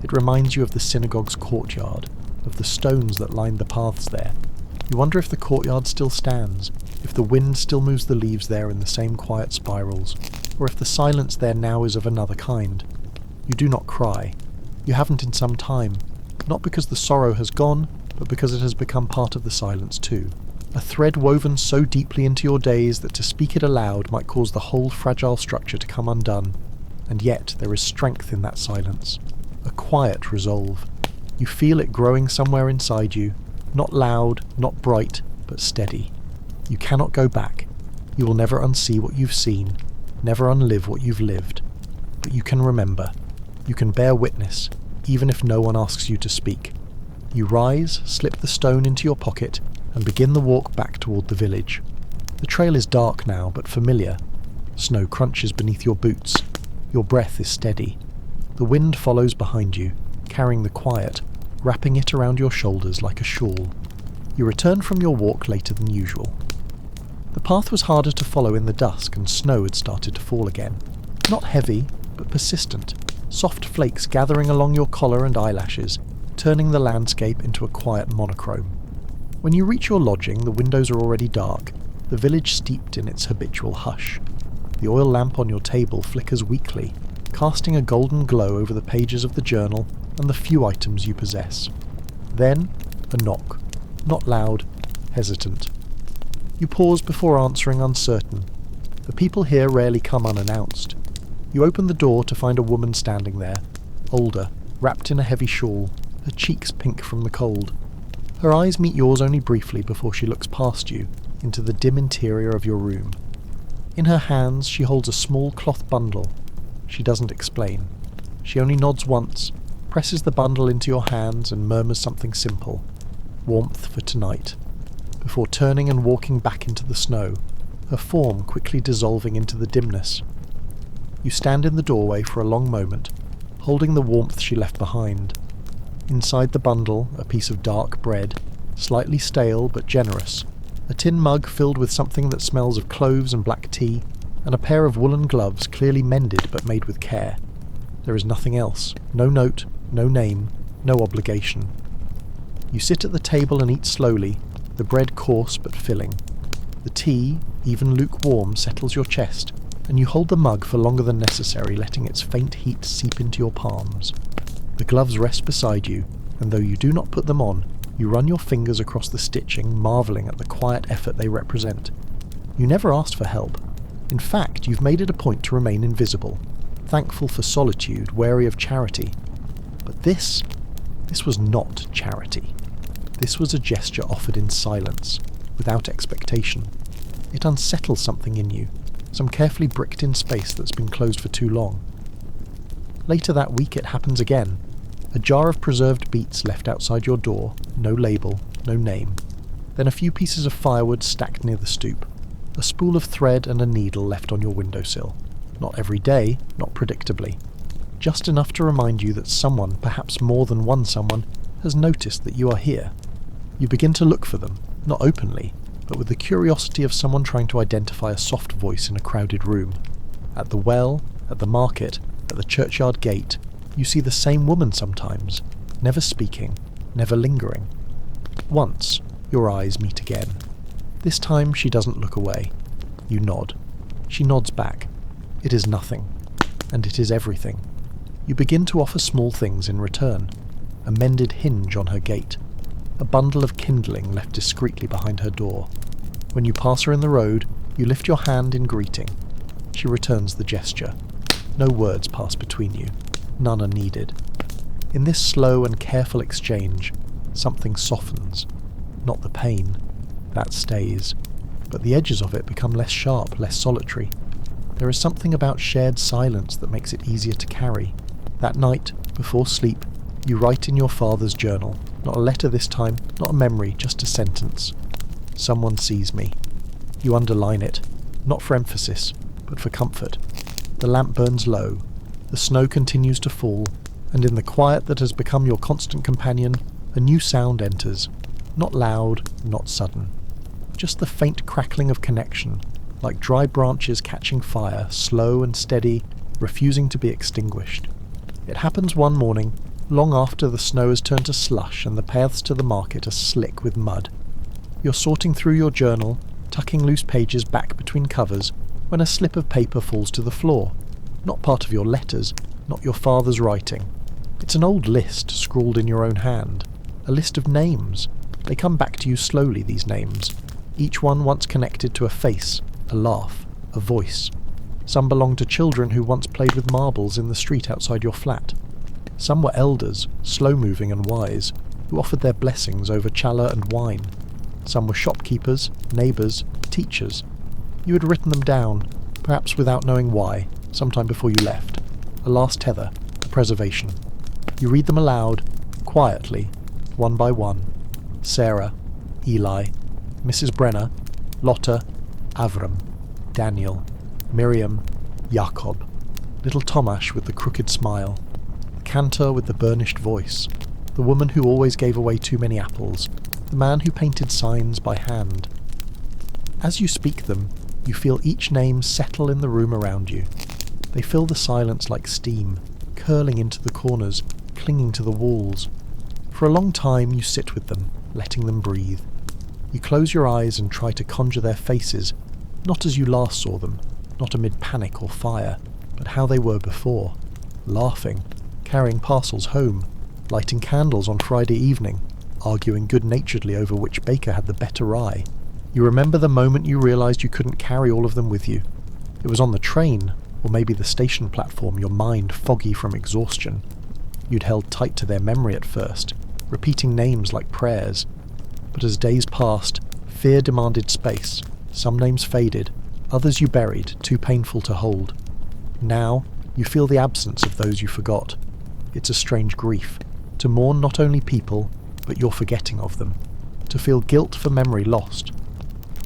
It reminds you of the synagogue's courtyard, of the stones that lined the paths there. You wonder if the courtyard still stands, if the wind still moves the leaves there in the same quiet spirals, or if the silence there now is of another kind. You do not cry. You haven't in some time, not because the sorrow has gone, but because it has become part of the silence too. A thread woven so deeply into your days that to speak it aloud might cause the whole fragile structure to come undone. And yet there is strength in that silence, a quiet resolve. You feel it growing somewhere inside you, not loud, not bright, but steady. You cannot go back. You will never unsee what you've seen, never unlive what you've lived. But you can remember. You can bear witness, even if no one asks you to speak. You rise, slip the stone into your pocket, and begin the walk back toward the village. The trail is dark now, but familiar. Snow crunches beneath your boots. Your breath is steady. The wind follows behind you, carrying the quiet, wrapping it around your shoulders like a shawl. You return from your walk later than usual. The path was harder to follow in the dusk, and snow had started to fall again. Not heavy, but persistent. Soft flakes gathering along your collar and eyelashes, turning the landscape into a quiet monochrome. When you reach your lodging, the windows are already dark, the village steeped in its habitual hush. The oil lamp on your table flickers weakly, casting a golden glow over the pages of the journal and the few items you possess. Then, a knock. Not loud, hesitant. You pause before answering, uncertain. The people here rarely come unannounced. You open the door to find a woman standing there, older, wrapped in a heavy shawl, her cheeks pink from the cold. Her eyes meet yours only briefly before she looks past you, into the dim interior of your room. In her hands she holds a small cloth bundle. She doesn't explain. She only nods once, presses the bundle into your hands and murmurs something simple. Warmth for tonight. Before turning and walking back into the snow, her form quickly dissolving into the dimness. You stand in the doorway for a long moment, holding the warmth she left behind. Inside the bundle, a piece of dark bread, slightly stale but generous, a tin mug filled with something that smells of cloves and black tea, and a pair of woolen gloves clearly mended but made with care. There is nothing else, no note, no name, no obligation. You sit at the table and eat slowly, the bread coarse but filling. The tea, even lukewarm, settles your chest, and you hold the mug for longer than necessary, letting its faint heat seep into your palms. The gloves rest beside you, and though you do not put them on, you run your fingers across the stitching, marvelling at the quiet effort they represent. You never asked for help. In fact, you've made it a point to remain invisible, thankful for solitude, wary of charity. But this was not charity. This was a gesture offered in silence, without expectation. It unsettles something in you, some carefully bricked-in space that's been closed for too long. Later that week it happens again. A jar of preserved beets left outside your door, no label, no name. Then a few pieces of firewood stacked near the stoop. A spool of thread and a needle left on your windowsill. Not every day, not predictably. Just enough to remind you that someone, perhaps more than one someone, has noticed that you are here. You begin to look for them, not openly, but with the curiosity of someone trying to identify a soft voice in a crowded room. At the well, at the market, at the churchyard gate, you see the same woman sometimes, never speaking, never lingering. Once, your eyes meet again. This time she doesn't look away. You nod. She nods back. It is nothing, and it is everything. You begin to offer small things in return. A mended hinge on her gate. A bundle of kindling left discreetly behind her door. When you pass her in the road, you lift your hand in greeting. She returns the gesture. No words pass between you. None are needed. In this slow and careful exchange, something softens. Not the pain. That stays. But the edges of it become less sharp, less solitary. There is something about shared silence that makes it easier to carry. That night, before sleep, you write in your father's journal. Not a letter this time, not a memory, just a sentence. Someone sees me. You underline it, not for emphasis, but for comfort. The lamp burns low. The snow continues to fall, and in the quiet that has become your constant companion, a new sound enters. Not loud, not sudden. Just the faint crackling of connection, like dry branches catching fire, slow and steady, refusing to be extinguished. It happens one morning, long after the snow has turned to slush and the paths to the market are slick with mud. You're sorting through your journal, tucking loose pages back between covers, when a slip of paper falls to the floor. Not part of your letters, not your father's writing. It's an old list scrawled in your own hand. A list of names. They come back to you slowly, these names. Each one once connected to a face, a laugh, a voice. Some belong to children who once played with marbles in the street outside your flat. Some were elders, slow-moving and wise, who offered their blessings over challah and wine. Some were shopkeepers, neighbours, teachers. You had written them down, perhaps without knowing why, sometime before you left. A last tether, a preservation. You read them aloud, quietly, one by one. Sarah, Eli, Mrs. Brenner, Lotta, Avram, Daniel, Miriam, Jacob, little Tomasz with the crooked smile, the cantor with the burnished voice, the woman who always gave away too many apples, the man who painted signs by hand. As you speak them, you feel each name settle in the room around you. They fill the silence like steam, curling into the corners, clinging to the walls. For a long time you sit with them, letting them breathe. You close your eyes and try to conjure their faces, not as you last saw them, not amid panic or fire, but how they were before. Laughing, carrying parcels home, lighting candles on Friday evening, arguing good-naturedly over which baker had the better rye. You remember the moment you realised you couldn't carry all of them with you. It was on the train, or maybe the station platform, your mind foggy from exhaustion. You'd held tight to their memory at first, repeating names like prayers. But as days passed, fear demanded space. Some names faded, others you buried, too painful to hold. Now, you feel the absence of those you forgot. It's a strange grief, to mourn not only people, but your forgetting of them. To feel guilt for memory lost.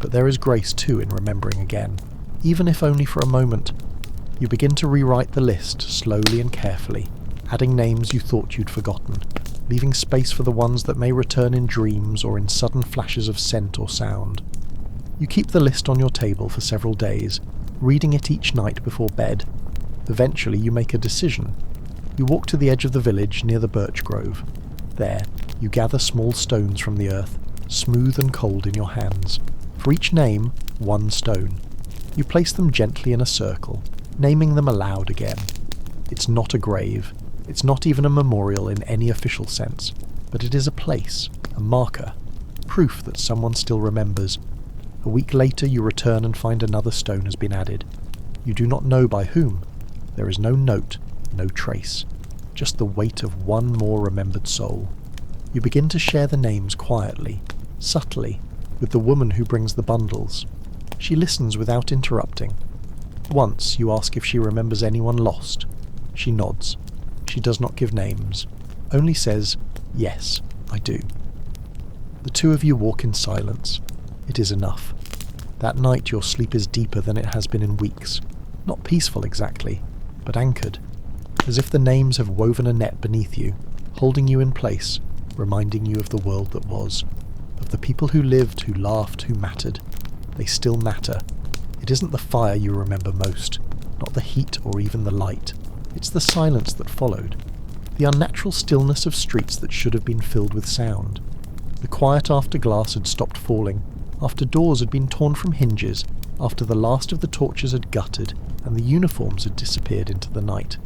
But there is grace too in remembering again, even if only for a moment. You begin to rewrite the list slowly and carefully, adding names you thought you'd forgotten, leaving space for the ones that may return in dreams or in sudden flashes of scent or sound. You keep the list on your table for several days, reading it each night before bed. Eventually you make a decision. You walk to the edge of the village near the birch grove. There, you gather small stones from the earth, smooth and cold in your hands. For each name, one stone. You place them gently in a circle, naming them aloud again. It's not a grave. It's not even a memorial in any official sense, but it is a place, a marker, proof that someone still remembers. A week later you return and find another stone has been added. You do not know by whom. There is no note, no trace. Just the weight of one more remembered soul. You begin to share the names quietly, subtly, with the woman who brings the bundles. She listens without interrupting. Once you ask if she remembers anyone lost. She nods. She does not give names, only says, "Yes, I do." The two of you walk in silence. It is enough. That night your sleep is deeper than it has been in weeks. Not peaceful exactly, but anchored, as if the names have woven a net beneath you, holding you in place, reminding you of the world that was, of the people who lived, who laughed, who mattered. They still matter. It isn't the fire you remember most, not the heat or even the light. It's the silence that followed, the unnatural stillness of streets that should have been filled with sound. The quiet after glass had stopped falling, after doors had been torn from hinges, after the last of the torches had guttered and the uniforms had disappeared into the night.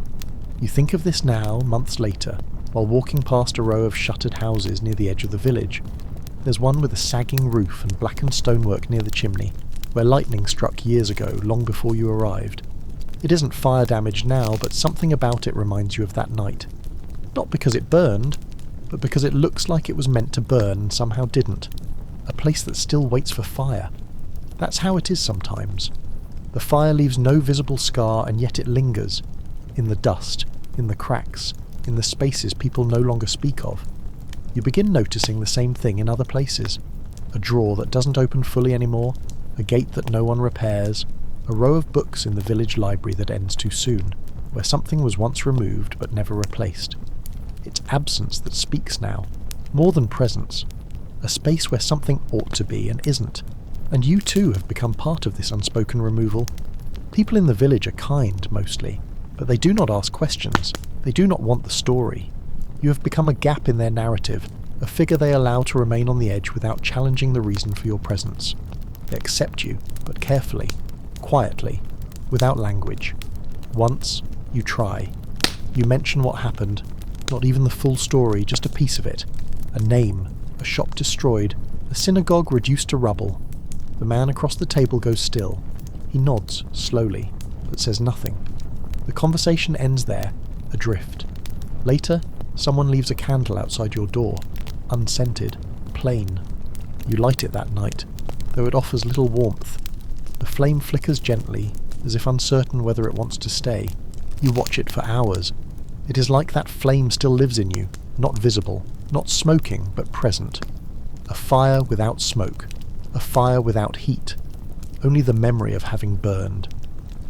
You think of this now, months later, while walking past a row of shuttered houses near the edge of the village. There's one with a sagging roof and blackened stonework near the chimney, where lightning struck years ago, long before you arrived. It isn't fire damaged now, but something about it reminds you of that night. Not because it burned, but because it looks like it was meant to burn and somehow didn't. A place that still waits for fire. That's how it is sometimes. The fire leaves no visible scar, and yet it lingers. In the dust, in the cracks, in the spaces people no longer speak of. You begin noticing the same thing in other places. A drawer that doesn't open fully anymore, a gate that no one repairs, a row of books in the village library that ends too soon, where something was once removed but never replaced. It's absence that speaks now, more than presence. A space where something ought to be and isn't. And you too have become part of this unspoken removal. People in the village are kind, mostly, but they do not ask questions. They do not want the story. You have become a gap in their narrative, a figure they allow to remain on the edge without challenging the reason for your presence. They accept you, but carefully, quietly, without language. Once, you try. You mention what happened, not even the full story, just a piece of it. A name, a shop destroyed, a synagogue reduced to rubble. The man across the table goes still. He nods, slowly, but says nothing. The conversation ends there, adrift. Later, someone leaves a candle outside your door, unscented, plain. You light it that night, though it offers little warmth. The flame flickers gently, as if uncertain whether it wants to stay. You watch it for hours. It is like that flame still lives in you, not visible, not smoking, but present. A fire without smoke, a fire without heat, only the memory of having burned.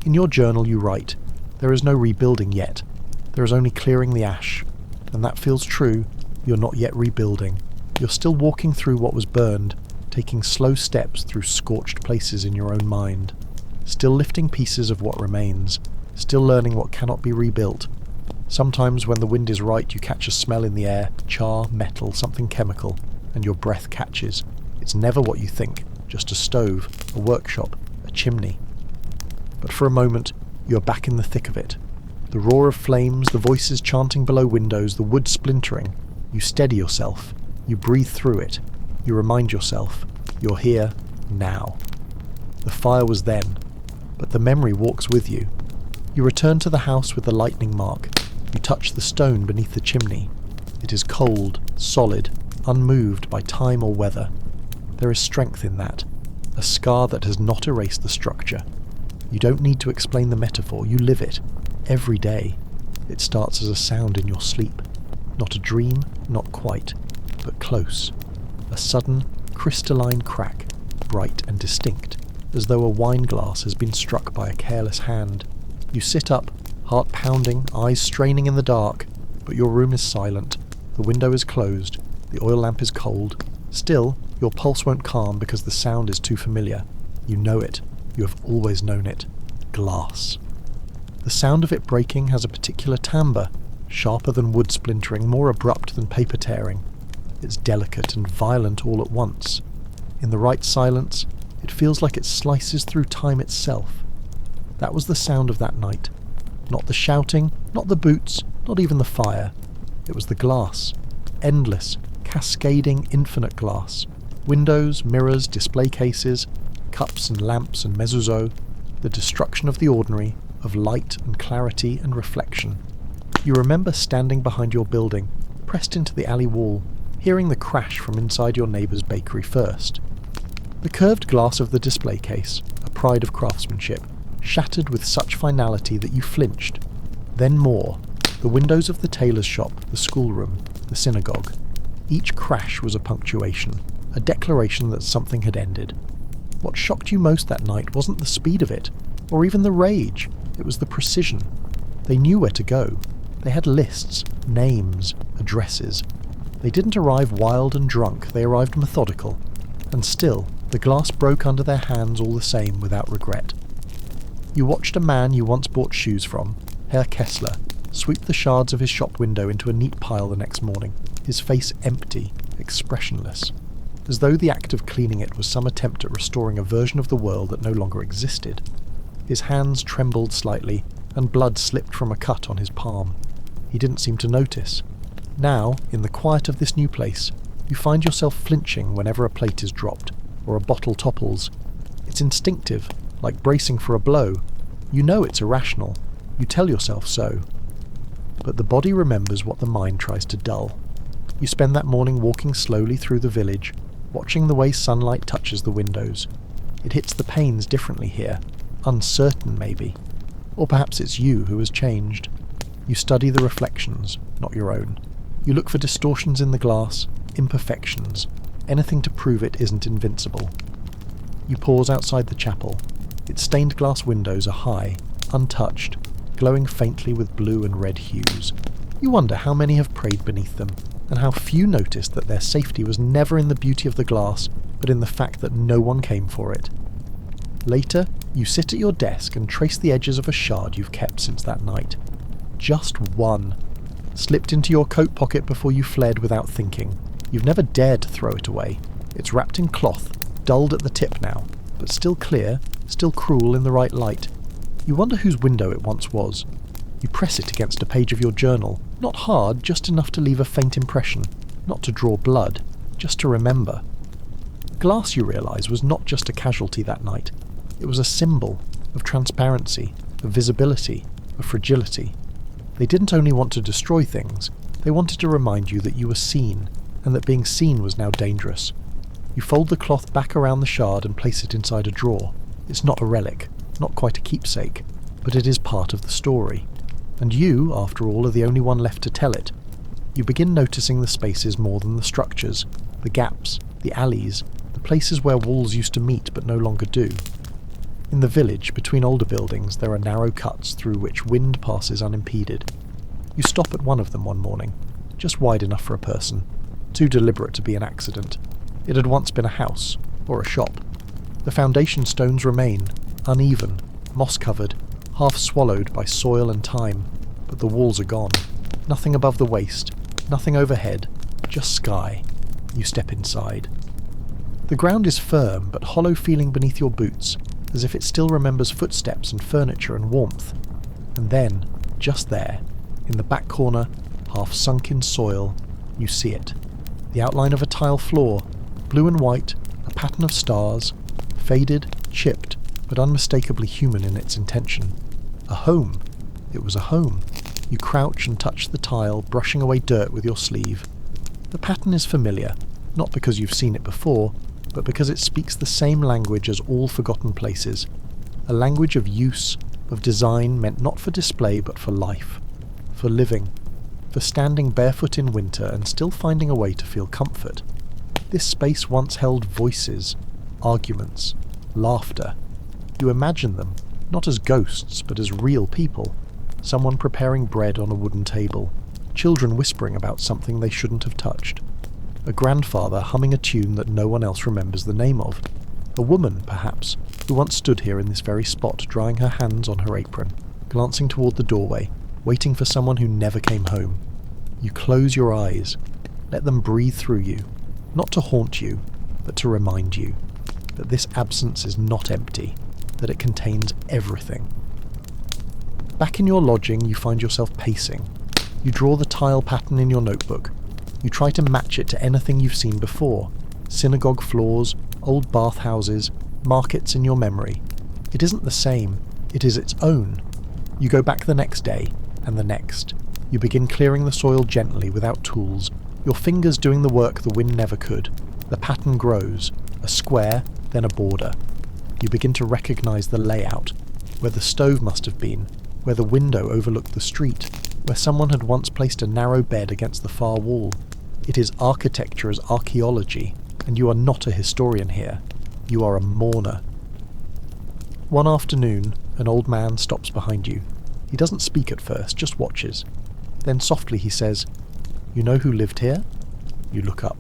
In your journal you write, "There is no rebuilding yet. There is only clearing the ash." And that feels true. You're not yet rebuilding. You're still walking through what was burned, taking slow steps through scorched places in your own mind. Still lifting pieces of what remains, still learning what cannot be rebuilt. Sometimes when the wind is right you catch a smell in the air, char, metal, something chemical, and your breath catches. It's never what you think, just a stove, a workshop, a chimney. But for a moment, you're back in the thick of it. The roar of flames, the voices chanting below windows, the wood splintering. You steady yourself. You breathe through it. You remind yourself, you're here, now. The fire was then, but the memory walks with you. You return to the house with the lightning mark. You touch the stone beneath the chimney. It is cold, solid, unmoved by time or weather. There is strength in that, a scar that has not erased the structure. You don't need to explain the metaphor, you live it, every day. It starts as a sound in your sleep. Not a dream, not quite, but close. A sudden, crystalline crack, bright and distinct, as though a wine glass has been struck by a careless hand. You sit up, heart pounding, eyes straining in the dark, but your room is silent, the window is closed, the oil lamp is cold. Still, your pulse won't calm because the sound is too familiar. You know it. You have always known it. Glass. The sound of it breaking has a particular timbre, sharper than wood splintering, more abrupt than paper tearing. It's delicate and violent all at once. In the right silence, it feels like it slices through time itself. That was the sound of that night. Not the shouting, not the boots, not even the fire. It was the glass. Endless, cascading, infinite glass. Windows, mirrors, display cases. cups and lamps and mezuzot, the destruction of the ordinary, of light and clarity and reflection. You remember standing behind your building, pressed into the alley wall, hearing the crash from inside your neighbour's bakery first. The curved glass of the display case, a pride of craftsmanship, shattered with such finality that you flinched. Then more. The windows of the tailor's shop, the schoolroom, the synagogue. Each crash was a punctuation, a declaration that something had ended. What shocked you most that night wasn't the speed of it, or even the rage, it was the precision. They knew where to go. They had lists, names, addresses. They didn't arrive wild and drunk, they arrived methodical. And still, the glass broke under their hands all the same without regret. You watched a man you once bought shoes from, Herr Kessler, sweep the shards of his shop window into a neat pile the next morning, his face empty, expressionless, as though the act of cleaning it was some attempt at restoring a version of the world that no longer existed. His hands trembled slightly, and blood slipped from a cut on his palm. He didn't seem to notice. Now, in the quiet of this new place, you find yourself flinching whenever a plate is dropped, or a bottle topples. It's instinctive, like bracing for a blow. You know it's irrational. You tell yourself so. But the body remembers what the mind tries to dull. You spend that morning walking slowly through the village, watching the way sunlight touches the windows. It hits the panes differently here, uncertain maybe. Or perhaps it's you who has changed. You study the reflections, not your own. You look for distortions in the glass, imperfections, anything to prove it isn't invincible. You pause outside the chapel. Its stained glass windows are high, untouched, glowing faintly with blue and red hues. You wonder how many have prayed beneath them, and how few noticed that their safety was never in the beauty of the glass, but in the fact that no one came for it. Later, you sit at your desk and trace the edges of a shard you've kept since that night. Just one. Slipped into your coat pocket before you fled without thinking. You've never dared to throw it away. It's wrapped in cloth, dulled at the tip now, but still clear, still cruel in the right light. You wonder whose window it once was. You press it against a page of your journal, not hard, just enough to leave a faint impression, not to draw blood, just to remember. Glass, you realise, was not just a casualty that night. It was a symbol of transparency, of visibility, of fragility. They didn't only want to destroy things, they wanted to remind you that you were seen, and that being seen was now dangerous. You fold the cloth back around the shard and place it inside a drawer. It's not a relic, not quite a keepsake, but it is part of the story. And you, after all, are the only one left to tell it. You begin noticing the spaces more than the structures, the gaps, the alleys, the places where walls used to meet but no longer do. In the village, between older buildings, there are narrow cuts through which wind passes unimpeded. You stop at one of them one morning, just wide enough for a person, too deliberate to be an accident. It had once been a house, or a shop. The foundation stones remain, uneven, moss-covered, half swallowed by soil and time, but the walls are gone. Nothing above the waist, nothing overhead, just sky. You step inside. The ground is firm, but hollow feeling beneath your boots, as if it still remembers footsteps and furniture and warmth. And then, just there, in the back corner, half sunk in soil, you see it. The outline of a tile floor, blue and white, a pattern of stars, faded, chipped, but unmistakably human in its intention. A home. It was a home. You crouch and touch the tile, brushing away dirt with your sleeve. The pattern is familiar, not because you've seen it before, but because it speaks the same language as all forgotten places. A language of use, of design meant not for display but for life, for living, for standing barefoot in winter and still finding a way to feel comfort. This space once held voices, arguments, laughter. You imagine them, not as ghosts but as real people. Someone preparing bread on a wooden table, children whispering about something they shouldn't have touched. A grandfather humming a tune that no one else remembers the name of. A woman, perhaps, who once stood here in this very spot drying her hands on her apron, glancing toward the doorway, waiting for someone who never came home. You close your eyes, let them breathe through you, not to haunt you, but to remind you that this absence is not empty, that it contains everything. Back in your lodging, you find yourself pacing. You draw the tile pattern in your notebook. You try to match it to anything you've seen before. Synagogue floors, old bathhouses, markets in your memory. It isn't the same, it is its own. You go back the next day, and the next. You begin clearing the soil gently without tools, your fingers doing the work the wind never could. The pattern grows, a square, then a border. You begin to recognise the layout, where the stove must have been, where the window overlooked the street, where someone had once placed a narrow bed against the far wall. It is architecture as archaeology, and you are not a historian here. You are a mourner. One afternoon, an old man stops behind you. He doesn't speak at first, just watches. Then softly he says, "You know who lived here?" You look up.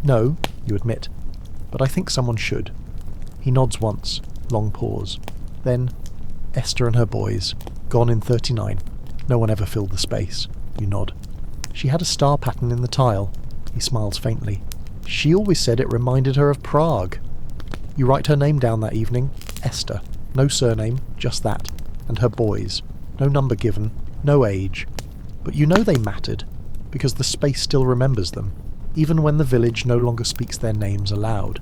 "No," you admit, "but I think someone should." He nods once, long pause. Then, "Esther and her boys, gone in 39. No one ever filled the space." You nod. "She had a star pattern in the tile." He smiles faintly. "She always said it reminded her of Prague." You write her name down that evening, Esther. No surname, just that. And her boys. No number given, no age. But you know they mattered, because the space still remembers them, even when the village no longer speaks their names aloud.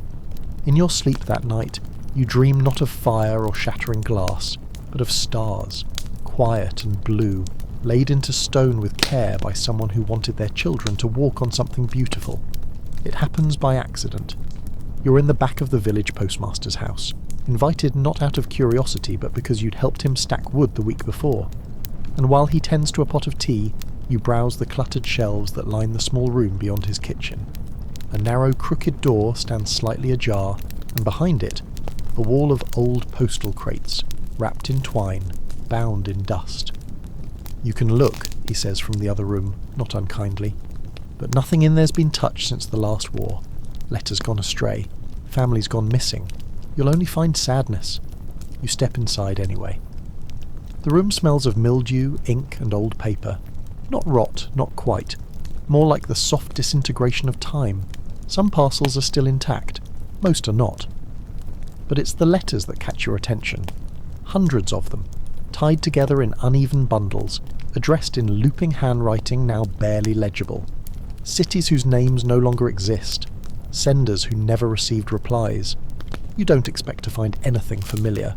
In your sleep that night, you dream not of fire or shattering glass, but of stars, quiet and blue, laid into stone with care by someone who wanted their children to walk on something beautiful. It happens by accident. You're in the back of the village postmaster's house, invited not out of curiosity but because you'd helped him stack wood the week before. And while he tends to a pot of tea, you browse the cluttered shelves that line the small room beyond his kitchen. A narrow, crooked door stands slightly ajar, and behind it, a wall of old postal crates, wrapped in twine, bound in dust. "You can look," he says from the other room, not unkindly, "but nothing in there's been touched since the last war. Letters gone astray, families gone missing. You'll only find sadness." You step inside anyway. The room smells of mildew, ink, and old paper. Not rot, not quite. More like the soft disintegration of time. Some parcels are still intact, most are not. But it's the letters that catch your attention. Hundreds of them, tied together in uneven bundles, addressed in looping handwriting now barely legible. Cities whose names no longer exist. Senders who never received replies. You don't expect to find anything familiar.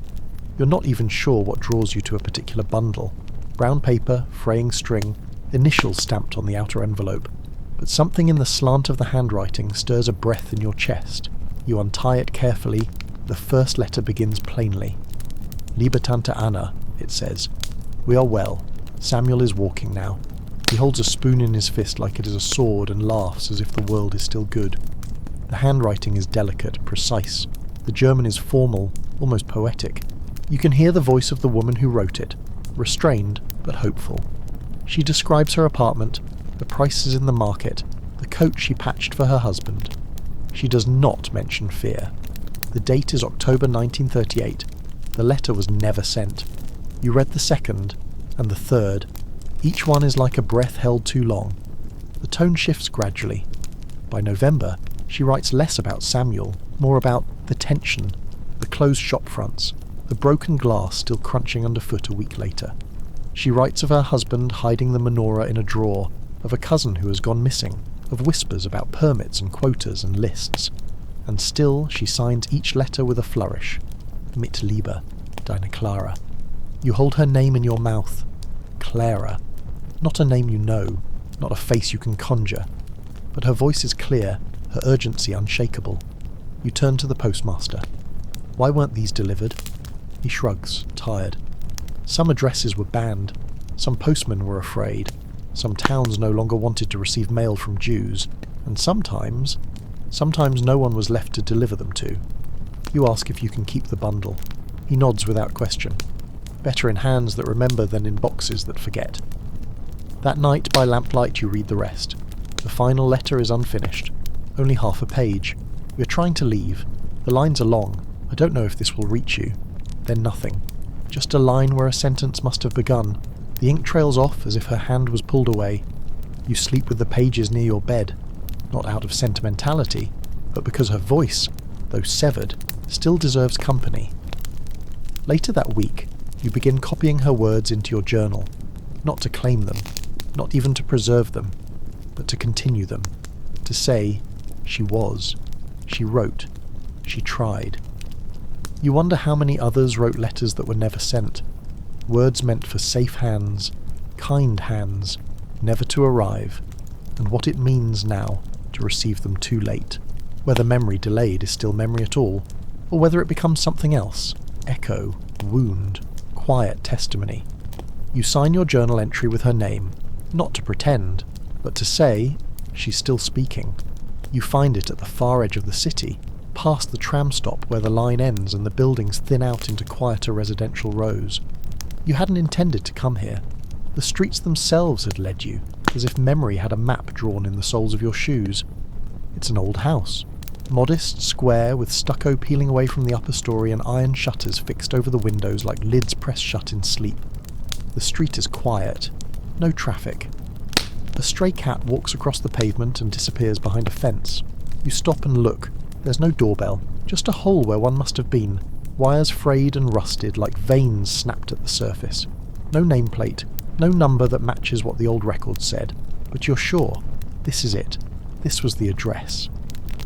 You're not even sure what draws you to a particular bundle. Brown paper, fraying string, initials stamped on the outer envelope. But something in the slant of the handwriting stirs a breath in your chest. You untie it carefully. The first letter begins plainly. "Liebe Tante Anna," it says. "We are well. Samuel is walking now." He holds a spoon in his fist like it is a sword and laughs as if the world is still good. The handwriting is delicate, precise. The German is formal, almost poetic. You can hear the voice of the woman who wrote it, restrained but hopeful. She describes her apartment, the prices in the market, the coat she patched for her husband. She does not mention fear. The date is October 1938. The letter was never sent. You read the second, and the third. Each one is like a breath held too long. The tone shifts gradually. By November, she writes less about Samuel, more about the tension, the closed shop fronts, the broken glass still crunching underfoot a week later. She writes of her husband hiding the menorah in a drawer, of a cousin who has gone missing, of whispers about permits and quotas and lists. And still she signs each letter with a flourish. Mit Liebe, Deine Clara. You hold her name in your mouth. Clara. Not a name you know, not a face you can conjure. But her voice is clear, her urgency unshakable. You turn to the postmaster. "Why weren't these delivered?" He shrugs, tired. Some addresses were banned. Some postmen were afraid. Some towns no longer wanted to receive mail from Jews. And sometimes no one was left to deliver them to. You ask if you can keep the bundle. He nods without question. Better in hands that remember than in boxes that forget. That night by lamplight you read the rest. The final letter is unfinished. Only half a page. We're trying to leave. The lines are long. I don't know if this will reach you. Then nothing. Just a line where a sentence must have begun. The ink trails off as if her hand was pulled away. You sleep with the pages near your bed. Not out of sentimentality, but because her voice, though severed, still deserves company. Later that week, you begin copying her words into your journal. Not to claim them, not even to preserve them, but to continue them. To say, she was, she wrote, she tried. You wonder how many others wrote letters that were never sent, words meant for safe hands, kind hands, never to arrive, and what it means now to receive them too late, whether memory delayed is still memory at all, or whether it becomes something else, echo, wound, quiet testimony. You sign your journal entry with her name, not to pretend, but to say, she's still speaking. You find it at the far edge of the city, past the tram stop where the line ends and the buildings thin out into quieter residential rows. You hadn't intended to come here. The streets themselves had led you, as if memory had a map drawn in the soles of your shoes. It's an old house. Modest, square, with stucco peeling away from the upper story and iron shutters fixed over the windows like lids pressed shut in sleep. The street is quiet. No traffic. A stray cat walks across the pavement and disappears behind a fence. You stop and look. There's no doorbell, just a hole where one must have been, wires frayed and rusted like veins snapped at the surface. No nameplate, no number that matches what the old record said, but you're sure. This is it. This was the address.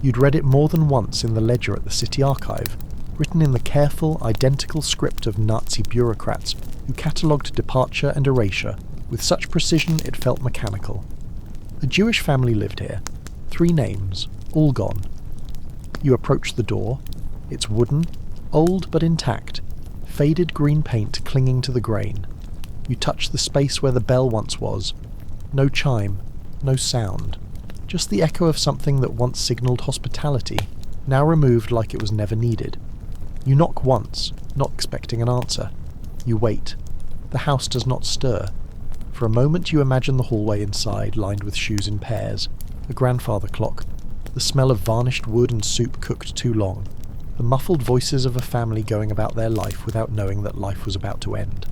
You'd read it more than once in the ledger at the city archive, written in the careful, identical script of Nazi bureaucrats who catalogued departure and erasure with such precision it felt mechanical. A Jewish family lived here. 3 names, all gone. You approach the door. It's wooden, old but intact, faded green paint clinging to the grain. You touch the space where the bell once was. No chime, no sound. Just the echo of something that once signalled hospitality, now removed like it was never needed. You knock once, not expecting an answer. You wait. The house does not stir. For a moment you imagine the hallway inside, lined with shoes in pairs, a grandfather clock, the smell of varnished wood and soup cooked too long, the muffled voices of a family going about their life without knowing that life was about to end.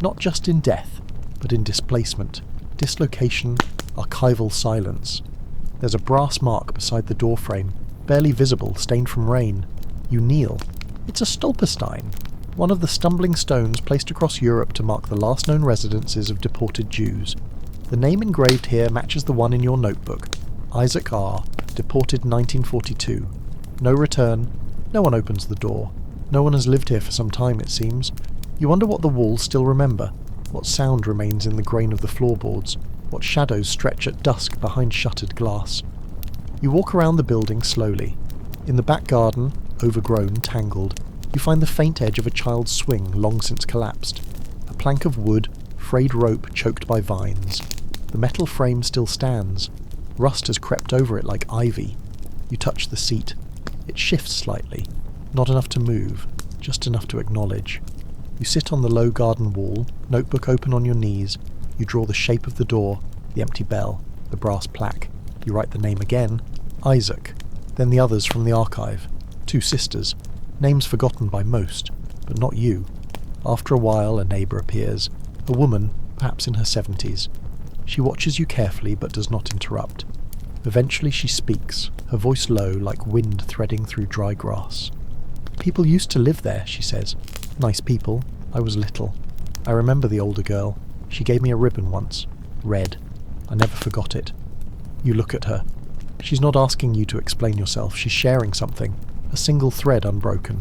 Not just in death, but in displacement, dislocation, archival silence. There's a brass mark beside the door frame, barely visible, stained from rain. You kneel. It's a stolperstein, one of the stumbling stones placed across Europe to mark the last known residences of deported Jews. The name engraved here matches the one in your notebook, Isaac R., deported 1942. No return, no one opens the door. No one has lived here for some time, it seems. You wonder what the walls still remember, what sound remains in the grain of the floorboards, what shadows stretch at dusk behind shuttered glass. You walk around the building slowly. In the back garden, overgrown, tangled, you find the faint edge of a child's swing long since collapsed. A plank of wood, frayed rope choked by vines. The metal frame still stands. Rust has crept over it like ivy. You touch the seat. It shifts slightly. Not enough to move, just enough to acknowledge. You sit on the low garden wall, notebook open on your knees. You draw the shape of the door, the empty bell, the brass plaque. You write the name again, Isaac. Then the others from the archive. 2 sisters. Names forgotten by most, but not you. After a while, a neighbour appears. A woman, perhaps in her 70s. She watches you carefully, but does not interrupt. Eventually she speaks, her voice low like wind threading through dry grass. People used to live there, she says. Nice people. I was little. I remember the older girl. She gave me a ribbon once. Red. I never forgot it. You look at her. She's not asking you to explain yourself. She's sharing something. A single thread unbroken.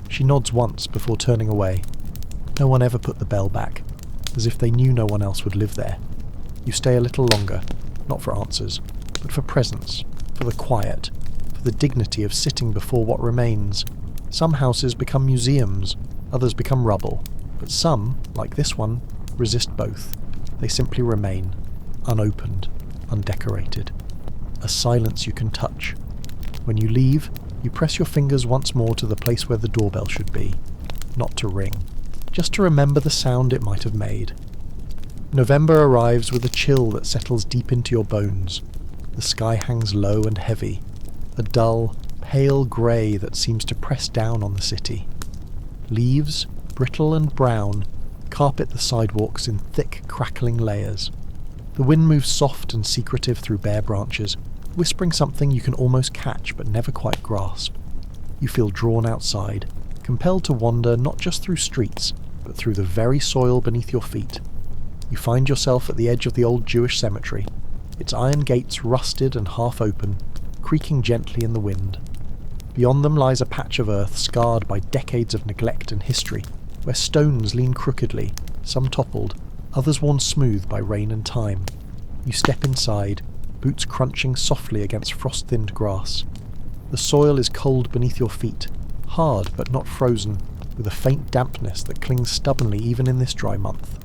She nods once before turning away. No one ever put the bell back, as if they knew no one else would live there. You stay a little longer, not for answers, but for presence, for the quiet, for the dignity of sitting before what remains. Some houses become museums, others become rubble, but some, like this one, resist both. They simply remain, unopened, undecorated. A silence you can touch. When you leave, you press your fingers once more to the place where the doorbell should be. Not to ring, just to remember the sound it might have made. November arrives with a chill that settles deep into your bones. The sky hangs low and heavy, a dull, pale grey that seems to press down on the city. Leaves, brittle and brown, carpet the sidewalks in thick, crackling layers. The wind moves soft and secretive through bare branches, whispering something you can almost catch but never quite grasp. You feel drawn outside, compelled to wander not just through streets, but through the very soil beneath your feet. You find yourself at the edge of the old Jewish cemetery, its iron gates rusted and half open, creaking gently in the wind. Beyond them lies a patch of earth scarred by decades of neglect and history, where stones lean crookedly, some toppled, others worn smooth by rain and time. You step inside, boots crunching softly against frost-thinned grass. The soil is cold beneath your feet, hard but not frozen, with a faint dampness that clings stubbornly even in this dry month.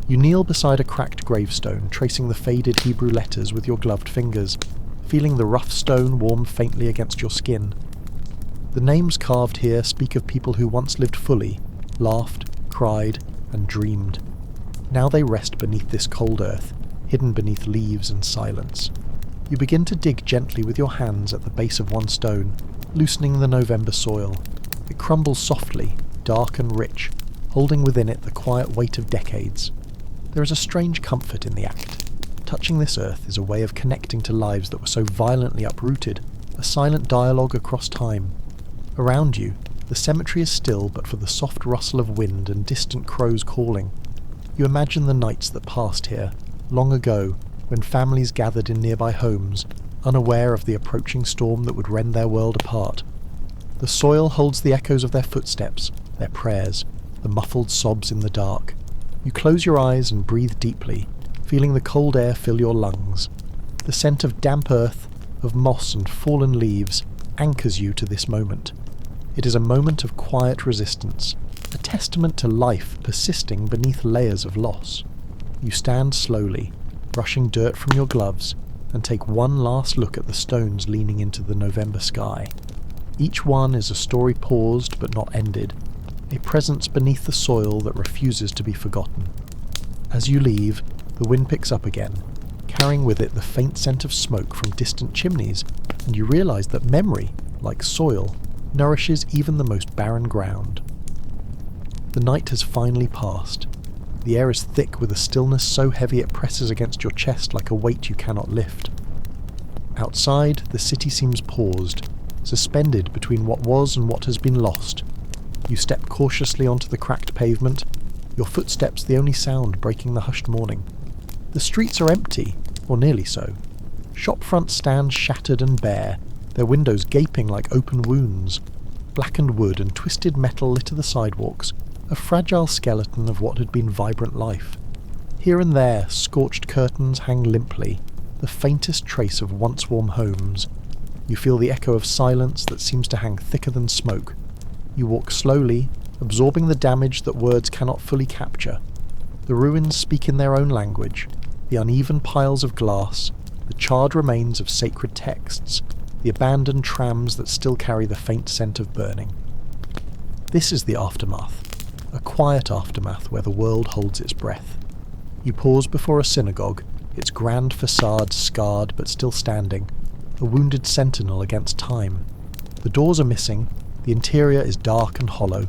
You kneel beside a cracked gravestone, tracing the faded Hebrew letters with your gloved fingers, feeling the rough stone warm faintly against your skin. The names carved here speak of people who once lived fully, laughed, cried, and dreamed. Now they rest beneath this cold earth, hidden beneath leaves and silence. You begin to dig gently with your hands at the base of one stone, loosening the November soil. It crumbles softly, dark and rich, holding within it the quiet weight of decades. There is a strange comfort in the act. Touching this earth is a way of connecting to lives that were so violently uprooted, a silent dialogue across time. Around you, the cemetery is still but for the soft rustle of wind and distant crows calling. You imagine the nights that passed here, long ago, when families gathered in nearby homes, unaware of the approaching storm that would rend their world apart. The soil holds the echoes of their footsteps, their prayers, the muffled sobs in the dark. You close your eyes and breathe deeply, feeling the cold air fill your lungs. The scent of damp earth, of moss and fallen leaves, anchors you to this moment. It is a moment of quiet resistance, a testament to life persisting beneath layers of loss. You stand slowly, brushing dirt from your gloves, and take one last look at the stones leaning into the November sky. Each one is a story paused but not ended, a presence beneath the soil that refuses to be forgotten. As you leave, the wind picks up again, carrying with it the faint scent of smoke from distant chimneys, and you realise that memory, like soil, nourishes even the most barren ground. The night has finally passed. The air is thick with a stillness so heavy it presses against your chest like a weight you cannot lift. Outside, the city seems paused, suspended between what was and what has been lost. You step cautiously onto the cracked pavement, your footsteps the only sound breaking the hushed morning. The streets are empty, or nearly so. Shop fronts stand shattered and bare, their windows gaping like open wounds. Blackened wood and twisted metal litter the sidewalks, a fragile skeleton of what had been vibrant life. Here and there, scorched curtains hang limply, the faintest trace of once warm homes. You feel the echo of silence that seems to hang thicker than smoke. You walk slowly, absorbing the damage that words cannot fully capture. The ruins speak in their own language, the uneven piles of glass, the charred remains of sacred texts, the abandoned trams that still carry the faint scent of burning. This is the aftermath, a quiet aftermath where the world holds its breath. You pause before a synagogue, its grand facade scarred but still standing, a wounded sentinel against time. The doors are missing, the interior is dark and hollow.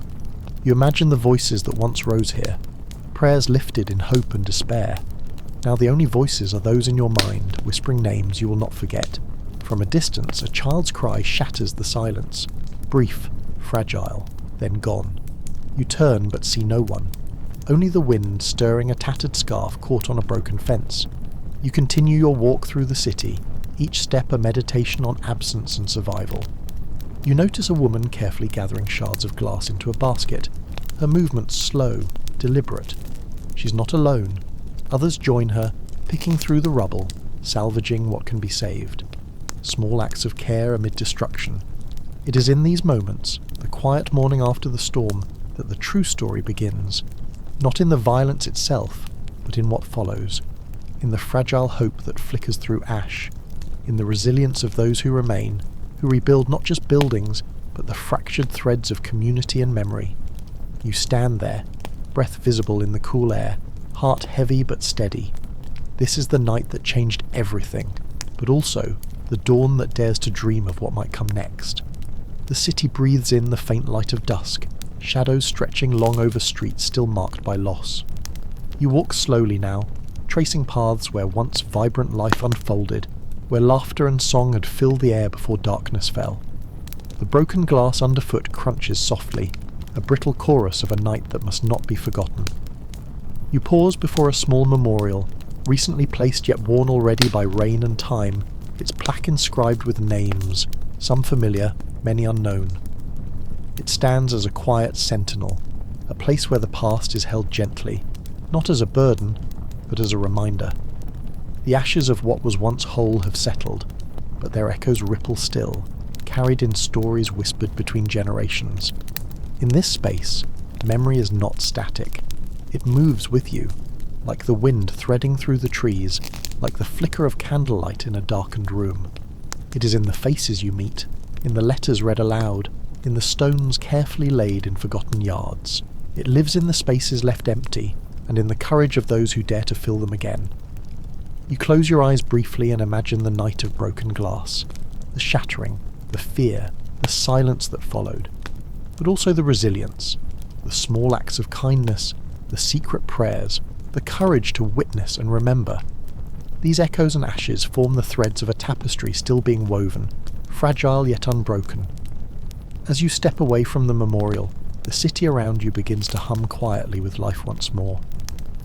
You imagine the voices that once rose here, prayers lifted in hope and despair. Now the only voices are those in your mind, whispering names you will not forget. From a distance, a child's cry shatters the silence, brief, fragile, then gone. You turn but see no one, only the wind stirring a tattered scarf caught on a broken fence. You continue your walk through the city, each step a meditation on absence and survival. You notice a woman carefully gathering shards of glass into a basket, her movements slow, deliberate. She's not alone. Others join her, picking through the rubble, salvaging what can be saved. Small acts of care amid destruction. It is in these moments, the quiet morning after the storm, that the true story begins. Not in the violence itself, but in what follows. In the fragile hope that flickers through ash. In the resilience of those who remain, who rebuild not just buildings, but the fractured threads of community and memory. You stand there, breath visible in the cool air, heart heavy but steady. This is the night that changed everything, but also the dawn that dares to dream of what might come next. The city breathes in the faint light of dusk, shadows stretching long over streets still marked by loss. You walk slowly now, tracing paths where once vibrant life unfolded, where laughter and song had filled the air before darkness fell. The broken glass underfoot crunches softly, a brittle chorus of a night that must not be forgotten. You pause before a small memorial, recently placed yet worn already by rain and time, its plaque inscribed with names, some familiar, many unknown. It stands as a quiet sentinel, a place where the past is held gently, not as a burden, but as a reminder. The ashes of what was once whole have settled, but their echoes ripple still, carried in stories whispered between generations. In this space, memory is not static. It moves with you, like the wind threading through the trees, like the flicker of candlelight in a darkened room. It is in the faces you meet, in the letters read aloud, in the stones carefully laid in forgotten yards. It lives in the spaces left empty, and in the courage of those who dare to fill them again. You close your eyes briefly and imagine the night of broken glass, the shattering, the fear, the silence that followed, but also the resilience, the small acts of kindness, the secret prayers, the courage to witness and remember. These echoes and ashes form the threads of a tapestry still being woven, fragile yet unbroken. As you step away from the memorial, the city around you begins to hum quietly with life once more.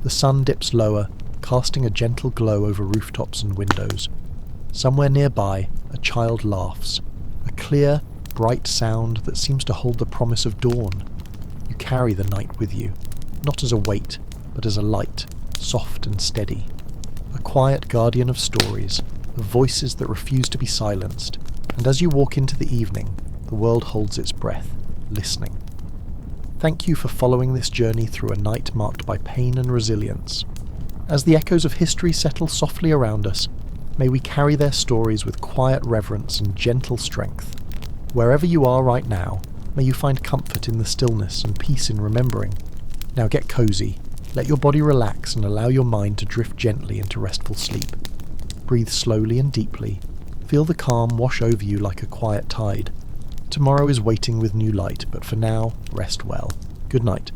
The sun dips lower, casting a gentle glow over rooftops and windows. Somewhere nearby, a child laughs, a clear, bright sound that seems to hold the promise of dawn. You carry the night with you, not as a weight, but as a light, soft and steady. A quiet guardian of stories, of voices that refuse to be silenced, and as you walk into the evening, the world holds its breath, listening. Thank you for following this journey through a night marked by pain and resilience. As the echoes of history settle softly around us, may we carry their stories with quiet reverence and gentle strength. Wherever you are right now, may you find comfort in the stillness and peace in remembering. Now get cozy, let your body relax and allow your mind to drift gently into restful sleep. Breathe slowly and deeply. Feel the calm wash over you like a quiet tide. Tomorrow is waiting with new light, but for now, rest well. Good night.